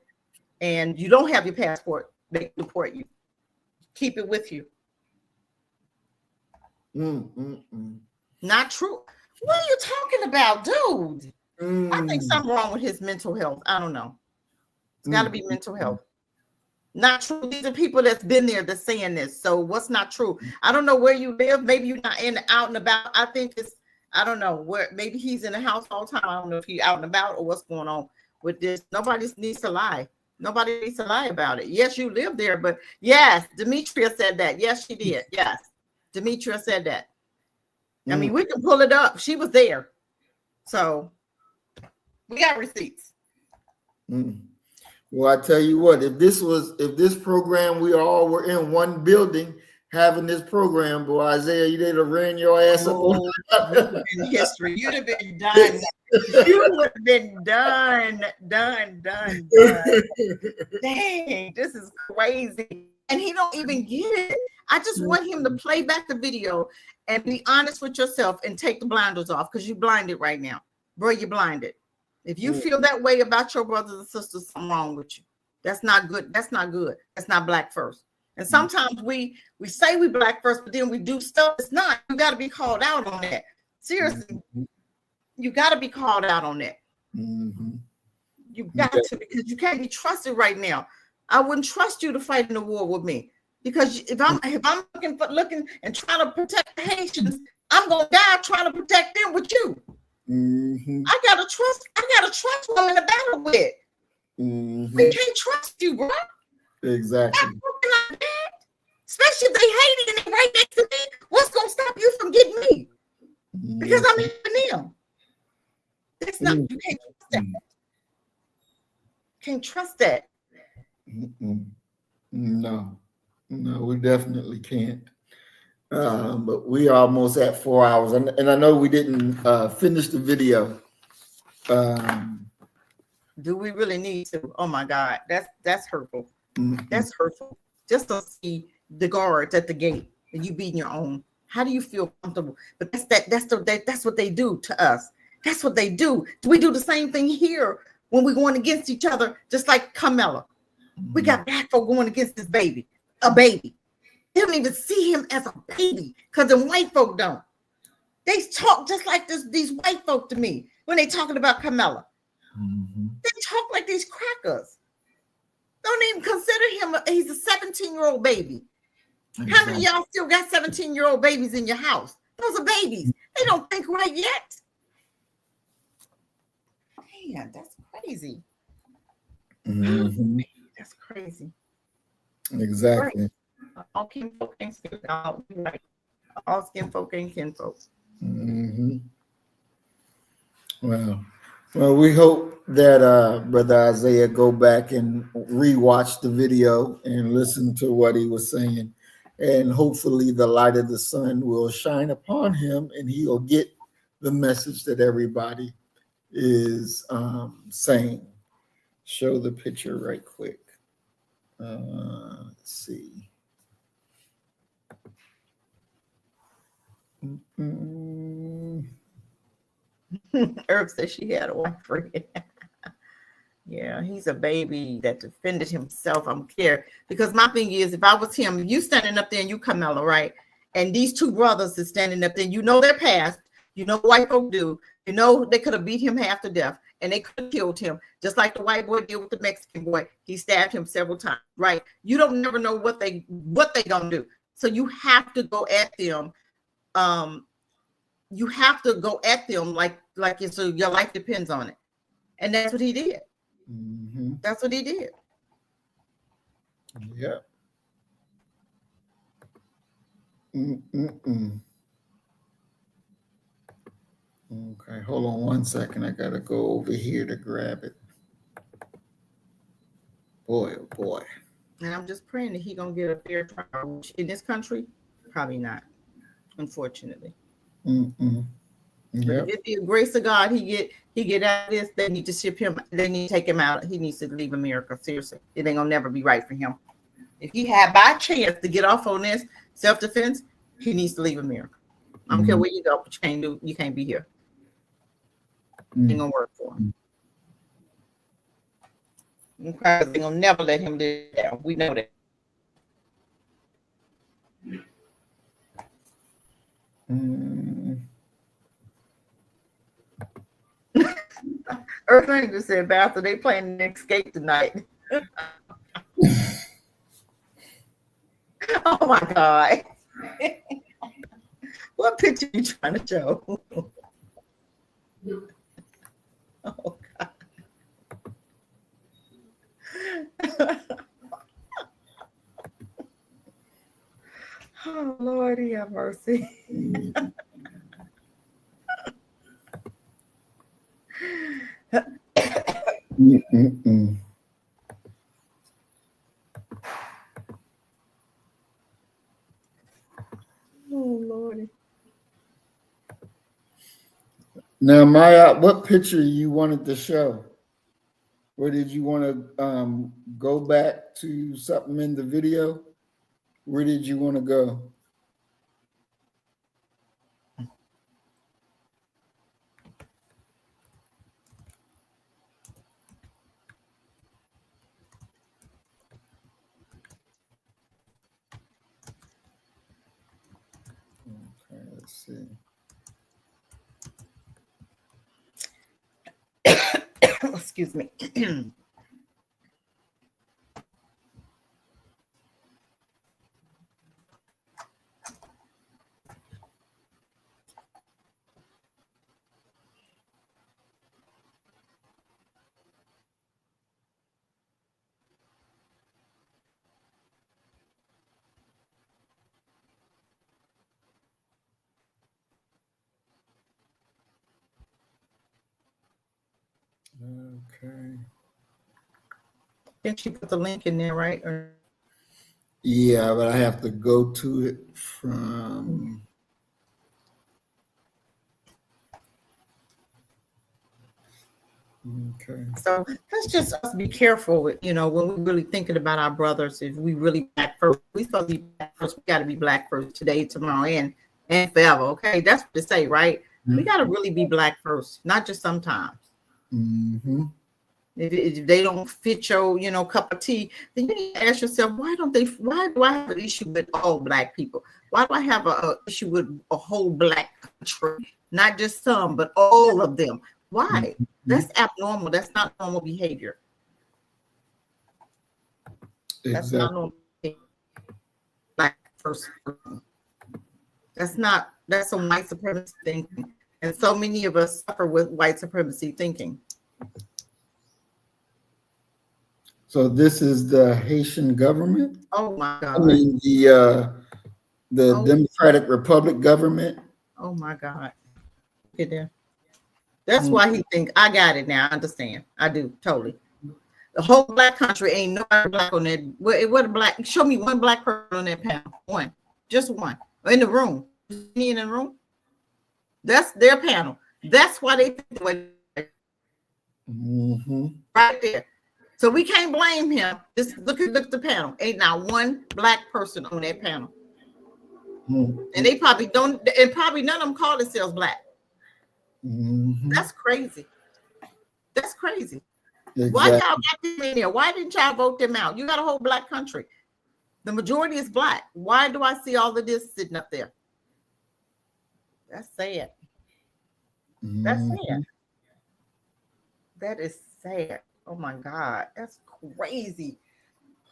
and you don't have your passport, they deport you. Keep it with you. Not true. What are you talking about, dude? I think something wrong with his mental health. I don't know. It's got to be mental health. Not true. These are people that's been there that's saying this. So what's not true? I don't know where you live. Maybe you're not out and about. I think it's, I don't know where, maybe he's in the house all the time. I don't know if he's out and about or what's going on with this. Nobody needs to lie. Nobody needs to lie about it. Yes, you live there, but yes, Demetria said that. Yes, she did. Yes, Demetria said that. I mean, we can pull it up. She was there. So we got receipts. Well, I tell you what, if this program, we all were in one building having this program, boy, Isaiah, you'd have ran your ass up. In history, you'd have been done. You would have been done. Dang, this is crazy. And he don't even get it. I just want him to play back the video and be honest with yourself and take the blinders off, because you're blinded right now. Bro, you're blinded. If you feel that way about your brothers and sisters, something wrong with you. That's not good. That's not good. That's not Black first. And sometimes we say we Black first, but then we do stuff. It's not. You got to be called out on that. Seriously. You got to be called out on that. You got to, because you can't be trusted right now. I wouldn't trust you to fight in the war with me, because if I'm looking and trying to protect the Haitians, I'm gonna die trying to protect them with you. I gotta trust women to battle with. We can't trust you, bro. Exactly. Especially if they hate it and they right next to me. What's gonna stop you from getting me? Because I'm in them. That's not. You can't trust that. Can't trust that. No, we definitely can't. But we are almost at 4 hours, and I know we didn't finish the video. Do we really need to? Oh my God, that's hurtful. That's hurtful. Just to see the guards at the gate and you beating your own. How do you feel comfortable? But that's what they do to us. That's what they do. We do the same thing here when we're going against each other, just like Carmela. We got Black folk going against this baby, a baby. They don't even see him as a baby, because the white folk don't. They talk just like these white folk to me when they talking about Carmela. They talk like these crackers. Don't even consider him, he's a 17-year-old baby. How many of y'all still got 17-year-old babies in your house? Those are babies. They don't think right yet. Man, that's crazy. Mm-hmm. That's crazy. Exactly. Right. All kinfolk ain't skin. Right. All skin folk ain't kinfolk. Mm-hmm. Well, we hope that Brother Isaiah go back and rewatch the video and listen to what he was saying, and hopefully the light of the sun will shine upon him, and he'll get the message that everybody is saying. Show the picture right quick. Let's see. Herb said she had a wife friend. Yeah, he's a baby that defended himself. I'm care because my thing is, if I was him, you standing up there and you Carmelo, right? And these two brothers is standing up there, you know their past, you know what white folk do, you know they could have beat him half to death and they could have killed him, just like the white boy did with the Mexican boy. He stabbed him several times, right? You don't never know what they gonna do. So you have to go at them. You have to go at them like it's your life depends on it. And that's what he did. Mm-hmm. That's what he did. Yeah. Mm-mm-mm. Okay, hold on one second. I gotta go over here to grab it. Boy, oh boy. And I'm just praying that he gonna get a fair trial. In this country, probably not, unfortunately. Mm-mm. But if it be a grace of God, he get out of this, they need to ship him, they need to take him out. He needs to leave America. Seriously. It ain't gonna never be right for him. If he had by chance to get off on this self-defense, he needs to leave America. I don't care where you go, but you can't be here. Ain't gonna work for him. Okay, they're gonna never let him live down. We know that. Earthling just said, Bastard, they playing the Escape tonight. Oh my God. What picture are you trying to show? Oh God. Oh Lord, have mercy. Mm-mm-mm. Oh Lordy. Now, Maya, what picture you wanted to show? Or did you want to go back to something in the video? Where did you want to go? Okay, let's see. Excuse me. Okay. I think she put the link in there, right? Yeah, but I have to go to it from. Okay. So let's just us be careful with, when we're really thinking about our brothers. If we really black first, we supposed to be black first. We got to be black first today, tomorrow, and forever. Okay, that's what they say, right? We got to really be black first, not just sometimes. Mm-hmm. If they don't fit your, cup of tea, then you need to ask yourself, why do I have an issue with all black people? Why do I have an issue with a whole black country? Not just some, but all of them. Why? That's abnormal. That's not normal behavior. That's not normal behavior. Black first. That's some white supremacy thinking. And so many of us suffer with white supremacy thinking. So this is the Haitian government. Oh my God. I mean the Democratic Republic government. Oh my God. Look at there. That's why he think I got it now. I understand. I do totally. The whole black country ain't nobody black on that. What a black? Show me one black person on that panel. One, just one in the room. Any in the room? That's their panel. That's why they think the way right there. So we can't blame him. Just look at the panel. Ain't not one black person on that panel. And they probably don't, and probably none of them call themselves black. That's crazy. That's crazy. Exactly. Why y'all got them in there? Why didn't y'all vote them out? You got a whole black country. The majority is black. Why do I see all of this sitting up there? That's sad. That's sad. That is sad. Oh my God. That's crazy.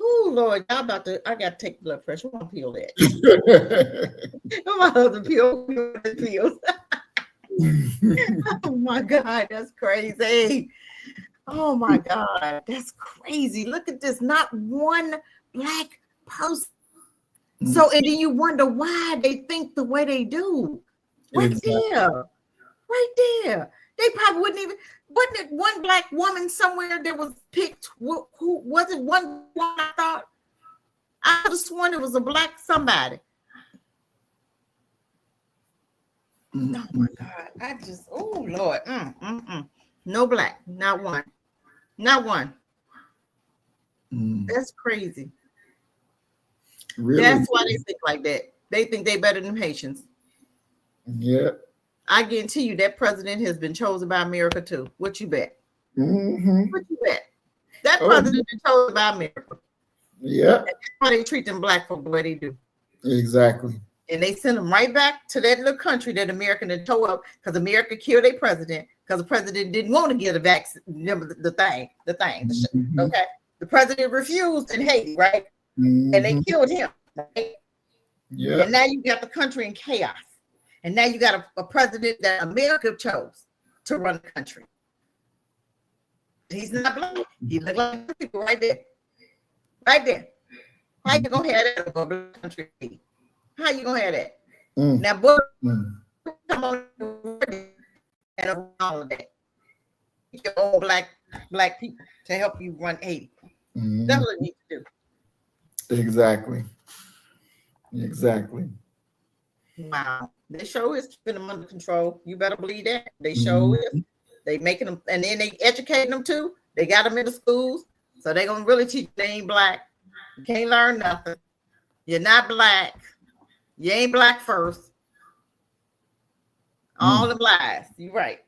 Oh Lord, y'all about to, I gotta take blood pressure. I'm gonna peel that. My husband pills. Oh my God, that's crazy. Oh my God, that's crazy. Look at this. Not one black person. So, and then you wonder why they think the way they do. Right there. Right there. They probably wouldn't even, wasn't it one black woman somewhere that was picked? Who was it? One I thought? I could have sworn it was a black somebody. Oh my God. I just, oh Lord. No black, not one. Not one. That's crazy. Really? That's why they think like that. They think they better than Haitians. Yeah. I guarantee you that president has been chosen by America too. What you bet? What you bet? That president been chosen by America. Yeah. That's why they treat them black folk the way they do. Exactly. And they send them right back to that little country that America had tore up because America killed their president because the president didn't want to get a vaccine. Remember the thing. Okay. The president refused in Haiti, right? And they killed him, right? Yeah. And now you got the country in chaos. And now you got a president that America chose to run the country. He's not black. He looks like people right there. Right there. How you gonna have that over a black country? How you gonna have that? Now, boy, come on and around all of that. Get your own black people to help you run Haiti. That's what you need to do. Exactly. Exactly. Wow. They show is keeping them under control. You better believe that. They show is. They making them, and then they educating them too. They got them in the schools, so they gonna really teach they ain't black. You can't learn nothing. You're not black. You ain't black first. All them lies. You're right.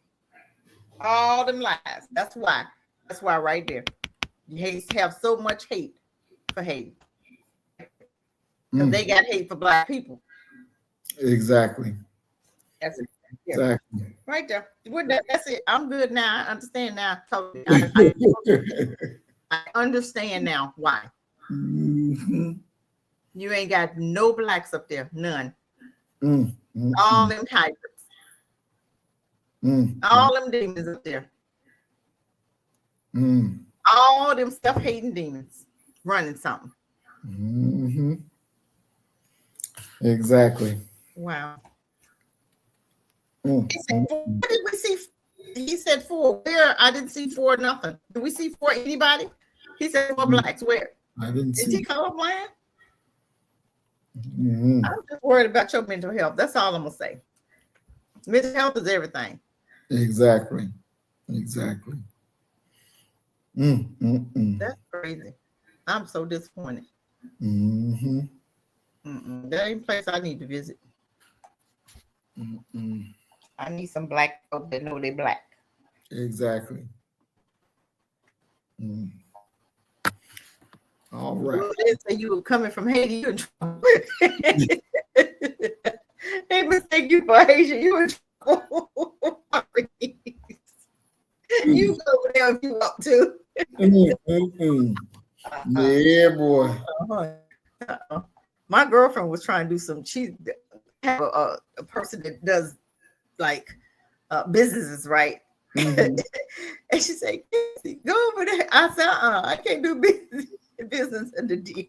All them lies. That's why. That's why right there. You have so much hate for Haiti. Because they got hate for black people. Exactly. That's it. Yeah. Exactly. Right there. That's it. I'm good now. I understand now. Totally. I understand now why. You ain't got no blacks up there. None. All them hybrids. All them demons up there. All them stuff-hating demons running something. Exactly. Wow. He said, what did we see? He said 4. Where? I didn't see 4 nothing. Did we see 4 anybody? He said 4 blacks. Where? I didn't see. Is he colorblind? I'm just worried about your mental health. That's all I'm gonna say. Mental health is everything. Exactly. Exactly. That's crazy. I'm so disappointed. That ain't a place I need to visit. I need some black folk that know they black. Exactly. All right. Well, they say you were coming from Haiti. You in trouble. They mistake you for Haitian. You in trouble. You go over there if you want to. Yeah, boy. My girlfriend was trying to do some. She have a person that does like businesses, right? And she said, "Go over there." I said, I can't do business in the DR.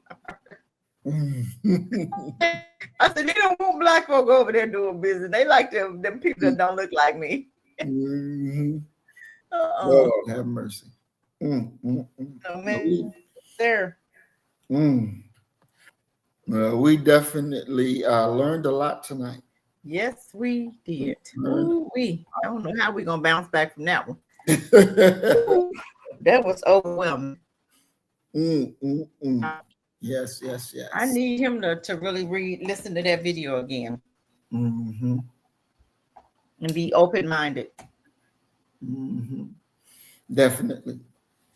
I said, they don't want black folk over there doing business. They like them people that don't look like me. Lord have mercy. Oh, man, there. Well, we definitely learned a lot tonight. Yes, we did. I don't know how we're gonna bounce back from that one. That was overwhelming. Yes. I need him to really listen to that video again. And be open-minded. Definitely.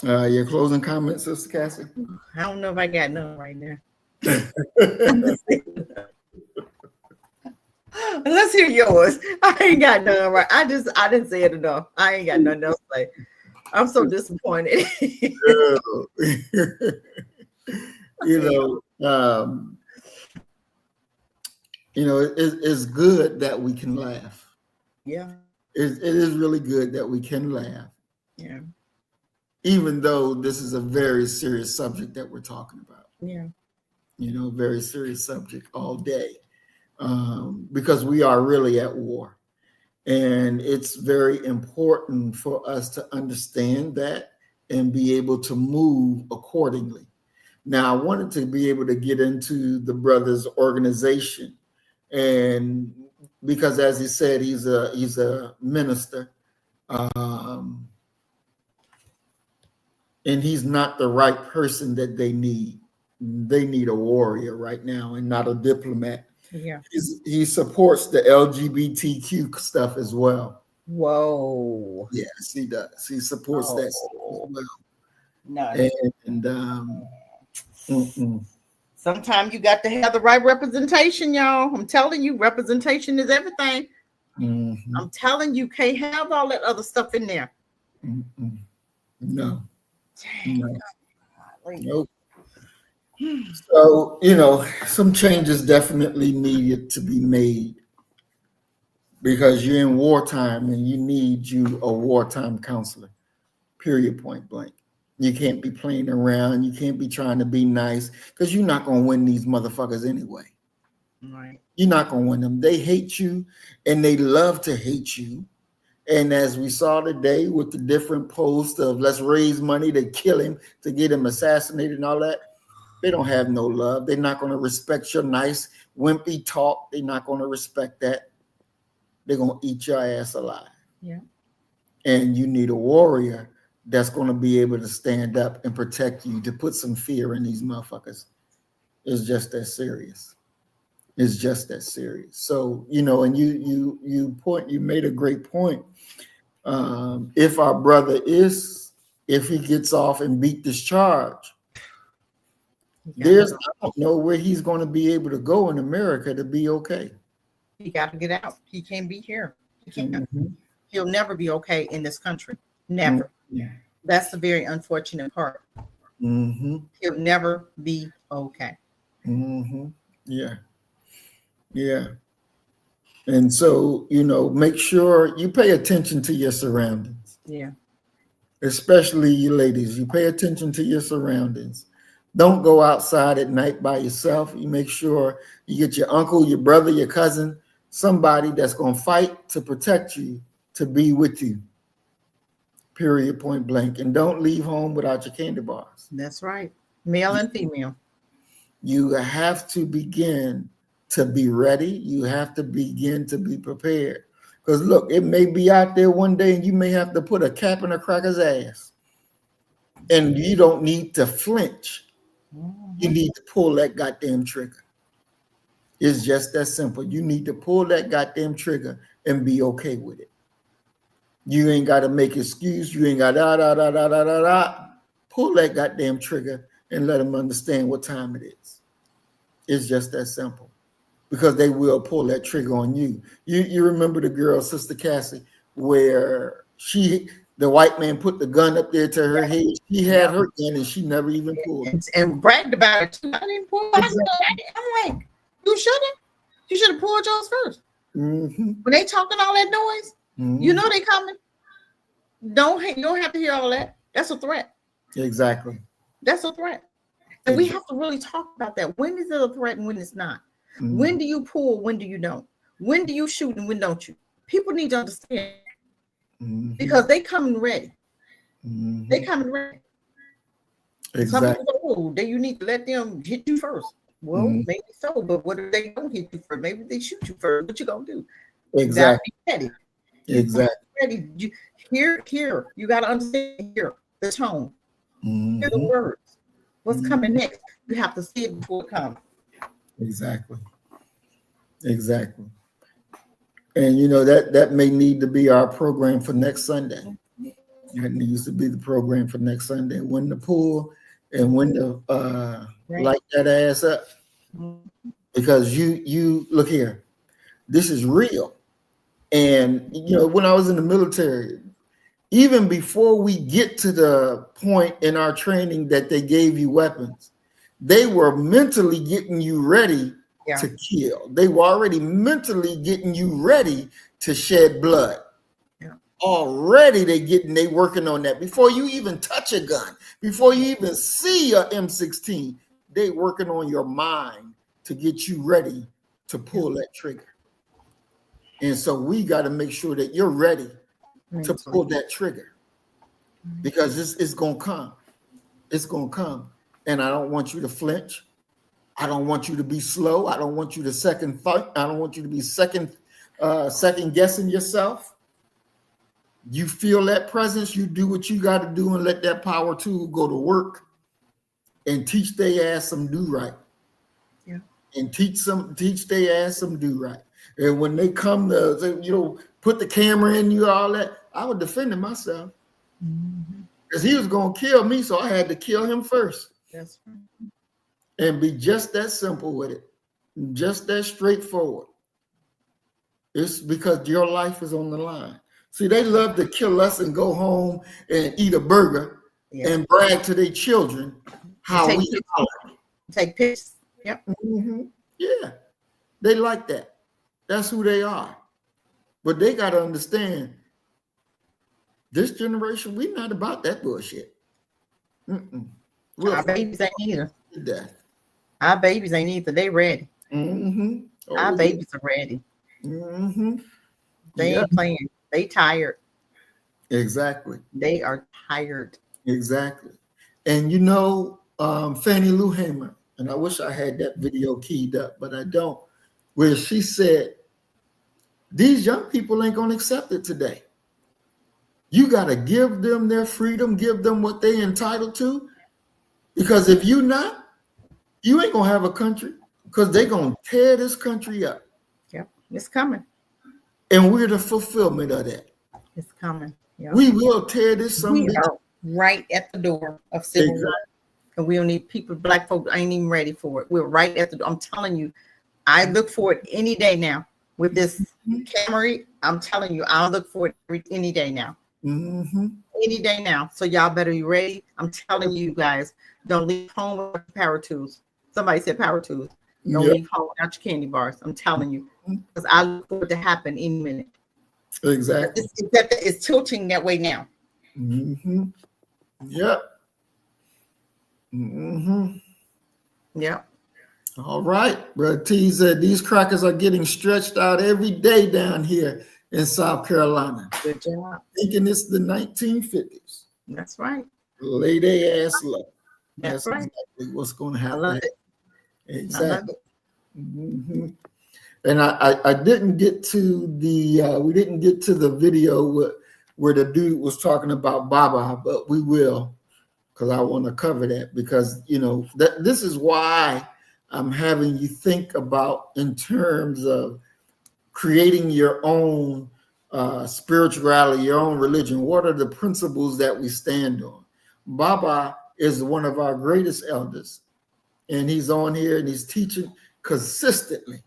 Your closing comments, Sister Cassie? I don't know if I got none right now. Let's hear yours. I ain't got none right. I didn't say it enough. I ain't got nothing else to say. I'm so disappointed. It's good that we can laugh. Yeah. It is really good that we can laugh. Yeah. Even though this is a very serious subject that we're talking about. Yeah. Very serious subject all day. Because we are really at war. And it's very important for us to understand that and be able to move accordingly. Now, I wanted to be able to get into the brother's organization, and because, as he said, he's a minister, and he's not the right person that they need. They need a warrior right now and not a diplomat. Yeah. He supports the LGBTQ stuff as well. Whoa. Yes, he does. He supports that stuff as well. No. And sometimes you got to have the right representation, y'all. I'm telling you, representation is everything. I'm telling you, can't have all that other stuff in there. No. Nope. So, some changes definitely needed to be made because you're in wartime and you need a wartime counselor, period, point blank. You can't be playing around. You can't be trying to be nice because you're not going to win these motherfuckers anyway. Right. You're not going to win them. They hate you and they love to hate you. And as we saw today with the different posts of let's raise money to kill him, to get him assassinated and all that, they don't have no love. They're not going to respect your nice, wimpy talk. They're not going to respect that. They're going to eat your ass alive. Yeah. And you need a warrior that's going to be able to stand up and protect you, to put some fear in these motherfuckers. It's just that serious. It's just that serious. So, and you made a great point. If our brother if he gets off and beat this charge, I don't know where he's going to be able to go in America to be okay. He got to get out. He can't be here. He'll never be okay in this country. Never. That's the very unfortunate part. He'll never be okay. Yeah. And so, make sure you pay attention to your surroundings. Yeah. Especially you ladies, you pay attention to your surroundings. Don't go outside at night by yourself. You make sure you get your uncle, your brother, your cousin, somebody that's going to fight to protect you, to be with you. Period, point blank. And don't leave home without your candy bars. That's right. Male and female. You have to begin to be ready. You have to begin to be prepared. Because look, it may be out there one day and you may have to put a cap in a cracker's ass. And you don't need to flinch. You need to pull that goddamn trigger. It's just that simple. You need to pull that goddamn trigger and be okay with it. You ain't got to make excuse. You ain't got pull that goddamn trigger and let them understand what time it is. It's just that simple. Because they will pull that trigger on you. You remember the girl, Sister Cassie, where the white man put the gun up there to her head. She had her gun and she never even pulled it. And bragged about it too. I didn't pull it. I'm like, you shouldn't. You should have pulled yours first. When they talking all that noise, you know they coming. You don't have to hear all that. That's a threat. Exactly. That's a threat. And we have to really talk about that. When is it a threat and when it's not? When do you pull? When do you don't? When do you shoot and when don't you? People need to understand because they coming ready. They coming ready. Some Exactly. people go, you need to let them hit you first. Well, maybe so, but what if they don't hit you first? Maybe they shoot you first. What you gonna do? Exactly. You gotta be ready. Exactly. Ready. Here. You gotta understand here the tone. Hear the words. What's coming next? You have to see it before it comes. Exactly. Exactly. And you know that may need to be our program for next Sunday. That needs to be the program for next Sunday. When to pull and when to light that ass up. Because you look here, this is real. And you know, when I was in the military, even before we get to the point in our training that they gave you weapons, they were mentally getting you ready to kill. They were already mentally getting you ready to shed blood. Already they working on that before you even touch a gun, before you even see a M16. They working on your mind to get you ready to pull that trigger. And so we got to make sure that you're ready to pull that trigger because it's gonna come. It's gonna come, and I don't want you to flinch. I don't want you to be slow. I don't want you to second thought. I don't want you to be second guessing yourself. You feel that presence, you do what you got to do and let that power tool go to work and teach their ass some do right. Yeah. And teach their ass some do right. And when they come to, put the camera in you, all that, I was defending myself. Because he was going to kill me, so I had to kill him first. That's right. And be just that simple with it. Just that straightforward. It's because your life is on the line. See, they love to kill us and go home and eat a burger and brag to their children how we take pictures. Yep. Yeah, they like that. That's who they are. But they got to understand this generation, we're not about that bullshit. Our babies ain't either. Death. Our babies ain't either. They ready. Our babies are ready. They ain't playing. They tired. Exactly. They are tired. Exactly. And Fannie Lou Hamer, and I wish I had that video keyed up, but I don't, where she said, these young people ain't going to accept it today. You got to give them their freedom, give them what they entitled to, because if you not, you ain't going to have a country, because they're going to tear this country up. Yep, it's coming. And we're the fulfillment of that. It's coming. Yep. We will tear this. We are right at the door of civil war. And we don't need people, black folks ain't even ready for it. We're right at the door. I'm telling you, I look for it any day now. With this Camry, I'm telling you, I'll look for it any day now. Any day now. So y'all better be ready. I'm telling you guys, don't leave home with power tools. Somebody said power tools. Don't leave home without your candy bars. I'm telling you, because I look for it to happen any minute. Exactly. It's tilting that way now. Yep. Yep. All right. Brother T said these crackers are getting stretched out every day down here in South Carolina. Good job. Thinking it's the 1950s. That's right. Lay their ass low. That's right. Exactly what's going to happen. I love it. Exactly. And I didn't get to we didn't get to the video where the dude was talking about Baba, but we will, because I want to cover that, because this is why I'm having you think about in terms of creating your own spirituality, your own religion. What are the principles that we stand on? Baba is one of our greatest elders, and he's on here and he's teaching consistently.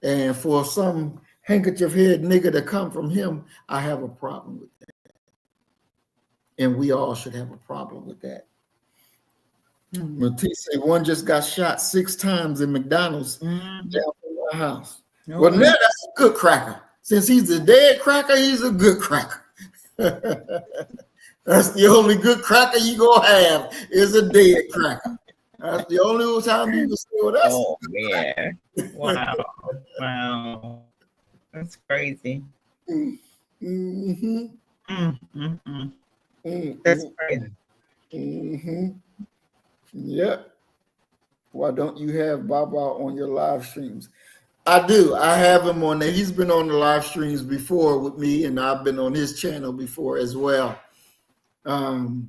And for some handkerchief head nigga to come from him, I have a problem with that. And we all should have a problem with that. Matisse said one just got shot 6 times in McDonald's down from my house. Well, now that's a good cracker. Since he's a dead cracker, he's a good cracker. That's the only good cracker you gonna have is a dead cracker. That's the only time you can say, well, that's man. Wow. Wow. That's crazy. Mm-hmm. That's crazy. Yep. Why don't you have Baba on your live streams? I do. I have him on there. He's been on the live streams before with me, and I've been on his channel before as well. Well,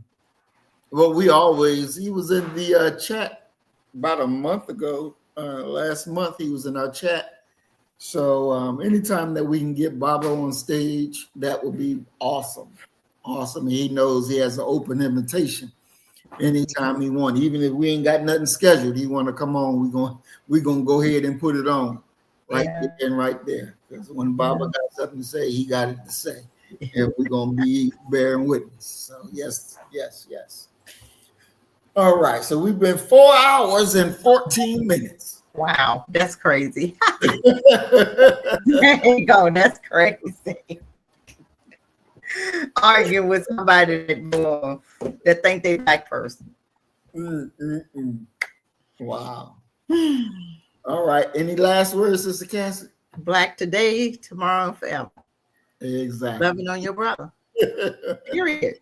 he was in the chat about a month ago. Last month, he was in our chat. So anytime that we can get Baba on stage, that would be awesome. Awesome. He knows he has an open invitation anytime he wants. Even if we ain't got nothing scheduled, he want to come on, we're gonna go ahead and put it on right there and right there. Because when Baba got something to say, he got it to say. And we're gonna be bearing witness. So yes. All right. So we've been 4 hours and 14 minutes. Wow, that's crazy. There you go. That's crazy. Arguing with somebody that think they black person. Wow. All right. Any last words, Sister Cassie? Black today, tomorrow, and forever. Exactly. Loving on your brother. Period.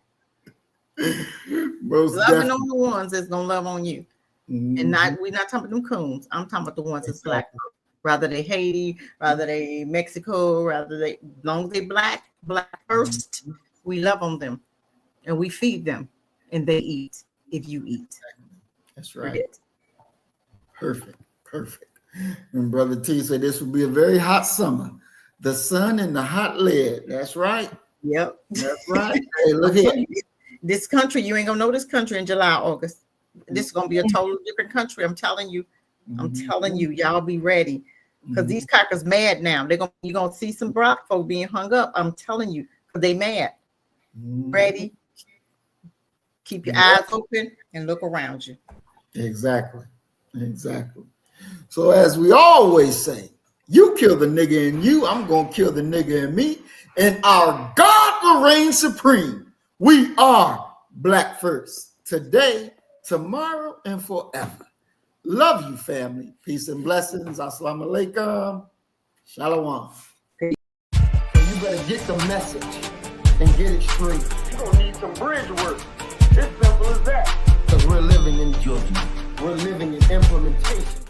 Most loving definitely. on the ones that's gonna love on you. And we're not talking about them coons. I'm talking about the ones that's black. Rather they Haiti, rather they Mexico, rather they, as long as they black first, we love on them and we feed them and they eat if you eat. That's right. Perfect. And Brother T said this will be a very hot summer. The sun and the hot lead. That's right. Yep. That's right. Hey, look here. This country, you ain't gonna know this country in July, August. This is gonna be a totally different country. I'm telling you. I'm telling you, y'all be ready. Because these crackers mad now. You're gonna see some Brock folk being hung up. I'm telling you, because they mad. Ready? Keep your eyes open and look around you. Exactly. So as we always say, you kill the nigga in you, I'm gonna kill the nigga in me, and our God will reign supreme. We are Black first, today, tomorrow, and forever. Love you, family. Peace and blessings. Assalamu alaikum. Shalom. So you better get the message and get it straight. You're gonna need some bridge work. It's simple as that. Because we're living in judgment. We're living in implementation.